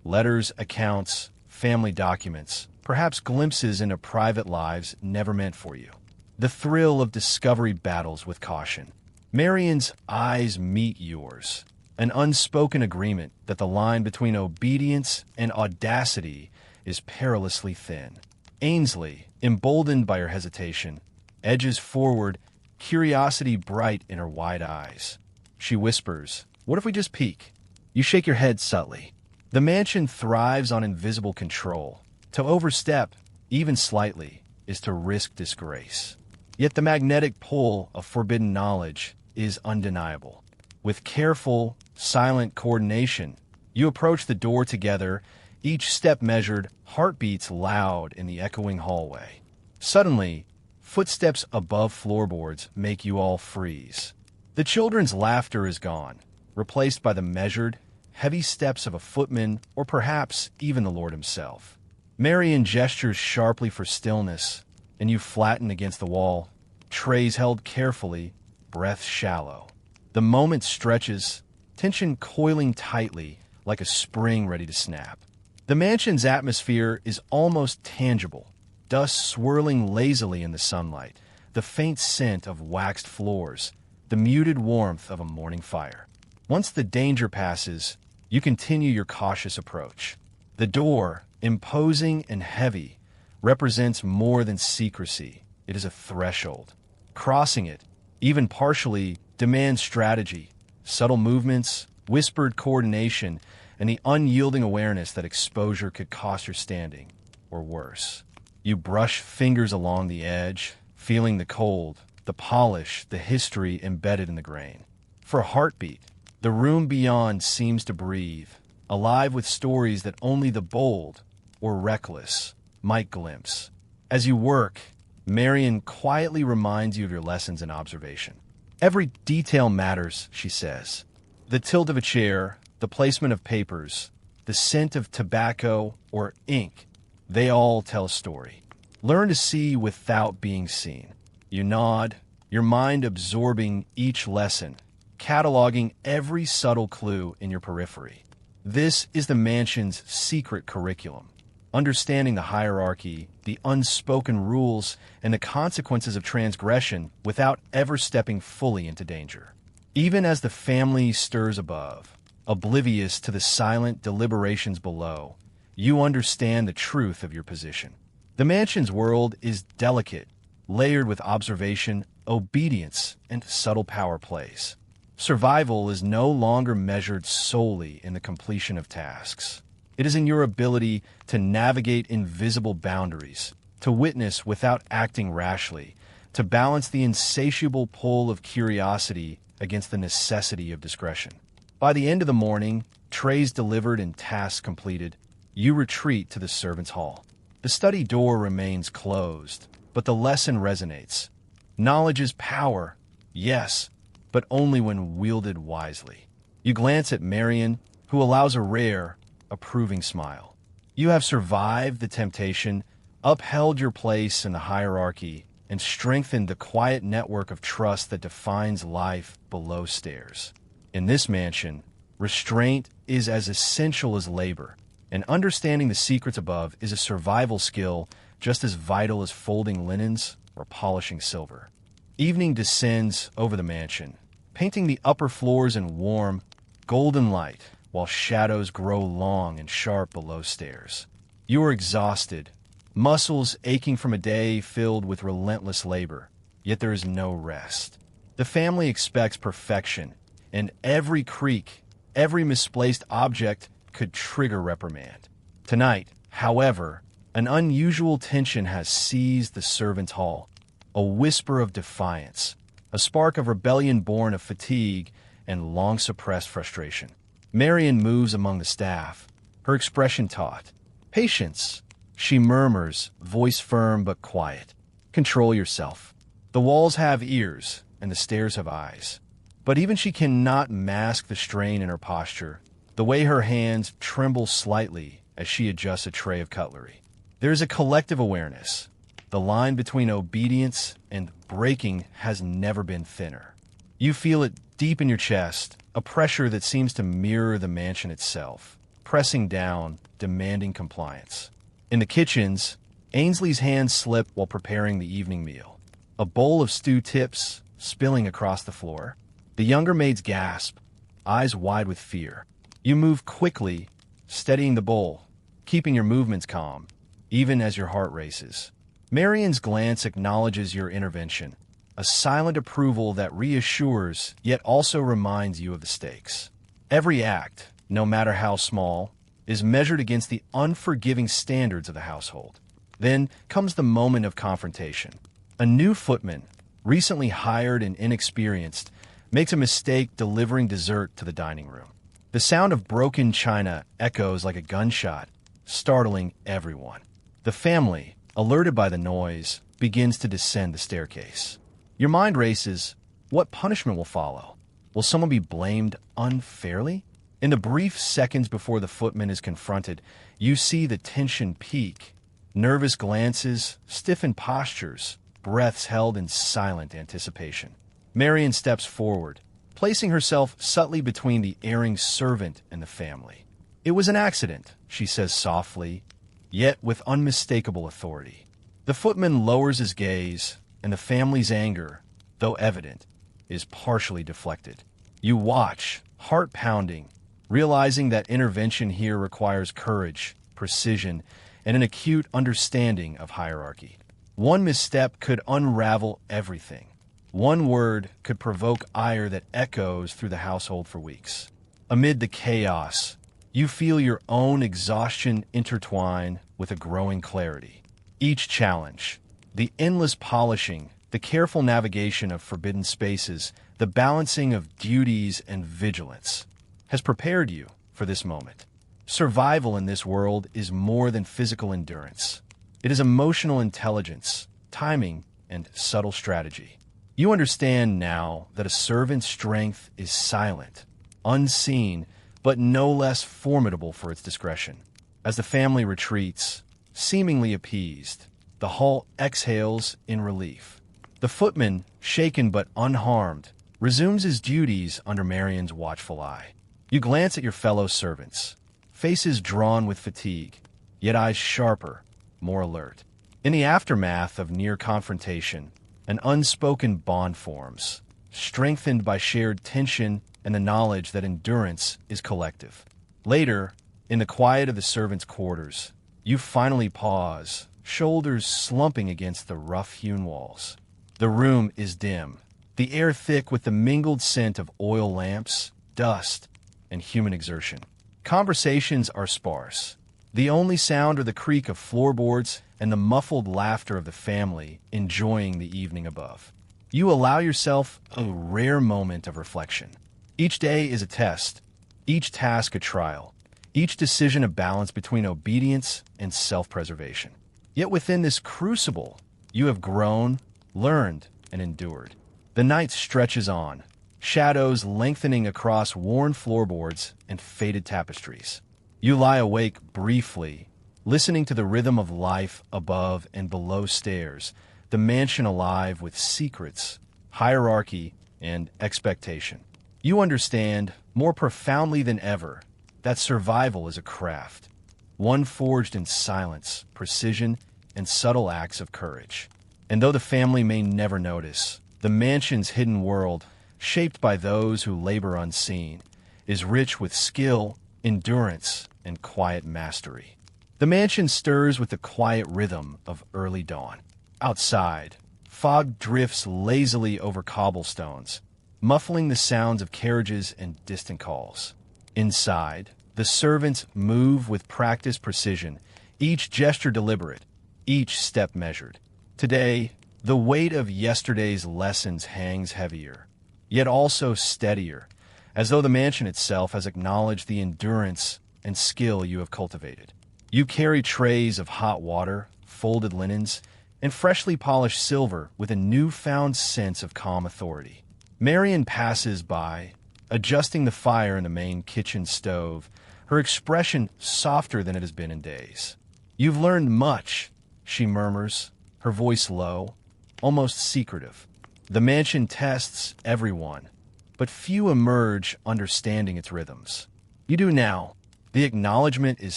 [SPEAKER 1] Letters, accounts, family documents, perhaps glimpses into private lives never meant for you. The thrill of discovery battles with caution. Marion's eyes meet yours, an unspoken agreement that the line between obedience and audacity is perilously thin. Ainsley, emboldened by her hesitation, edges forward, curiosity bright in her wide eyes. She whispers, "What if we just peek?" You shake your head subtly. The mansion thrives on invisible control. To overstep, even slightly, is to risk disgrace. Yet the magnetic pull of forbidden knowledge is undeniable. With careful, silent coordination, you approach the door together, each step measured, heartbeats loud in the echoing hallway. Suddenly, footsteps above floorboards make you all freeze. The children's laughter is gone, replaced by the measured, heavy steps of a footman or perhaps even the Lord himself. Marion gestures sharply for stillness, and you flatten against the wall, trays held carefully, breath shallow. The moment stretches, tension coiling tightly like a spring ready to snap. The mansion's atmosphere is almost tangible, dust swirling lazily in the sunlight, the faint scent of waxed floors, the muted warmth of a morning fire. Once the danger passes, you continue your cautious approach. The door, imposing and heavy, represents more than secrecy. It is a threshold. Crossing it, even partially, demands strategy, subtle movements, whispered coordination, and the unyielding awareness that exposure could cost your standing, or worse. You brush fingers along the edge, feeling the cold, the polish, the history embedded in the grain. For a heartbeat, the room beyond seems to breathe, alive with stories that only the bold, or reckless, might glimpse. As you work, Marion quietly reminds you of your lessons in observation. Every detail matters, she says. The tilt of a chair, the placement of papers, the scent of tobacco or ink, they all tell a story. Learn to see without being seen. You nod, your mind absorbing each lesson, cataloging every subtle clue in your periphery. This is the mansion's secret curriculum. Understanding the hierarchy, the unspoken rules, and the consequences of transgression without ever stepping fully into danger. Even as the family stirs above, oblivious to the silent deliberations below, you understand the truth of your position. The mansion's world is delicate, layered with observation, obedience, and subtle power plays. Survival is no longer measured solely in the completion of tasks. It is in your ability to navigate invisible boundaries, to witness without acting rashly, to balance the insatiable pull of curiosity against the necessity of discretion. By the end of the morning, trays delivered and tasks completed, you retreat to the servants' hall. The study door remains closed, but the lesson resonates. Knowledge is power, yes, but only when wielded wisely. You glance at Marion, who allows a rare, approving smile. You have survived the temptation, upheld your place in the hierarchy, and strengthened the quiet network of trust that defines life below stairs. In this mansion, Restraint is as essential as labor, and understanding the secrets above is a survival skill just as vital as folding linens or polishing silver. Evening descends over the mansion, painting the upper floors in warm, golden light, while shadows grow long and sharp below stairs. You are exhausted, muscles aching from a day filled with relentless labor, yet there is no rest. The family expects perfection, and every creak, every misplaced object could trigger reprimand. Tonight, however, an unusual tension has seized the servants' hall, a whisper of defiance, a spark of rebellion born of fatigue and long-suppressed frustration. Marion moves among the staff, her expression taut. "Patience," she murmurs, voice firm but quiet. "Control yourself. The walls have ears, and the stairs have eyes." But even she cannot mask the strain in her posture, the way her hands tremble slightly as she adjusts a tray of cutlery. There is a collective awareness. The line between obedience and breaking has never been thinner. You feel it deep in your chest, a pressure that seems to mirror the mansion itself, pressing down, demanding compliance. In the kitchens, Ainsley's hands slip while preparing the evening meal. A bowl of stew tips, spilling across the floor. The younger maids gasp, eyes wide with fear. You move quickly, steadying the bowl, keeping your movements calm, even as your heart races. Marion's glance acknowledges your intervention, a silent approval that reassures yet also reminds you of the stakes. Every act, no matter how small, is measured against the unforgiving standards of the household. Then comes the moment of confrontation. A new footman, recently hired and inexperienced, makes a mistake delivering dessert to the dining room. The sound of broken china echoes like a gunshot, startling everyone. The family, alerted by the noise, begins to descend the staircase. Your mind races. What punishment will follow? Will someone be blamed unfairly? In the brief seconds before the footman is confronted, you see the tension peak. Nervous glances, stiffened postures, breaths held in silent anticipation. Marion steps forward, placing herself subtly between the erring servant and the family. "It was an accident," she says softly, yet with unmistakable authority. The footman lowers his gaze, and the family's anger, though evident, is partially deflected. You watch, heart pounding, realizing that intervention here requires courage, precision, and an acute understanding of hierarchy. One misstep could unravel everything. One word could provoke ire that echoes through the household for weeks. Amid the chaos, you feel your own exhaustion intertwine with a growing clarity. Each challenge, the endless polishing, the careful navigation of forbidden spaces, the balancing of duties and vigilance, has prepared you for this moment. Survival in this world is more than physical endurance. It is emotional intelligence, timing, and subtle strategy. You understand now that a servant's strength is silent, unseen, but no less formidable for its discretion. As the family retreats, seemingly appeased, the hall exhales in relief. The footman, shaken but unharmed, resumes his duties under Marion's watchful eye. You glance at your fellow servants, faces drawn with fatigue, yet eyes sharper, more alert. In the aftermath of near confrontation, an unspoken bond forms, strengthened by shared tension and the knowledge that endurance is collective. Later, in the quiet of the servants' quarters, you finally pause, shoulders slumping against the rough-hewn walls. The room is dim, the air thick with the mingled scent of oil lamps, dust, and human exertion. Conversations are sparse. The only sound are the creak of floorboards and the muffled laughter of the family enjoying the evening above. You allow yourself a rare moment of reflection. Each day is a test, each task a trial, each decision a balance between obedience and self-preservation. Yet within this crucible, you have grown, learned, and endured. The night stretches on, shadows lengthening across worn floorboards and faded tapestries. You lie awake briefly, listening to the rhythm of life above and below stairs, the mansion alive with secrets, hierarchy, and expectation. You understand, more profoundly than ever, that survival is a craft, one forged in silence, precision, and subtle acts of courage. And though the family may never notice, the mansion's hidden world, shaped by those who labor unseen, is rich with skill, endurance, and quiet mastery. The mansion stirs with the quiet rhythm of early dawn. Outside, fog drifts lazily over cobblestones, muffling the sounds of carriages and distant calls. Inside, the servants move with practiced precision, each gesture deliberate, each step measured. Today, the weight of yesterday's lessons hangs heavier, yet also steadier, as though the mansion itself has acknowledged the endurance and skill you have cultivated. You carry trays of hot water, folded linens, and freshly polished silver with a newfound sense of calm authority. Marion passes by, adjusting the fire in the main kitchen stove, her expression softer than it has been in days. "You've learned much," she murmurs, her voice low, almost secretive. The mansion tests everyone, but few emerge understanding its rhythms. You do now. The acknowledgement is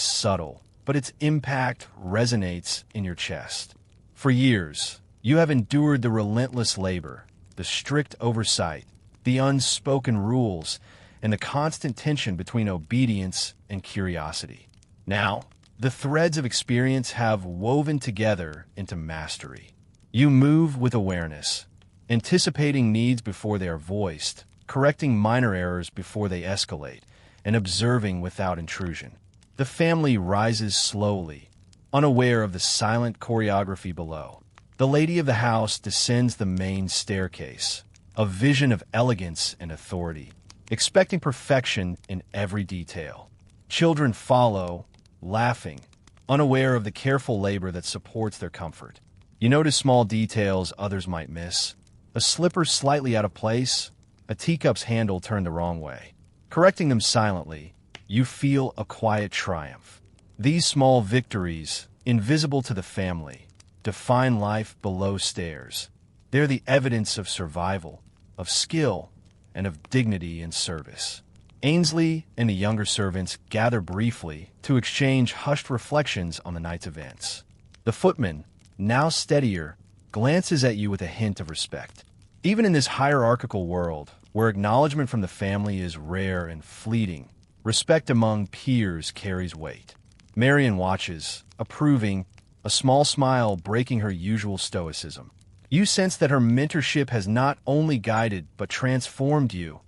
[SPEAKER 1] subtle, but its impact resonates in your chest. For years, you have endured the relentless labor, the strict oversight, the unspoken rules, and the constant tension between obedience and curiosity. Now, the threads of experience have woven together into mastery. You move with awareness, anticipating needs before they are voiced, correcting minor errors before they escalate, and observing without intrusion. The family rises slowly, unaware of the silent choreography below. The lady of the house descends the main staircase, a vision of elegance and authority, expecting perfection in every detail. Children follow, laughing, unaware of the careful labor that supports their comfort. You notice small details others might miss: a slipper slightly out of place, a teacup's handle turned the wrong way. Correcting them silently, you feel a quiet triumph. These small victories, invisible to the family, define life below stairs. They're the evidence of survival, of skill, and of dignity in service. Ainsley and the younger servants gather briefly to exchange hushed reflections on the night's events. The footman, now steadier, glances at you with a hint of respect. Even in this hierarchical world, where acknowledgement from the family is rare and fleeting, respect among peers carries weight. Marion watches, approving, a small smile breaking her usual stoicism. You sense that her mentorship has not only guided but transformed you,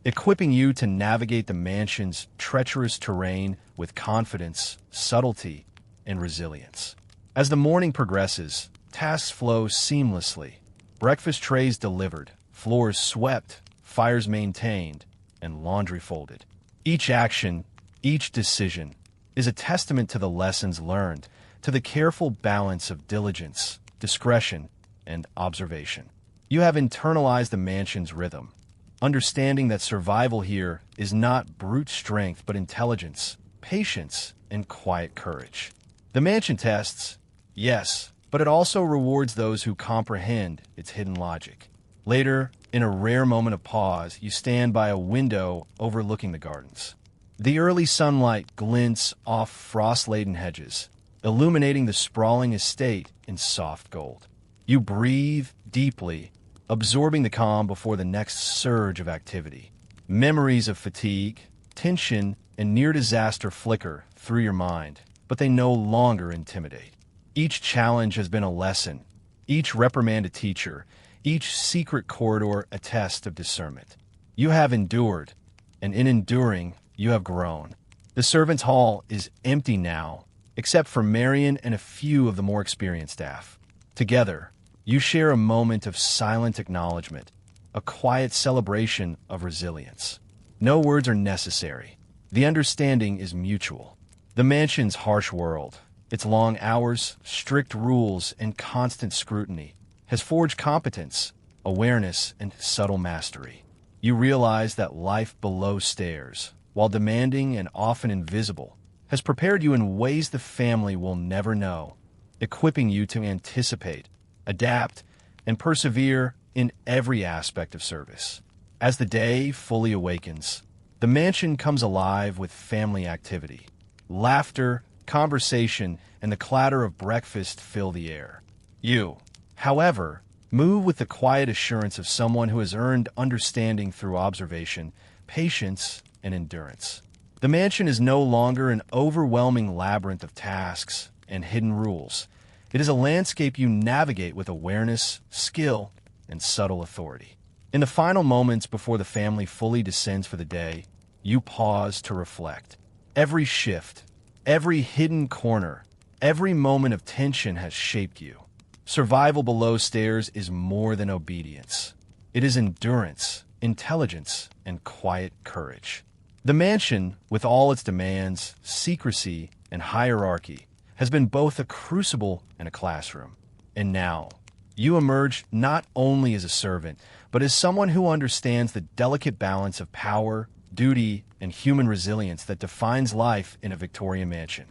[SPEAKER 1] equipping you to navigate the mansion's treacherous terrain with confidence, subtlety, and resilience. As the morning progresses, tasks flow seamlessly. Breakfast trays delivered, floors swept, fires maintained, and laundry folded. Each action, each decision, is a testament to the lessons learned, to the careful balance of diligence, discretion, and observation. You have internalized the mansion's rhythm, understanding that survival here is not brute strength but intelligence, patience, and quiet courage. The mansion tests, yes, but it also rewards those who comprehend its hidden logic. Later, in a rare moment of pause, you stand by a window overlooking the gardens. The early sunlight glints off frost-laden hedges, illuminating the sprawling estate in soft gold. You breathe deeply, absorbing the calm before the next surge of activity. Memories of fatigue, tension, and near-disaster flicker through your mind, but they no longer intimidate. Each challenge has been a lesson, each reprimand a teacher, each secret corridor a test of discernment. You have endured, and in enduring, you have grown. The servants' hall is empty now, except for Marion and a few of the more experienced staff. Together, you share a moment of silent acknowledgement, a quiet celebration of resilience. No words are necessary. The understanding is mutual. The mansion's harsh world, its long hours, strict rules, and constant scrutiny, has forged competence, awareness, and subtle mastery. You realize that life below stairs, while demanding and often invisible, has prepared you in ways the family will never know, equipping you to anticipate, adapt, and persevere in every aspect of service. As the day fully awakens, The mansion comes alive with family activity. Laughter, conversation, and the clatter of breakfast fill the air. You, however, move with the quiet assurance of someone who has earned understanding through observation, patience, and endurance. The mansion is no longer an overwhelming labyrinth of tasks and hidden rules. It is a landscape you navigate with awareness, skill, and subtle authority. In the final moments before the family fully descends for the day, you pause to reflect. Every shift, every hidden corner, every moment of tension has shaped you. Survival below stairs is more than obedience. It is endurance, intelligence, and quiet courage. The mansion, with all its demands, secrecy, and hierarchy, has been both a crucible and a classroom. And now, you emerge not only as a servant, but as someone who understands the delicate balance of power, duty, and human resilience that defines life in a Victorian mansion.